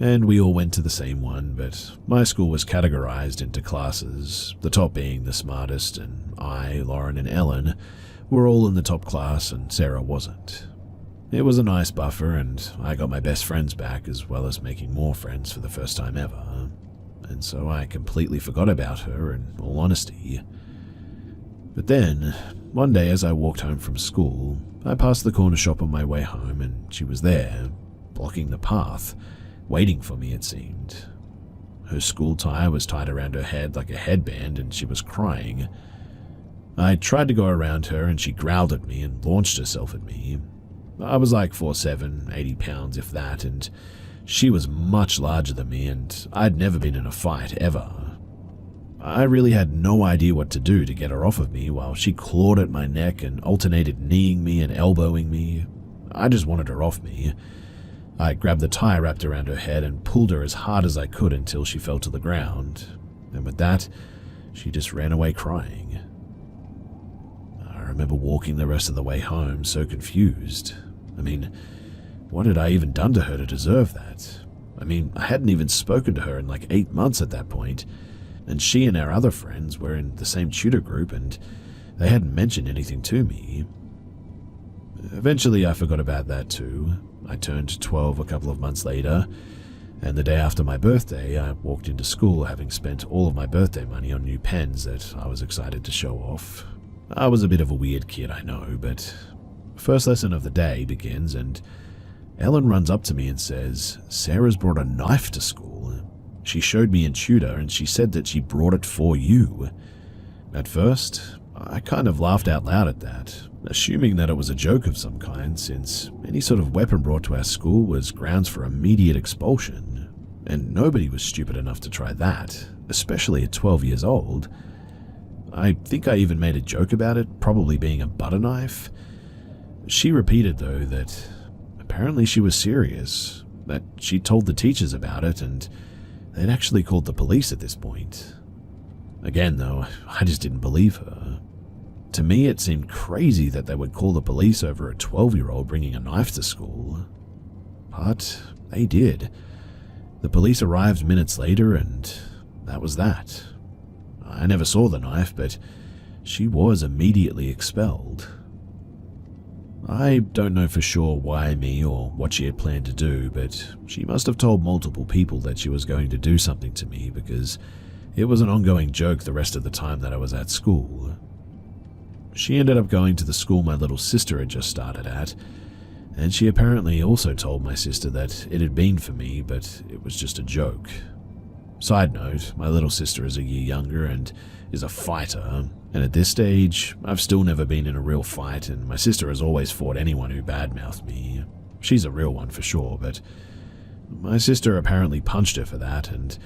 and we all went to the same one, but my school was categorized into classes, the top being the smartest, and I, Lauren, and Ellen were all in the top class and Sarah wasn't. It was a nice buffer and I got my best friends back as well as making more friends for the first time ever, and so I completely forgot about her in all honesty. But then, one day as I walked home from school, I passed the corner shop on my way home and she was there, blocking the path, waiting for me it seemed. Her school tie was tied around her head like a headband and she was crying. I tried to go around her and she growled at me and launched herself at me. I was like 4'7", 80 pounds if that, and she was much larger than me and I'd never been in a fight ever. I really had no idea what to do to get her off of me while she clawed at my neck and alternated kneeing me and elbowing me. I just wanted her off me. I grabbed the tie wrapped around her head and pulled her as hard as I could until she fell to the ground, and with that, she just ran away crying. I remember walking the rest of the way home so confused. I mean, what had I even done to her to deserve that? I mean, I hadn't even spoken to her in like 8 months at that point, and she and our other friends were in the same tutor group and they hadn't mentioned anything to me. Eventually I forgot about that too. I turned 12 a couple of months later, and the day after my birthday, I walked into school having spent all of my birthday money on new pens that I was excited to show off. I was a bit of a weird kid, I know, but first lesson of the day begins and Ellen runs up to me and says, "Sarah's brought a knife to school. She showed me in tutor and she said that she brought it for you." At first, I kind of laughed out loud at that, assuming that it was a joke of some kind since any sort of weapon brought to our school was grounds for immediate expulsion, and nobody was stupid enough to try that, especially at 12 years old. I think I even made a joke about it, probably being a butter knife. She repeated though that apparently she was serious, that she told the teachers about it and they'd actually called the police at this point. Again though, I just didn't believe her. To me, it seemed crazy that they would call the police over a 12-year-old bringing a knife to school. But they did. The police arrived minutes later, and that was that. I never saw the knife, but she was immediately expelled. I don't know for sure why me or what she had planned to do, but she must have told multiple people that she was going to do something to me because it was an ongoing joke the rest of the time that I was at school. She ended up going to the school my little sister had just started at, and she apparently also told my sister that it had been for me, but it was just a joke. Side note, my little sister is a year younger and is a fighter, and at this stage, I've still never been in a real fight, and my sister has always fought anyone who badmouthed me. She's a real one for sure, but my sister apparently punched her for that, and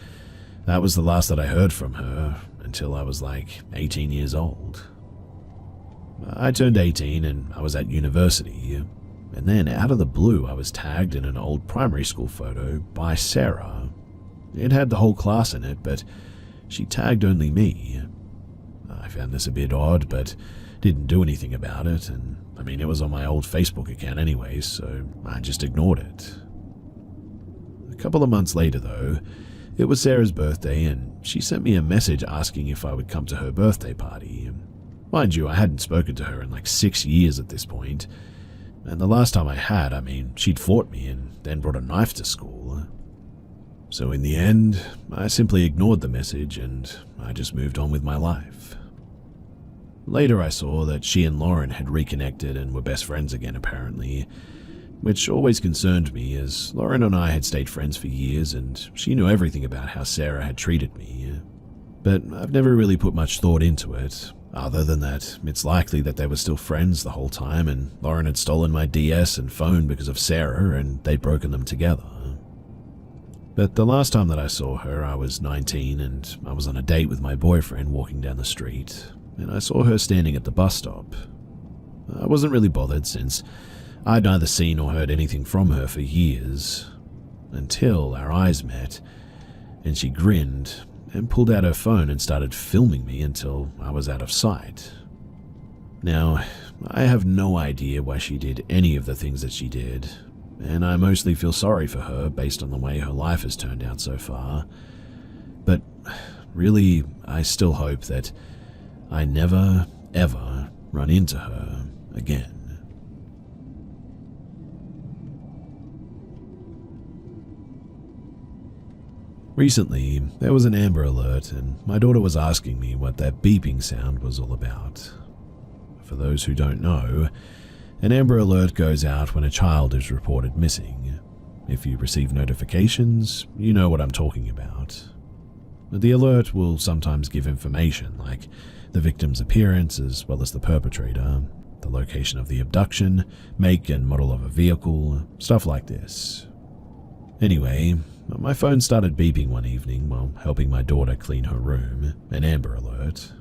that was the last that I heard from her until I was like 18 years old. I turned 18 and I was at university, and then out of the blue I was tagged in an old primary school photo by Sarah. It had the whole class in it, but she tagged only me. I found this a bit odd, but didn't do anything about it, and I mean it was on my old Facebook account anyway, so I just ignored it. A couple of months later though, it was Sarah's birthday and she sent me a message asking if I would come to her birthday party. Mind you, I hadn't spoken to her in like 6 years at this point. And the last time I had, she'd fought me and then brought a knife to school. So in the end, I simply ignored the message and I just moved on with my life. Later I saw that she and Lauren had reconnected and were best friends again apparently, which always concerned me as Lauren and I had stayed friends for years and she knew everything about how Sarah had treated me. But I've never really put much thought into it, other than that it's likely that they were still friends the whole time and Lauren had stolen my DS and phone because of Sarah and they'd broken them together. But the last time that I saw her, I was 19 and I was on a date with my boyfriend walking down the street, and I saw her standing at the bus stop. I wasn't really bothered since I'd neither seen or heard anything from her for years, until our eyes met, and she grinned and pulled out her phone and started filming me until I was out of sight. Now, I have no idea why she did any of the things that she did, and I mostly feel sorry for her based on the way her life has turned out so far. But really, I still hope that I never, ever run into her again. Recently, there was an Amber Alert and my daughter was asking me what that beeping sound was all about. For those who don't know, an Amber Alert goes out when a child is reported missing. If you receive notifications, you know what I'm talking about. The alert will sometimes give information like the victim's appearance as well as the perpetrator, the location of the abduction, make and model of a vehicle, stuff like this. Anyway, my phone started beeping one evening while helping my daughter clean her room, an Amber Alert.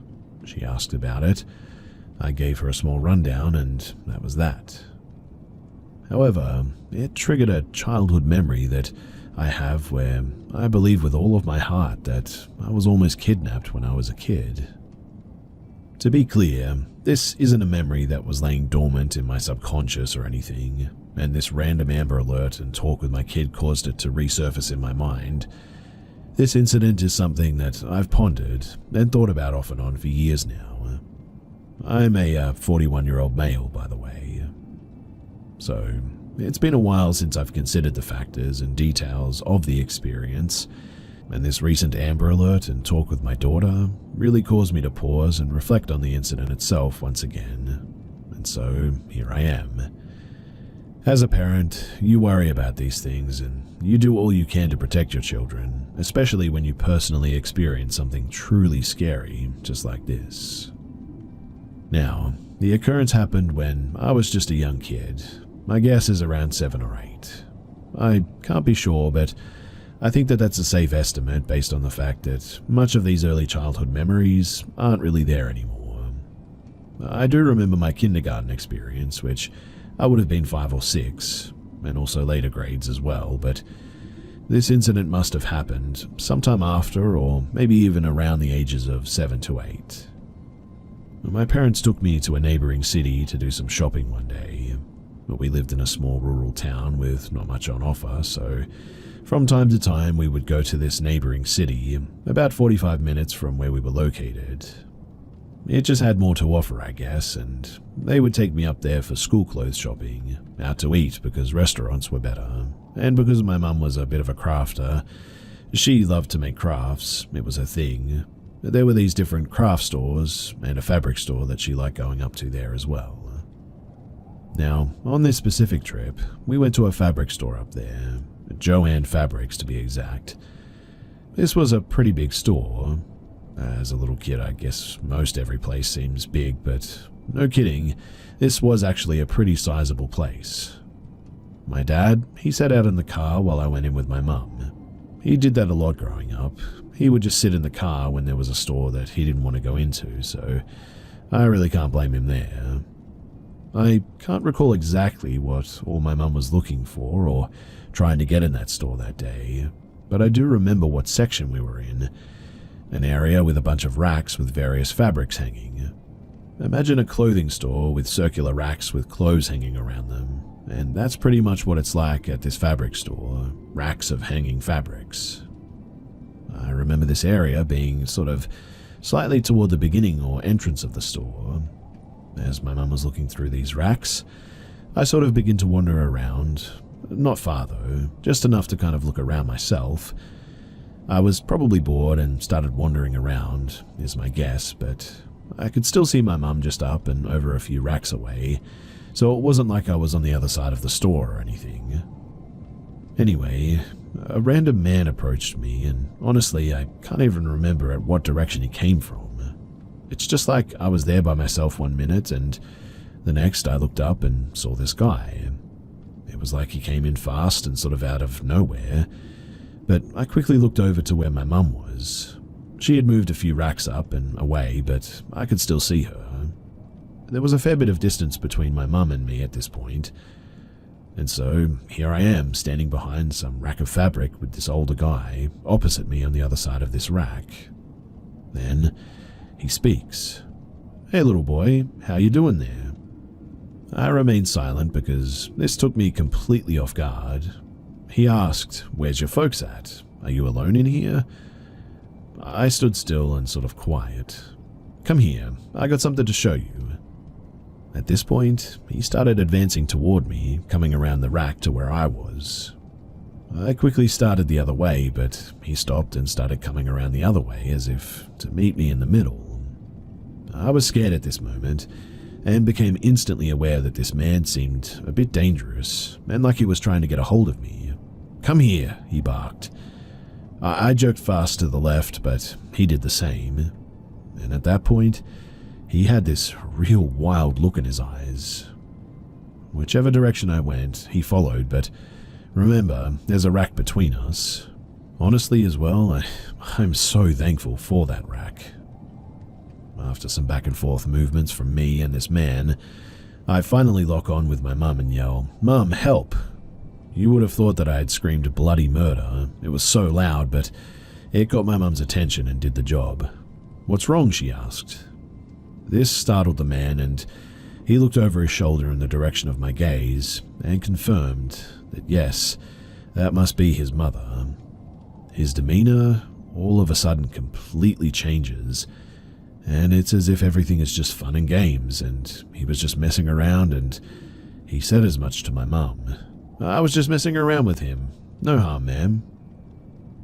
She asked about it. I gave her a small rundown and that was that. However, it triggered a childhood memory that I have where I believe with all of my heart that I was almost kidnapped when I was a kid. To be clear, this isn't a memory that was laying dormant in my subconscious or anything, and this random Amber Alert and talk with my kid caused it to resurface in my mind. This incident is something that I've pondered and thought about off and on for years now. I'm a 41-year-old male, by the way. So, it's been a while since I've considered the factors and details of the experience, and this recent Amber Alert and talk with my daughter really caused me to pause and reflect on the incident itself once again. And so, here I am. As a parent, you worry about these things and you do all you can to protect your children, especially when you personally experience something truly scary just like this. Now, the occurrence happened when I was just a young kid. My guess is around 7 or 8. I can't be sure, but I think that that's a safe estimate based on the fact that much of these early childhood memories aren't really there anymore. I do remember my kindergarten experience, which I would have been 5 or 6, and also later grades as well, but this incident must have happened sometime after or maybe even around the ages of 7 to 8. My parents took me to a neighboring city to do some shopping one day. We lived in a small rural town with not much on offer, so from time to time we would go to this neighboring city, about 45 minutes from where we were located. It just had more to offer, I guess, and they would take me up there for school clothes shopping, out to eat because restaurants were better, and because my mum was a bit of a crafter. She loved to make crafts, it was her thing. There were these different craft stores and a fabric store that she liked going up to there as well. Now, on this specific trip, we went to a fabric store up there, Joanne Fabrics to be exact. This was a pretty big store. As a little kid, I guess most every place seems big, but no kidding, this was actually a pretty sizable place. My dad, he sat out in the car while I went in with my mum. He did that a lot growing up. He would just sit in the car when there was a store that he didn't want to go into, so I really can't blame him there. I can't recall exactly what all my mum was looking for or trying to get in that store that day, but I do remember what section we were in, an area with a bunch of racks with various fabrics hanging. Imagine a clothing store with circular racks with clothes hanging around them, and that's pretty much what it's like at this fabric store, racks of hanging fabrics. I remember this area being sort of slightly toward the beginning or entrance of the store. As my mum was looking through these racks, I sort of begin to wander around. Not far though, just enough to kind of look around myself. I was probably bored and started wandering around, is my guess, but I could still see my mum just up and over a few racks away, so it wasn't like I was on the other side of the store or anything. Anyway, a random man approached me, and honestly, I can't even remember at what direction he came from. It's just like I was there by myself one minute, and the next I looked up and saw this guy. It was like he came in fast and sort of out of nowhere, but I quickly looked over to where my mum was. She had moved a few racks up and away, but I could still see her. There was a fair bit of distance between my mum and me at this point, and so here I am standing behind some rack of fabric with this older guy opposite me on the other side of this rack. Then he speaks. "Hey little boy, how you doing there?" I remained silent because this took me completely off guard. He asked, "Where's your folks at? Are you alone in here?" I stood still and sort of quiet. "Come here, I got something to show you." At this point, he started advancing toward me, coming around the rack to where I was. I quickly started the other way, but he stopped and started coming around the other way as if to meet me in the middle. I was scared at this moment, and became instantly aware that this man seemed a bit dangerous, and like he was trying to get a hold of me. "Come here," he barked. I jerked fast to the left, but he did the same, and at that point, he had this real wild look in his eyes. Whichever direction I went, he followed, but remember, there's a rack between us. Honestly as well, I'm so thankful for that rack. After some back and forth movements from me and this man, I finally lock on with my mum and yell, "Mum, help!" You would have thought that I had screamed bloody murder. It was so loud, but it got my mum's attention and did the job. "What's wrong?" she asked. This startled the man, and he looked over his shoulder in the direction of my gaze and confirmed that yes, that must be his mother. His demeanor all of a sudden completely changes, and it's as if everything is just fun and games, and he was just messing around, and he said as much to my mum. "I was just messing around with him. No harm, ma'am."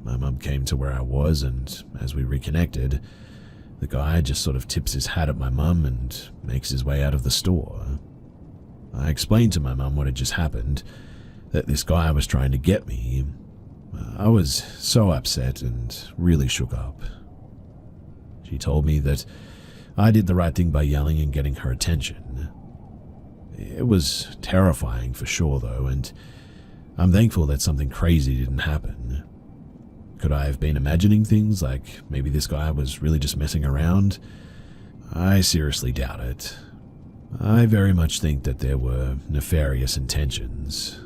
My mum came to where I was, and as we reconnected, the guy just sort of tips his hat at my mum and makes his way out of the store. I explained to my mum what had just happened, that this guy was trying to get me. I was so upset and really shook up. She told me that I did the right thing by yelling and getting her attention. It was terrifying for sure though, and I'm thankful that something crazy didn't happen. Could I have been imagining things, like maybe this guy was really just messing around? I seriously doubt it. I very much think that there were nefarious intentions.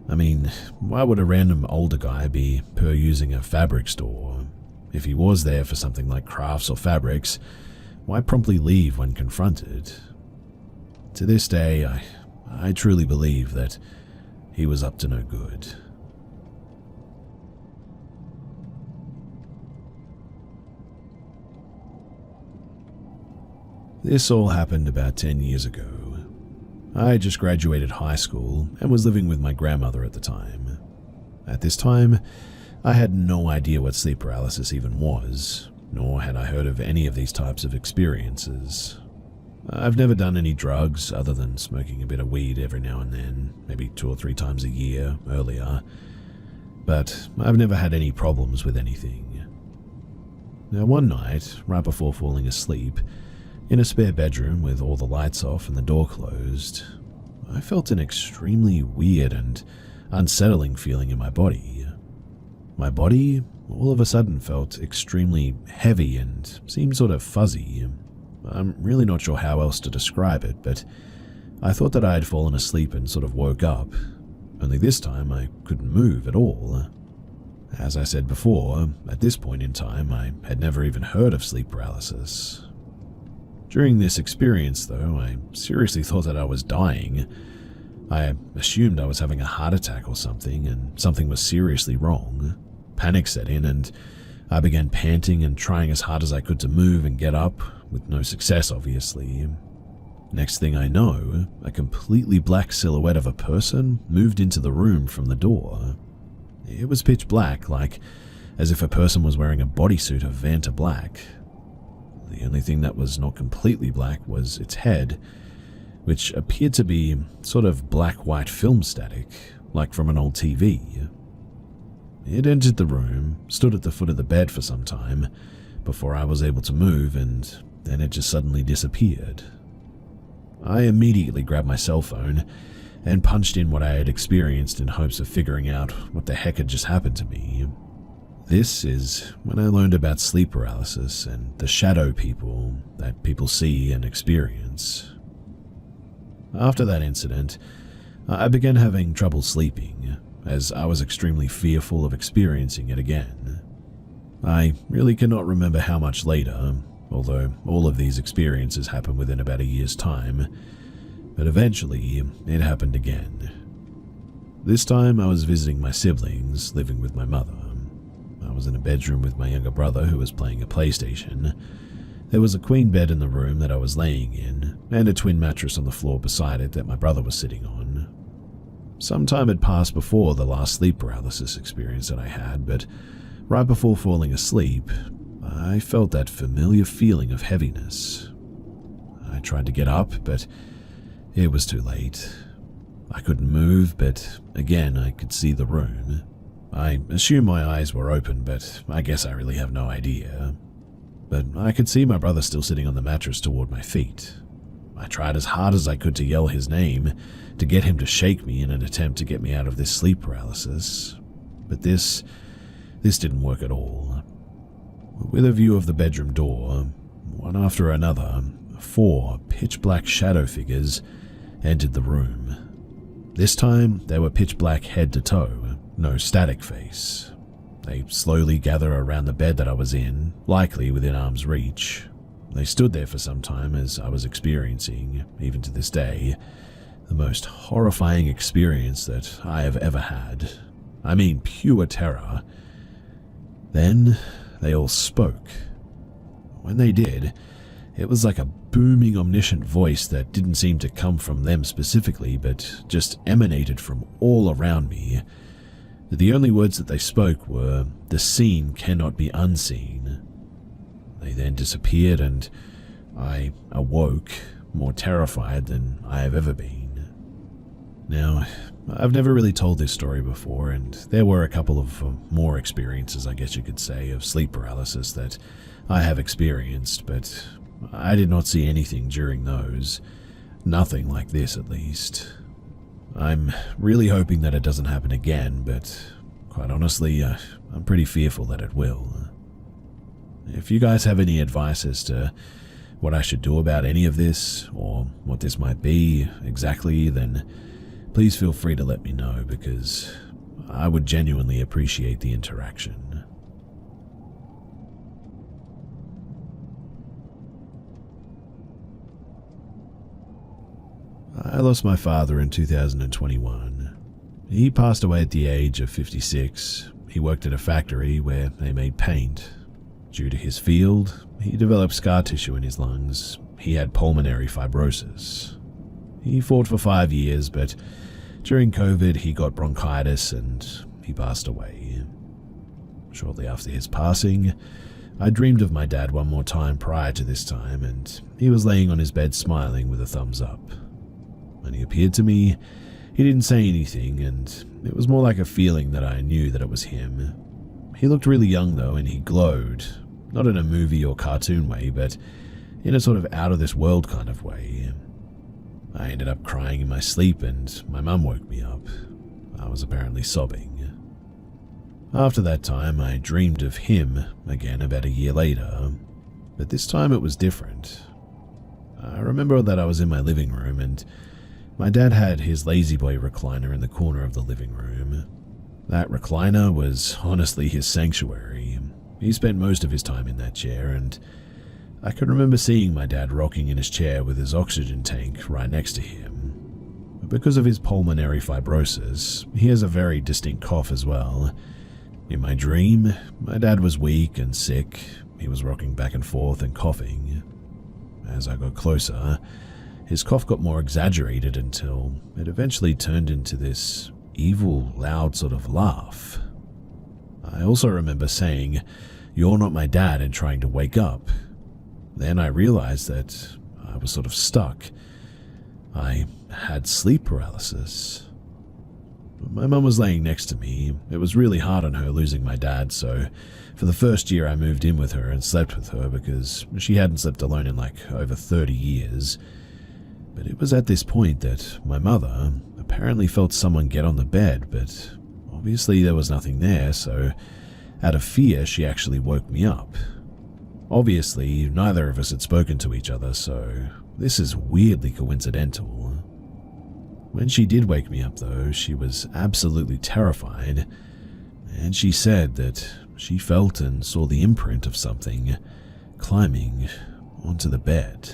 I mean, why would a random older guy be using a fabric store? If he was there for something like crafts or fabrics, why promptly leave when confronted? To this day, I truly believe that he was up to no good. This all happened about 10 years ago. I had just graduated high school and was living with my grandmother at the time. At this time, I had no idea what sleep paralysis even was, nor had I heard of any of these types of experiences. I've never done any drugs other than smoking a bit of weed every now and then, maybe 2 or 3 times a year earlier, but I've never had any problems with anything. Now one night, right before falling asleep, in a spare bedroom with all the lights off and the door closed, I felt an extremely weird and unsettling feeling in my body. My body all of a sudden felt extremely heavy and seemed sort of fuzzy. I'm really not sure how else to describe it, but I thought that I had fallen asleep and sort of woke up, only this time I couldn't move at all. As I said before, at this point in time I had never even heard of sleep paralysis. During this experience, though, I seriously thought that I was dying. I assumed I was having a heart attack or something, and something was seriously wrong. Panic set in, and I began panting and trying as hard as I could to move and get up, with no success, obviously. Next thing I know, a completely black silhouette of a person moved into the room from the door. It was pitch black, like as if a person was wearing a bodysuit of Vanta black. The only thing that was not completely black was its head, which appeared to be sort of black-white film static, like from an old TV. It entered the room, stood at the foot of the bed for some time, before I was able to move, and then it just suddenly disappeared. I immediately grabbed my cell phone and punched in what I had experienced in hopes of figuring out what the heck had just happened to me. This is when I learned about sleep paralysis and the shadow people that people see and experience. After that incident, I began having trouble sleeping, as I was extremely fearful of experiencing it again. I really cannot remember how much later, although all of these experiences happened within about a year's time, but eventually it happened again. This time I was visiting my siblings, living with my mother. I was in a bedroom with my younger brother who was playing a PlayStation. There was a queen bed in the room that I was laying in, and a twin mattress on the floor beside it that my brother was sitting on. Some time had passed before the last sleep paralysis experience that I had, but right before falling asleep, I felt that familiar feeling of heaviness. I tried to get up, but it was too late. I couldn't move, but again I could see the room. I assume my eyes were open, but I guess I really have no idea. But I could see my brother still sitting on the mattress toward my feet. I tried as hard as I could to yell his name, to get him to shake me in an attempt to get me out of this sleep paralysis. But this didn't work at all. With a view of the bedroom door, one after another, 4 pitch-black shadow figures entered the room. This time, they were pitch black head to toe, no static face. They slowly gathered around the bed that I was in, likely within arm's reach. They stood there for some time as I was experiencing, even to this day, the most horrifying experience that I have ever had. I mean, pure terror. Then they all spoke. When they did, it was like a booming, omniscient voice that didn't seem to come from them specifically, but just emanated from all around me. The only words that they spoke were, "The seen cannot be unseen." They then disappeared, and I awoke, more terrified than I have ever been. Now, I've never really told this story before, and there were a couple of more experiences, I guess you could say, of sleep paralysis that I have experienced, but I did not see anything during those. Nothing like this, at least. I'm really hoping that it doesn't happen again, but quite honestly, I'm pretty fearful that it will. If you guys have any advice as to what I should do about any of this, or what this might be exactly, then please feel free to let me know, because I would genuinely appreciate the interaction. I lost my father in 2021. He passed away at the age of 56. He worked at a factory where they made paint. Due to his field, he developed scar tissue in his lungs. He had pulmonary fibrosis. He fought for 5 years, but during COVID he got bronchitis and he passed away. Shortly after his passing, I dreamed of my dad one more time prior to this time, and he was laying on his bed smiling with a thumbs up. When he appeared to me, he didn't say anything, and it was more like a feeling that I knew that it was him. He looked really young though, and he glowed, not in a movie or cartoon way, but in a sort of out-of-this-world kind of way. I ended up crying in my sleep, and my mum woke me up. I was apparently sobbing. After that time, I dreamed of him again about a year later, but this time it was different. I remember that I was in my living room, and my dad had his lazy boy recliner in the corner of the living room. That recliner was honestly his sanctuary. He spent most of his time in that chair, and I can remember seeing my dad rocking in his chair with his oxygen tank right next to him. Because of his pulmonary fibrosis, he has a very distinct cough as well. In my dream, my dad was weak and sick. He was rocking back and forth and coughing. As I got closer, His cough got more exaggerated until it eventually turned into this evil, loud sort of laugh. I also remember saying, "You're not my dad," and trying to wake up. Then I realized that I was sort of stuck. I had sleep paralysis. My mum was laying next to me. It was really hard on her losing my dad, so for the first year I moved in with her and slept with her because she hadn't slept alone in like over 30 years. But it was at this point that my mother apparently felt someone get on the bed, but obviously there was nothing there, so out of fear she actually woke me up. Obviously, neither of us had spoken to each other, so this is weirdly coincidental. When she did wake me up though, she was absolutely terrified, and she said that she felt and saw the imprint of something climbing onto the bed.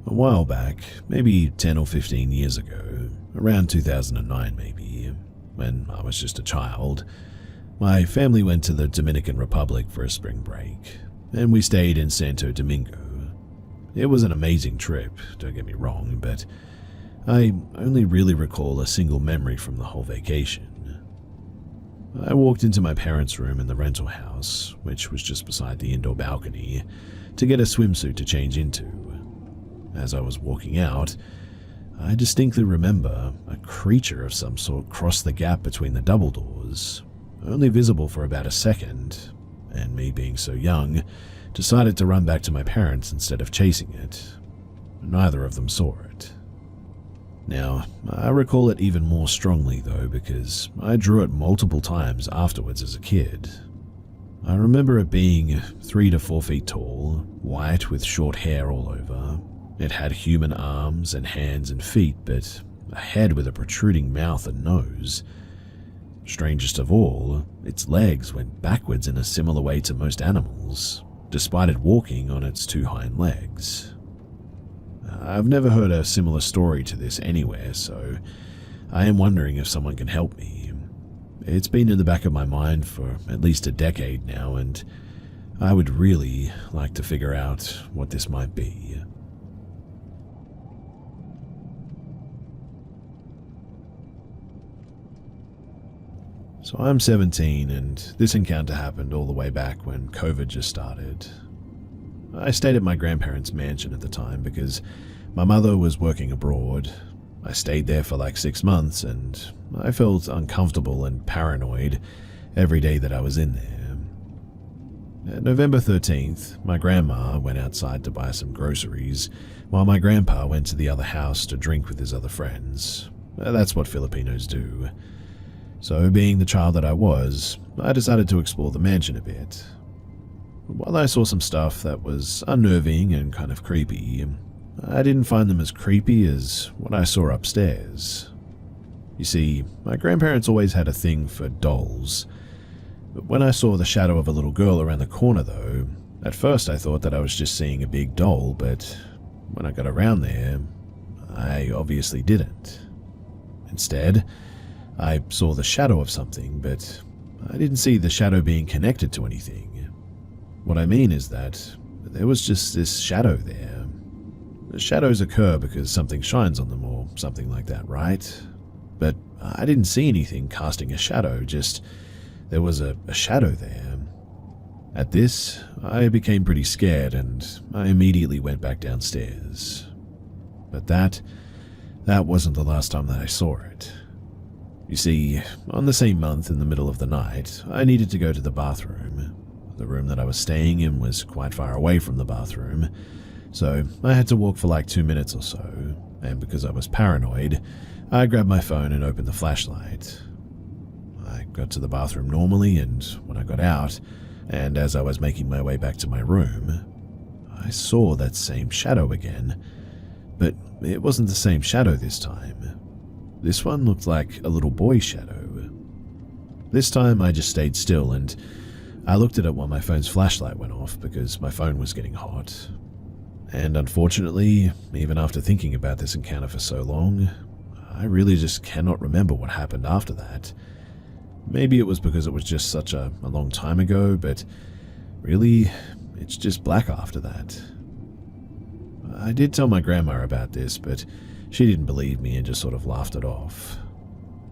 A while back, maybe 10 or 15 years ago, around 2009 maybe, when I was just a child, my family went to the Dominican Republic for a spring break, and we stayed in Santo Domingo. It was an amazing trip, don't get me wrong, but I only really recall a single memory from the whole vacation. I walked into my parents' room in the rental house, which was just beside the indoor balcony, to get a swimsuit to change into. As I was walking out, I distinctly remember a creature of some sort crossed the gap between the double doors, only visible for about a second, and me being so young, decided to run back to my parents instead of chasing it. Neither of them saw it. Now, I recall it even more strongly though because I drew it multiple times afterwards as a kid. I remember it being 3 to 4 feet tall, white with short hair all over. It had human arms and hands and feet, but a head with a protruding mouth and nose. Strangest of all, its legs went backwards in a similar way to most animals, despite it walking on its 2 hind legs. I've never heard a similar story to this anywhere, so I am wondering if someone can help me. It's been in the back of my mind for at least a decade now, and I would really like to figure out what this might be. So I'm 17, and this encounter happened all the way back when COVID just started. I stayed at my grandparents' mansion at the time because my mother was working abroad. I stayed there for like 6 months, and I felt uncomfortable and paranoid every day that I was in there. At November 13th, my grandma went outside to buy some groceries, while my grandpa went to the other house to drink with his other friends. That's what Filipinos do. So, being the child that I was, I decided to explore the mansion a bit. While I saw some stuff that was unnerving and kind of creepy, I didn't find them as creepy as what I saw upstairs. You see, my grandparents always had a thing for dolls. But when I saw the shadow of a little girl around the corner though, at first I thought that I was just seeing a big doll, but when I got around there, I obviously didn't. Instead, I saw the shadow of something, but I didn't see the shadow being connected to anything. What I mean is that there was just this shadow there. The shadows occur because something shines on them or something like that, right? But I didn't see anything casting a shadow, just there was a shadow there. At this, I became pretty scared and I immediately went back downstairs. But that wasn't the last time that I saw it. You see, on the same month in the middle of the night, I needed to go to the bathroom. The room that I was staying in was quite far away from the bathroom, so I had to walk for like 2 minutes or so, and because I was paranoid, I grabbed my phone and opened the flashlight. I got to the bathroom normally, and when I got out, and as I was making my way back to my room, I saw that same shadow again, but it wasn't the same shadow this time. This one looked like a little boy's shadow. This time I just stayed still and I looked at it while my phone's flashlight went off because my phone was getting hot. And unfortunately, even after thinking about this encounter for so long, I really just cannot remember what happened after that. Maybe it was because it was just such a long time ago, but really, it's just black after that. I did tell my grandma about this, but she didn't believe me and just sort of laughed it off.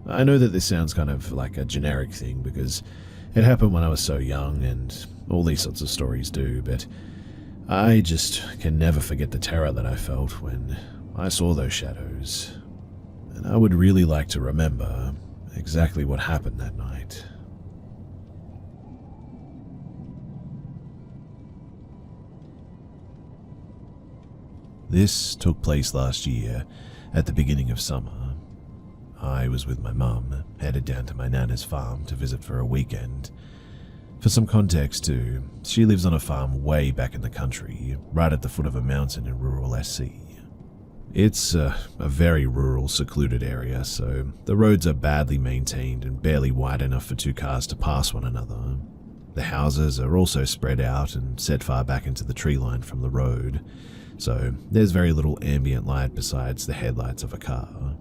I know that this sounds kind of like a generic thing because it happened when I was so young and all these sorts of stories do, but I just can never forget the terror that I felt when I saw those shadows. And I would really like to remember exactly what happened that night. This took place last year at the beginning of summer. I was with my mum, headed down to my nana's farm to visit for a weekend. For some context too, she lives on a farm way back in the country, right at the foot of a mountain in rural SC. It's a very rural, secluded area, so the roads are badly maintained and barely wide enough for two cars to pass one another. The houses are also spread out and set far back into the tree line from the road, so there's very little ambient light besides the headlights of a car.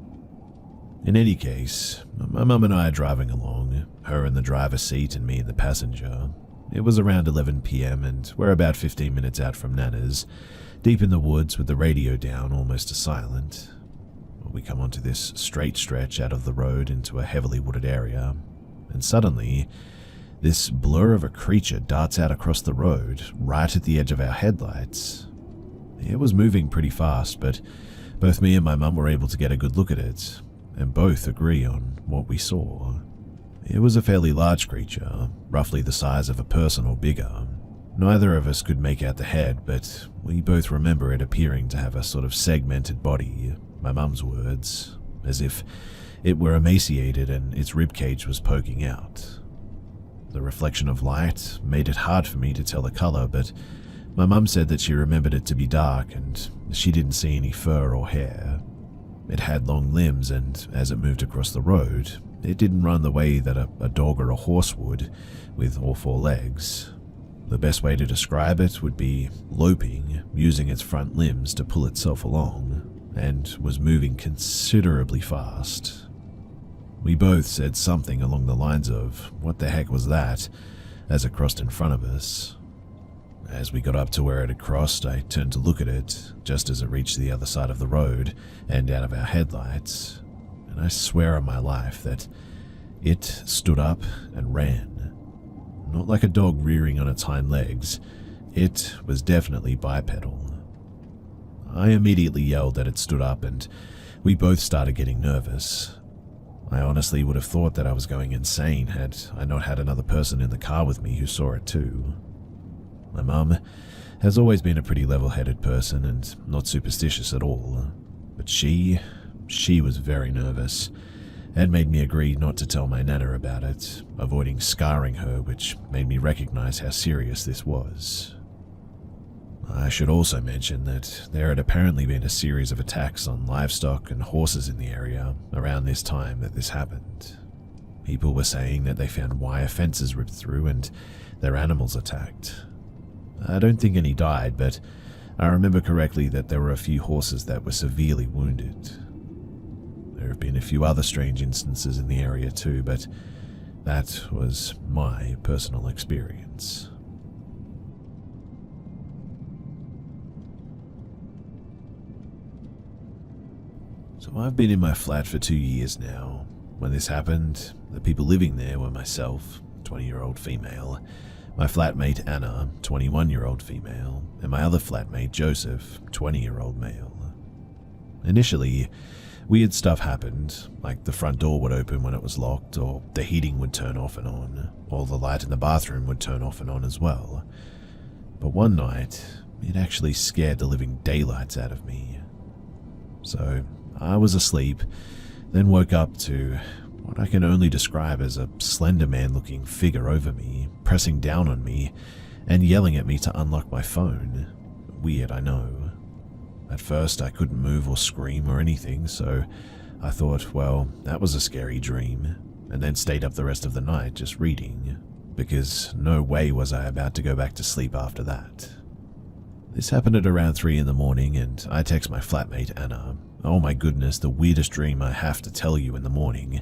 In any case, my mum and I are driving along, her in the driver's seat and me in the passenger. It was around 11 p.m. and we're about 15 minutes out from Nana's, deep in the woods with the radio down almost to silent. We come onto this straight stretch out of the road into a heavily wooded area, and suddenly, this blur of a creature darts out across the road, right at the edge of our headlights. It was moving pretty fast, but both me and my mum were able to get a good look at it, and both agree on what we saw. It was a fairly large creature, roughly the size of a person or bigger. Neither of us could make out the head, but we both remember it appearing to have a sort of segmented body, my mum's words, as if it were emaciated and its ribcage was poking out. The reflection of light made it hard for me to tell the color, but my mum said that she remembered it to be dark and she didn't see any fur or hair. It had long limbs, and as it moved across the road, it didn't run the way that a dog or a horse would, with all four legs. The best way to describe it would be loping, using its front limbs to pull itself along, and was moving considerably fast. We both said something along the lines of, "What the heck was that?" as it crossed in front of us. As we got up to where it had crossed, I turned to look at it, just as it reached the other side of the road and out of our headlights, and I swear on my life that it stood up and ran. Not like a dog rearing on its hind legs, it was definitely bipedal. I immediately yelled that it stood up, and we both started getting nervous. I honestly would have thought that I was going insane had I not had another person in the car with me who saw it too. My mum has always been a pretty level-headed person and not superstitious at all, but she was very nervous and made me agree not to tell my nana about it, avoiding scarring her, which made me recognize how serious this was. I should also mention that there had apparently been a series of attacks on livestock and horses in the area around this time that this happened. People were saying that they found wire fences ripped through and their animals attacked. I don't think any died, but I remember correctly that there were a few horses that were severely wounded. There have been a few other strange instances in the area too, but that was my personal experience. So I've been in my flat for 2 years now. When this happened, the people living there were myself, 20-year-old female, my flatmate Anna, 21-year-old female, and my other flatmate Joseph, 20-year-old male. Initially, weird stuff happened, like the front door would open when it was locked, or the heating would turn off and on, or the light in the bathroom would turn off and on as well. But one night, it actually scared the living daylights out of me. So I was asleep, then woke up to what I can only describe as a slender man-looking figure over me, pressing down on me, and yelling at me to unlock my phone. Weird, I know. At first, I couldn't move or scream or anything, so I thought, well, that was a scary dream, and then stayed up the rest of the night just reading, because no way was I about to go back to sleep after that. This happened at around 3 in the morning, and I text my flatmate Anna, "Oh my goodness, the weirdest dream I have to tell you in the morning."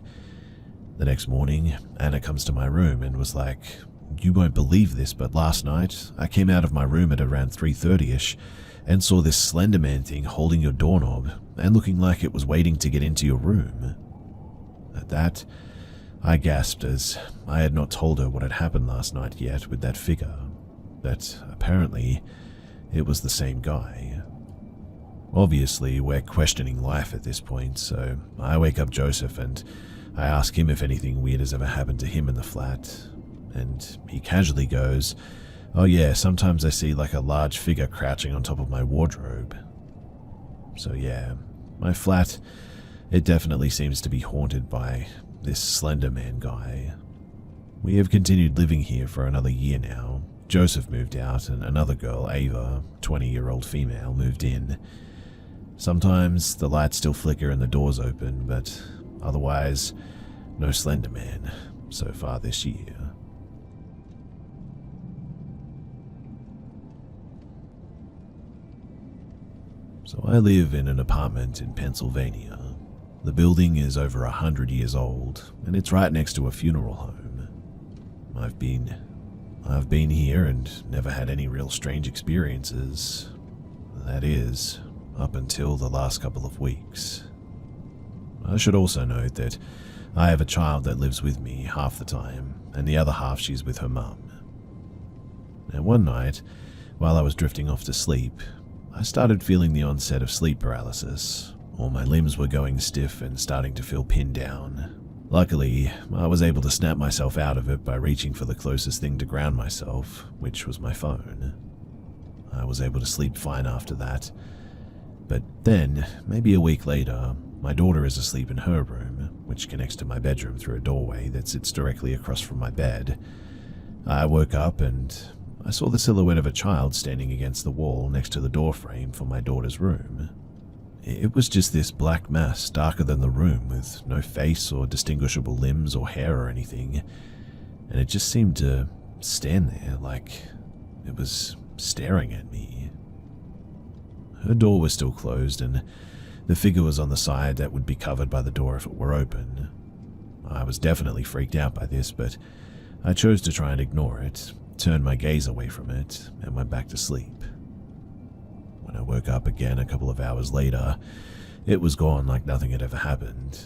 The next morning, Anna comes to my room and was like, "You won't believe this, but last night I came out of my room at around 3:30ish and saw this slender man thing holding your doorknob and looking like it was waiting to get into your room." At that, I gasped as I had not told her what had happened last night yet with that figure, but apparently it was the same guy. Obviously, we're questioning life at this point, so I wake up Joseph and I ask him if anything weird has ever happened to him in the flat, and he casually goes, "Oh yeah, sometimes I see like a large figure crouching on top of my wardrobe." So yeah, my flat, it definitely seems to be haunted by this Slender Man guy. We have continued living here for another year now. Joseph moved out and another girl, Ava, 20-year-old female, moved in. Sometimes the lights still flicker and the doors open, but otherwise, no Slender Man so far this year. So I live in an apartment in Pennsylvania. The building is over 100 years old, and it's right next to a funeral home. I've been here and never had any real strange experiences. That is, up until the last couple of weeks. I should also note that I have a child that lives with me half the time, and the other half she's with her mum. And one night, while I was drifting off to sleep, I started feeling the onset of sleep paralysis. All my limbs were going stiff and starting to feel pinned down. Luckily, I was able to snap myself out of it by reaching for the closest thing to ground myself, which was my phone. I was able to sleep fine after that. But then, maybe a week later, my daughter is asleep in her room, which connects to my bedroom through a doorway that sits directly across from my bed. I woke up and I saw the silhouette of a child standing against the wall next to the doorframe for my daughter's room. It was just this black mass darker than the room with no face or distinguishable limbs or hair or anything, and it just seemed to stand there like it was staring at me. Her door was still closed and the figure was on the side that would be covered by the door if it were open. I was definitely freaked out by this, but I chose to try and ignore it, turned my gaze away from it, and went back to sleep. When I woke up again a couple of hours later, it was gone like nothing had ever happened.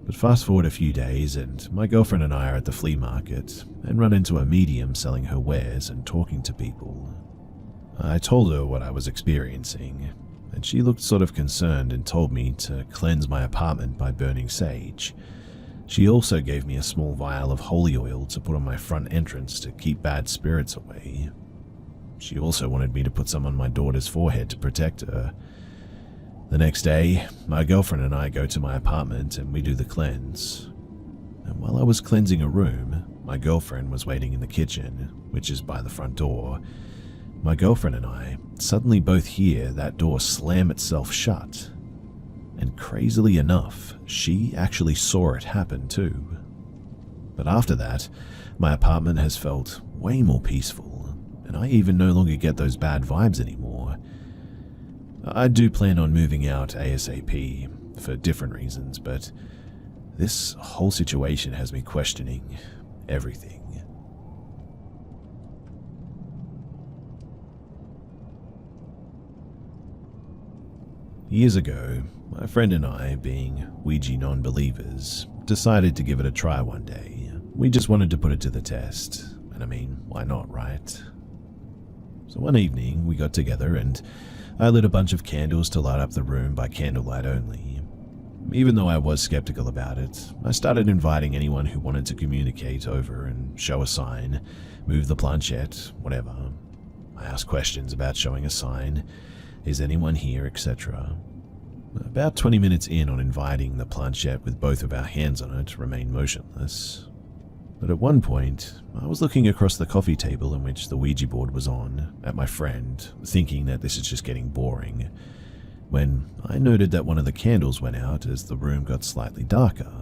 But fast forward a few days and my girlfriend and I are at the flea market and run into a medium selling her wares and talking to people. I told her what I was experiencing, and she looked sort of concerned and told me to cleanse my apartment by burning sage. She also gave me a small vial of holy oil to put on my front entrance to keep bad spirits away. She also wanted me to put some on my daughter's forehead to protect her. The next day, my girlfriend and I go to my apartment and we do the cleanse. And while I was cleansing a room, my girlfriend was waiting in the kitchen, which is by the front door. My girlfriend and I suddenly both hear that door slam itself shut. And crazily enough, she actually saw it happen too. But after that, my apartment has felt way more peaceful, and I even no longer get those bad vibes anymore. I do plan on moving out ASAP for different reasons, but this whole situation has me questioning everything. Years ago, my friend and I, being Ouija non-believers, decided to give it a try one day. We just wanted to put it to the test, and I mean, why not, right? So one evening, we got together and I lit a bunch of candles to light up the room by candlelight only. Even though I was skeptical about it, I started inviting anyone who wanted to communicate over and show a sign, move the planchette, whatever. I asked questions about showing a sign, is anyone here, etc. About 20 minutes in on inviting, the planchette with both of our hands on it remained motionless. But at one point, I was looking across the coffee table in which the Ouija board was on, at my friend, thinking that this is just getting boring, when I noted that one of the candles went out as the room got slightly darker.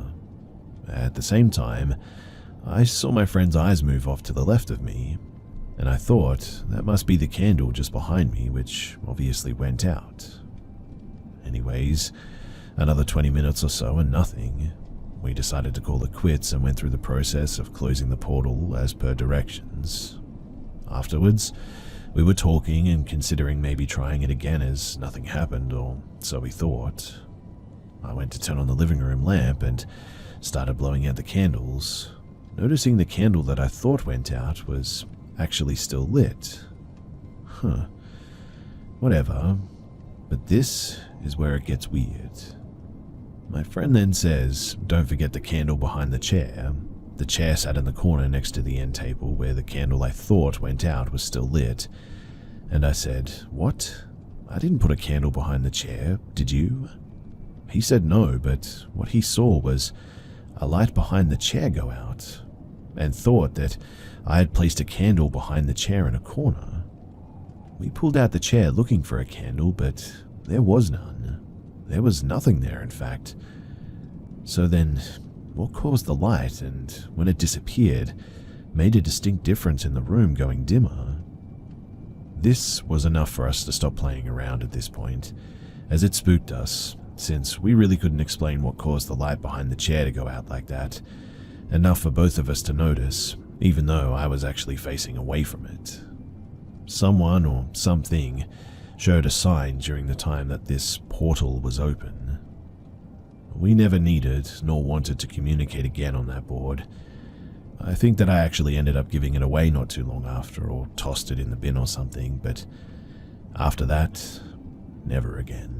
At the same time, I saw my friend's eyes move off to the left of me, and I thought that must be the candle just behind me, which obviously went out. Anyways, another 20 minutes or so and nothing. we decided to call it quits and went through the process of closing the portal as per directions. Afterwards, we were talking and considering maybe trying it again as nothing happened, or so we thought. I went to turn on the living room lamp and started blowing out the candles, noticing the candle that I thought went out was actually still lit. Whatever, but this is where it gets weird. My friend then says, don't forget the candle behind the chair. The chair sat in the corner next to the end table where the candle I thought went out was still lit. And I said, what? I didn't put a candle behind the chair, did you? He said no, but what he saw was a light behind the chair go out, and thought that I had placed a candle behind the chair in a corner. We pulled out the chair looking for a candle, but there was none. There was nothing there, in fact. So then, what caused the light, and when it disappeared, made a distinct difference in the room going dimmer? This was enough for us to stop playing around at this point, as it spooked us, since we really couldn't explain what caused the light behind the chair to go out like that. Enough for both of us to notice, even though I was actually facing away from it. Someone or something showed a sign during the time that this portal was open. We never needed nor wanted to communicate again on that board. I think that I actually ended up giving it away not too long after, or tossed it in the bin or something, but after that, never again.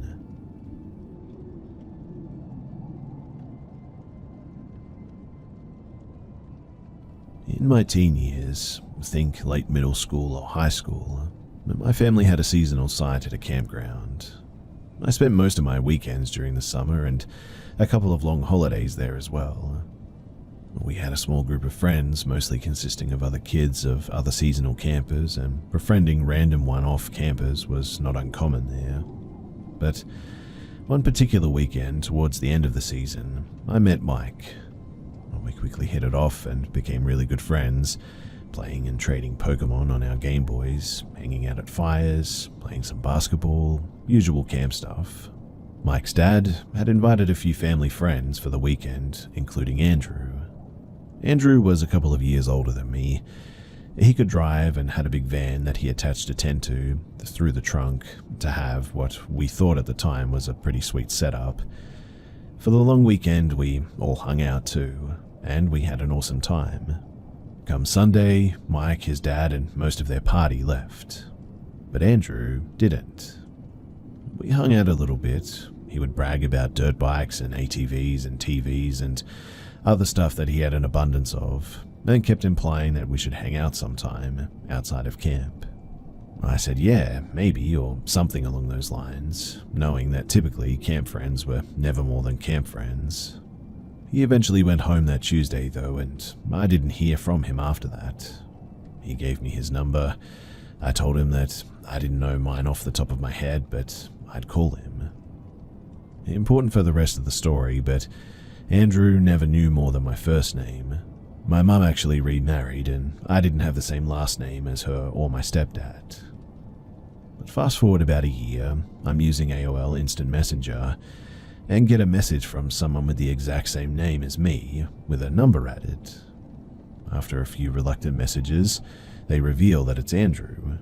In my teen years, think late middle school or high school, my family had a seasonal site at a campground. I spent most of my weekends during the summer and a couple of long holidays there as well. We had a small group of friends, mostly consisting of other kids of other seasonal campers, and befriending random one-off campers was not uncommon there. But one particular weekend, towards the end of the season, I met Mike. We quickly hit it off and became really good friends, playing and trading Pokemon on our Game Boys, hanging out at fires, playing some basketball, usual camp stuff. Mike's dad had invited a few family friends for the weekend, including Andrew. Andrew was a couple of years older than me. He could drive and had a big van that he attached a tent to through the trunk to have what we thought at the time was a pretty sweet setup. For the long weekend, we all hung out too, and we had an awesome time. Come Sunday, Mike, his dad, and most of their party left. But Andrew didn't. We hung out a little bit. He would brag about dirt bikes and ATVs and TVs and other stuff that he had an abundance of, and kept implying that we should hang out sometime outside of camp. I said yeah, maybe, or something along those lines, knowing that typically camp friends were never more than camp friends. He eventually went home that Tuesday though, and I didn't hear from him after that. He gave me his number. I told him that I didn't know mine off the top of my head, but I'd call him. Important for the rest of the story, but Andrew never knew more than my first name. My mum actually remarried, and I didn't have the same last name as her or my stepdad. But fast forward about a year, I'm using AOL Instant Messenger, and get a message from someone with the exact same name as me, with a number added. After a few reluctant messages, they reveal that it's Andrew.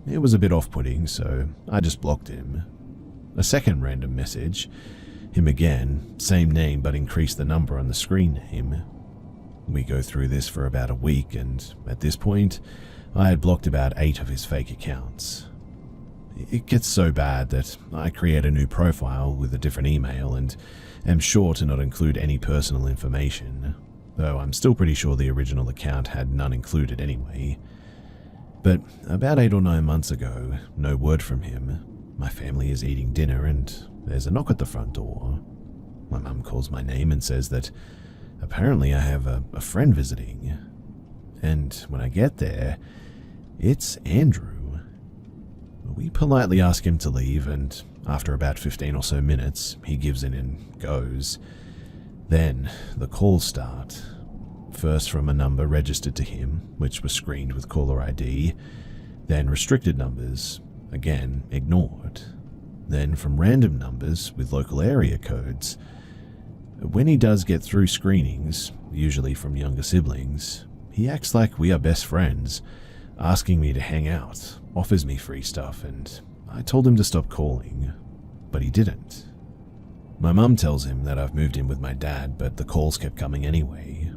It was a bit off-putting, so I just blocked him. A second random message, him again, same name but increased the number on the screen name. We go through this for about a week, and at this point, I had blocked about 8 of his fake accounts. It gets so bad that I create a new profile with a different email and am sure to not include any personal information, though I'm still pretty sure the original account had none included anyway. But about 8 or 9 months ago, no word from him. My family is eating dinner and there's a knock at the front door. My mum calls my name and says that apparently I have a friend visiting. And when I get there, it's Andrew. We politely ask him to leave, and after about 15 or so minutes, he gives in and goes. Then the calls start. First from a number registered to him, which was screened with caller ID, then restricted numbers, again ignored, then from random numbers with local area codes. When he does get through screenings, usually from younger siblings, he acts like we are best friends, asking me to hang out, offers me free stuff, and I told him to stop calling, but he didn't. My mum tells him that I've moved in with my dad, but the calls kept coming anyway.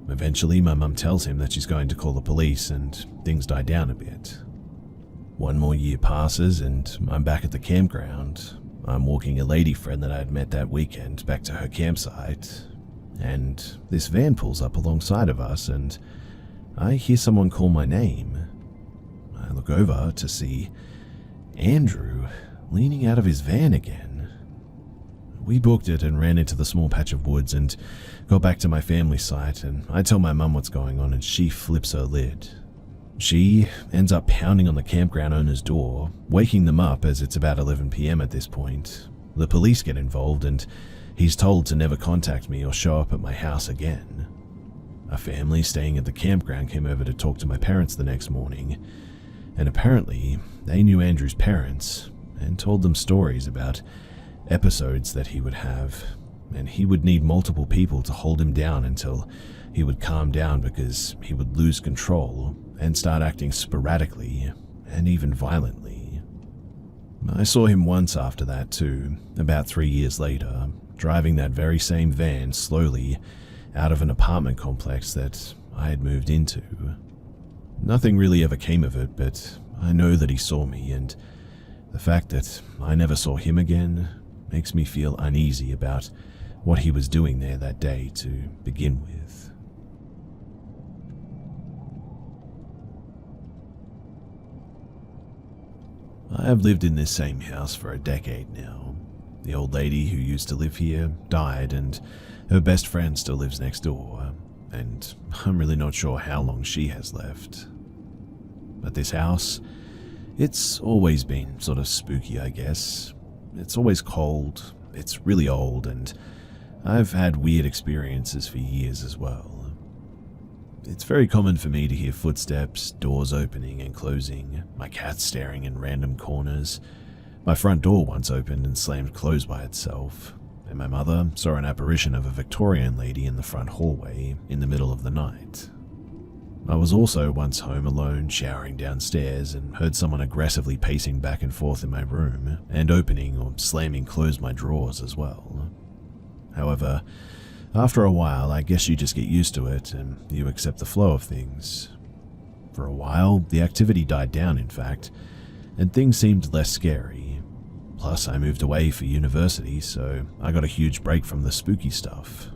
Eventually, my mum tells him that she's going to call the police, and things die down a bit. One more year passes, and I'm back at the campground. I'm walking a lady friend that I had met that weekend back to her campsite, and this van pulls up alongside of us, and I hear someone call my name. I look over to see Andrew leaning out of his van again. We booked it and ran into the small patch of woods and got back to my family site, and I tell my mum what's going on, and she flips her lid. She ends up pounding on the campground owner's door, waking them up as it's about 11 p.m. at this point. The police get involved, and he's told to never contact me or show up at my house again. A family staying at the campground came over to talk to my parents the next morning, and apparently they knew Andrew's parents and told them stories about episodes that he would have, and he would need multiple people to hold him down until he would calm down because he would lose control and start acting sporadically and even violently. I saw him once after that too, about 3 years later, driving that very same van slowly out of an apartment complex that I had moved into. Nothing really ever came of it, but I know that he saw me, and the fact that I never saw him again makes me feel uneasy about what he was doing there that day to begin with. I have lived in this same house for a decade now. The old lady who used to live here died, and her best friend still lives next door, and I'm really not sure how long she has left. But this house, it's always been sort of spooky, I guess. It's always cold, it's really old, and I've had weird experiences for years as well. It's very common for me to hear footsteps, doors opening and closing, my cat staring in random corners. My front door once opened and slammed closed by itself, and my mother saw an apparition of a Victorian lady in the front hallway in the middle of the night. I was also once home alone, showering downstairs, and heard someone aggressively pacing back and forth in my room, and opening or slamming closed my drawers as well. However, after a while, I guess you just get used to it, and you accept the flow of things. For a while, the activity died down, in fact, and things seemed less scary. Plus, I moved away for university, so I got a huge break from the spooky stuff.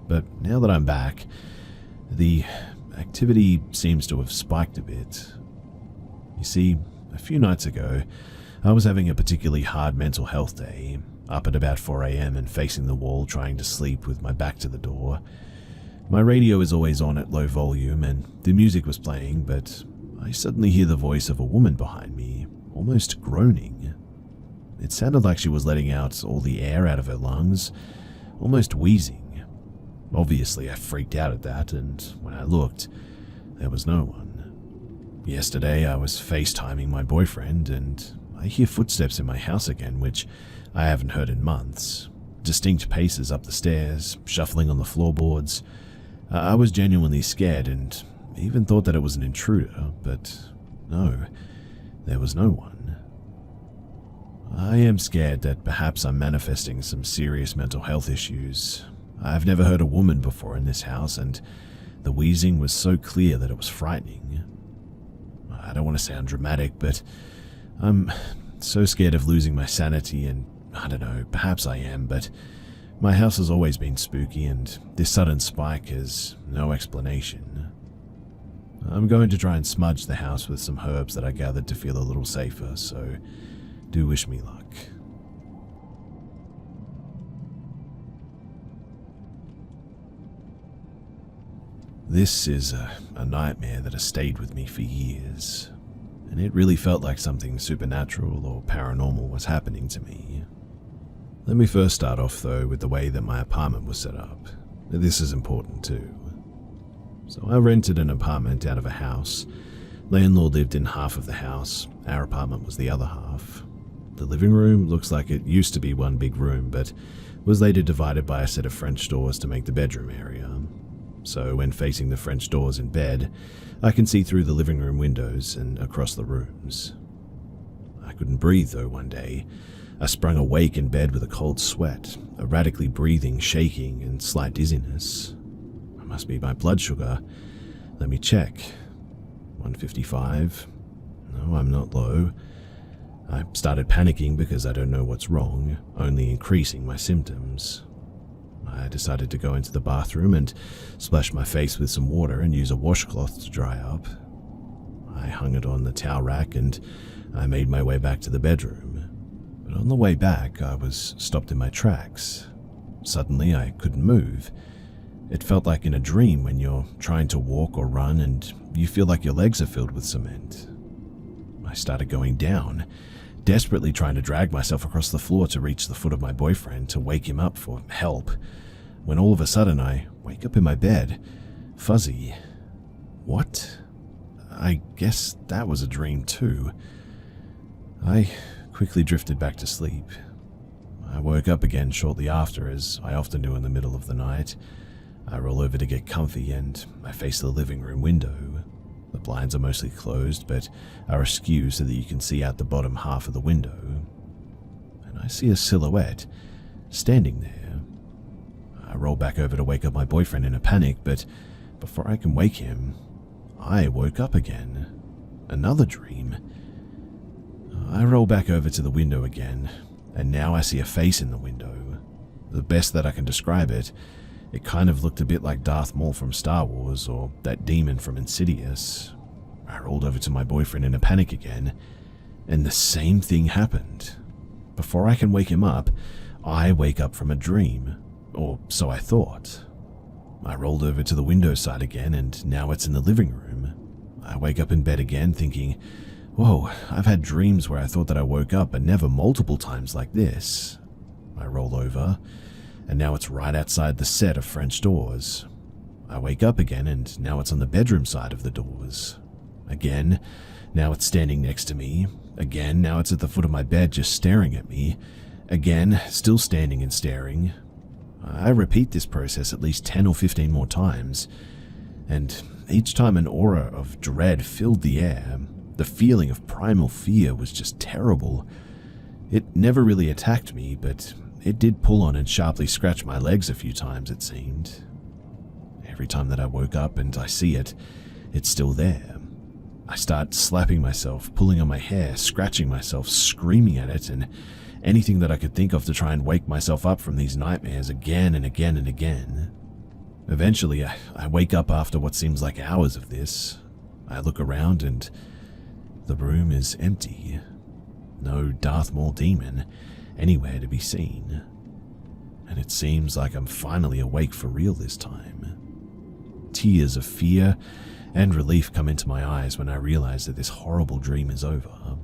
But now that I'm back, the activity seems to have spiked a bit. You see, a few nights ago, I was having a particularly hard mental health day, up at about 4 a.m. and facing the wall trying to sleep with my back to the door. My radio is always on at low volume and the music was playing, but I suddenly hear the voice of a woman behind me, almost groaning. It sounded like she was letting out all the air out of her lungs, almost wheezing. Obviously, I freaked out at that, and when I looked, there was no one. Yesterday, I was FaceTiming my boyfriend, and I hear footsteps in my house again, which I haven't heard in months. Distinct paces up the stairs, shuffling on the floorboards. I was genuinely scared and even thought that it was an intruder, but no, there was no one. I am scared that perhaps I'm manifesting some serious mental health issues. I've never heard a woman before in this house, and the wheezing was so clear that it was frightening. I don't want to sound dramatic, but I'm so scared of losing my sanity, and I don't know, perhaps I am, but my house has always been spooky, and this sudden spike has no explanation. I'm going to try and smudge the house with some herbs that I gathered to feel a little safer, so do wish me luck. This is a nightmare that has stayed with me for years, and it really felt like something supernatural or paranormal was happening to me. Let me first start off though with the way that my apartment was set up. This is important too. So I rented an apartment out of a house. Landlord lived in half of the house, our apartment was the other half. The living room looks like it used to be one big room, but was later divided by a set of French doors to make the bedroom area. So when facing the French doors in bed, I can see through the living room windows and across the rooms. I couldn't breathe though one day. I sprung awake in bed with a cold sweat, erratically breathing, shaking, and slight dizziness. It must be my blood sugar. Let me check. 155. No, I'm not low. I started panicking because I don't know what's wrong, only increasing my symptoms. I decided to go into the bathroom and splash my face with some water and use a washcloth to dry up. I hung it on the towel rack and I made my way back to the bedroom. But on the way back, I was stopped in my tracks. Suddenly, I couldn't move. It felt like in a dream when you're trying to walk or run and you feel like your legs are filled with cement. I started going down, desperately trying to drag myself across the floor to reach the foot of my boyfriend to wake him up for help, when all of a sudden I wake up in my bed, fuzzy. What? I guess that was a dream too. I quickly drifted back to sleep. I woke up again shortly after, as I often do in the middle of the night. I roll over to get comfy and I face the living room window. The blinds are mostly closed, but are askew so that you can see out the bottom half of the window. And I see a silhouette standing there. I roll back over to wake up my boyfriend in a panic, but before I can wake him, I woke up again. Another dream. I roll back over to the window again, and now I see a face in the window. The best that I can describe it, it kind of looked a bit like Darth Maul from Star Wars, or that demon from Insidious. I rolled over to my boyfriend in a panic again, and the same thing happened. Before I can wake him up, I wake up from a dream, or so I thought. I rolled over to the window side again, and now it's in the living room. I wake up in bed again thinking, whoa, I've had dreams where I thought that I woke up, but never multiple times like this. I roll over, and now it's right outside the set of French doors. I wake up again, and now it's on the bedroom side of the doors. Again, now it's standing next to me. Again, now it's at the foot of my bed just staring at me. Again, still standing and staring. I repeat this process at least 10 or 15 more times, and each time an aura of dread filled the air. The feeling of primal fear was just terrible. It never really attacked me, but it did pull on and sharply scratch my legs a few times, it seemed. Every time that I woke up and I see it, it's still there. I start slapping myself, pulling on my hair, scratching myself, screaming at it, and anything that I could think of to try and wake myself up from these nightmares again and again and again. Eventually, I wake up after what seems like hours of this. I look around and the room is empty. No Darth Maul demon anywhere to be seen. And it seems like I'm finally awake for real this time. Tears of fear and relief come into my eyes when I realize that this horrible dream is over.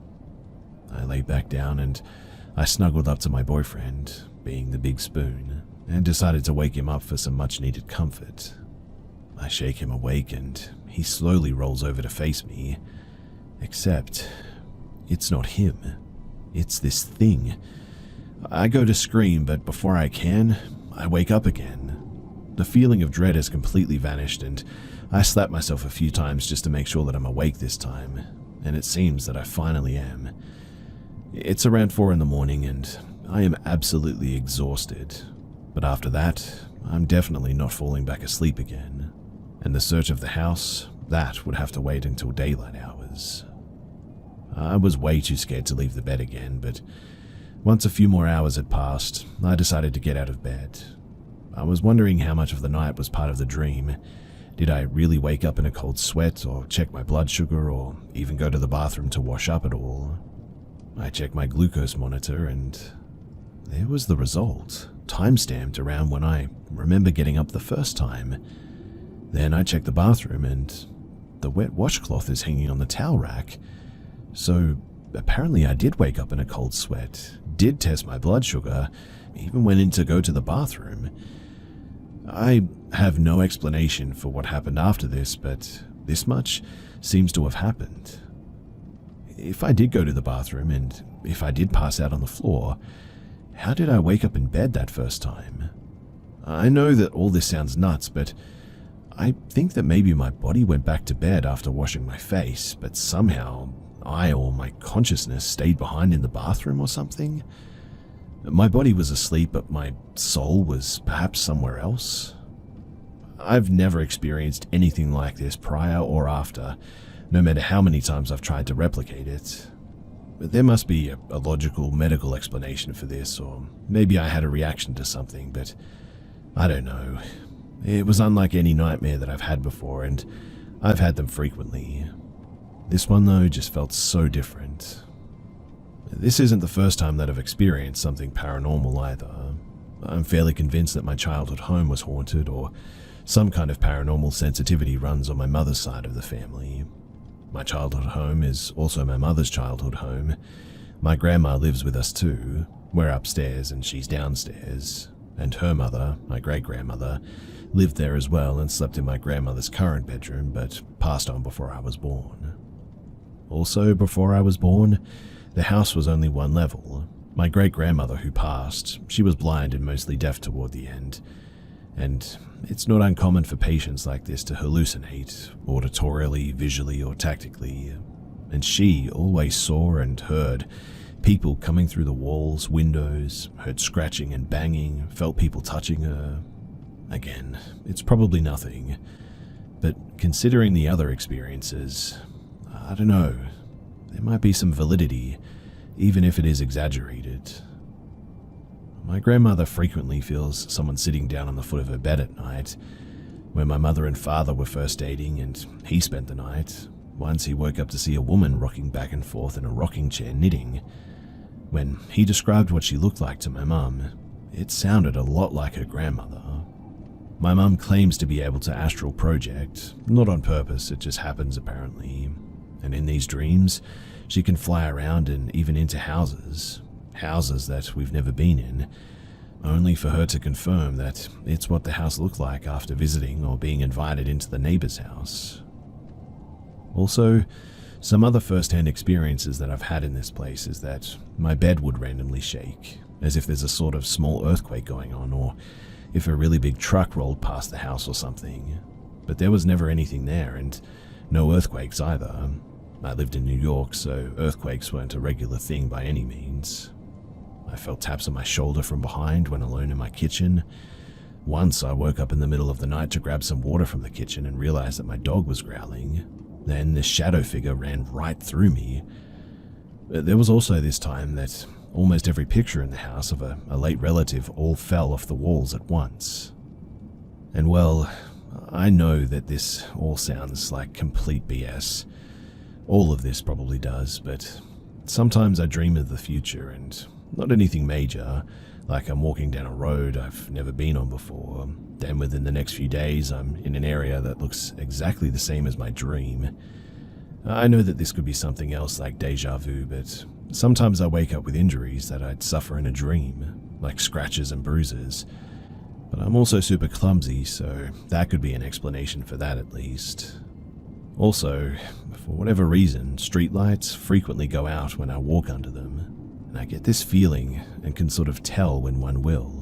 I lay back down and I snuggled up to my boyfriend, being the big spoon, and decided to wake him up for some much-needed comfort. I shake him awake and he slowly rolls over to face me. Except, it's not him. It's this thing. I go to scream, but before I can, I wake up again. The feeling of dread has completely vanished, and I slap myself a few times just to make sure that I'm awake this time, and it seems that I finally am. It's around 4 in the morning, and I am absolutely exhausted. But after that, I'm definitely not falling back asleep again. And the search of the house, that would have to wait until daylight hours. I was way too scared to leave the bed again, but once a few more hours had passed, I decided to get out of bed. I was wondering how much of the night was part of the dream. Did I really wake up in a cold sweat, or check my blood sugar, or even go to the bathroom to wash up at all? I checked my glucose monitor, and there was the result, time-stamped around when I remember getting up the first time. Then I checked the bathroom, and the wet washcloth is hanging on the towel rack. So apparently I did wake up in a cold sweat, did test my blood sugar, even went in to go to the bathroom. I have no explanation for what happened after this, but this much seems to have happened. if I did go to the bathroom and if I did pass out on the floor, how did I wake up in bed that first time? I know that all this sounds nuts, but I think that maybe my body went back to bed after washing my face, but somehow I or my consciousness stayed behind in the bathroom or something. My body was asleep, but my soul was perhaps somewhere else. I've never experienced anything like this prior or after, no matter how many times I've tried to replicate it. But there must be a logical medical explanation for this, or maybe I had a reaction to something, but I don't know. It was unlike any nightmare that I've had before, and I've had them frequently. This one, though, just felt so different. This isn't the first time that I've experienced something paranormal either. I'm fairly convinced that my childhood home was haunted, or some kind of paranormal sensitivity runs on my mother's side of the family. My childhood home is also my mother's childhood home. My grandma lives with us too. We're upstairs and she's downstairs. And her mother, my great-grandmother, lived there as well and slept in my grandmother's current bedroom, but passed on before I was born. Also, before I was born, the house was only one level. My great-grandmother who passed, she was blind and mostly deaf toward the end. And it's not uncommon for patients like this to hallucinate, auditorially, visually, or tactically. And she always saw and heard people coming through the walls, windows, heard scratching and banging, felt people touching her. Again, it's probably nothing. But considering the other experiences, I don't know, there might be some validity, even if it is exaggerated. My grandmother frequently feels someone sitting down on the foot of her bed at night. When my mother and father were first dating and he spent the night, once he woke up to see a woman rocking back and forth in a rocking chair knitting. When he described what she looked like to my mum, it sounded a lot like her grandmother. My mum claims to be able to astral project, not on purpose, it just happens apparently. And in these dreams, she can fly around and even into houses that we've never been in, only for her to confirm that it's what the house looked like after visiting or being invited into the neighbor's house. Also, some other first-hand experiences that I've had in this place is that my bed would randomly shake, as if there's a sort of small earthquake going on, or if a really big truck rolled past the house or something. But there was never anything there, and no earthquakes either. I lived in New York, so earthquakes weren't a regular thing by any means. I felt taps on my shoulder from behind when alone in my kitchen. Once I woke up in the middle of the night to grab some water from the kitchen and realized that my dog was growling. Then this shadow figure ran right through me. There was also this time that almost every picture in the house of a late relative all fell off the walls at once. And well, I know that this all sounds like complete BS. All of this probably does, but sometimes I dream of the future, and not anything major, like I'm walking down a road I've never been on before. Then within the next few days, I'm in an area that looks exactly the same as my dream. I know that this could be something else like deja vu, but sometimes I wake up with injuries that I'd suffer in a dream, like scratches and bruises. But I'm also super clumsy, so that could be an explanation for that at least. Also, for whatever reason, streetlights frequently go out when I walk under them, and I get this feeling and can sort of tell when one will.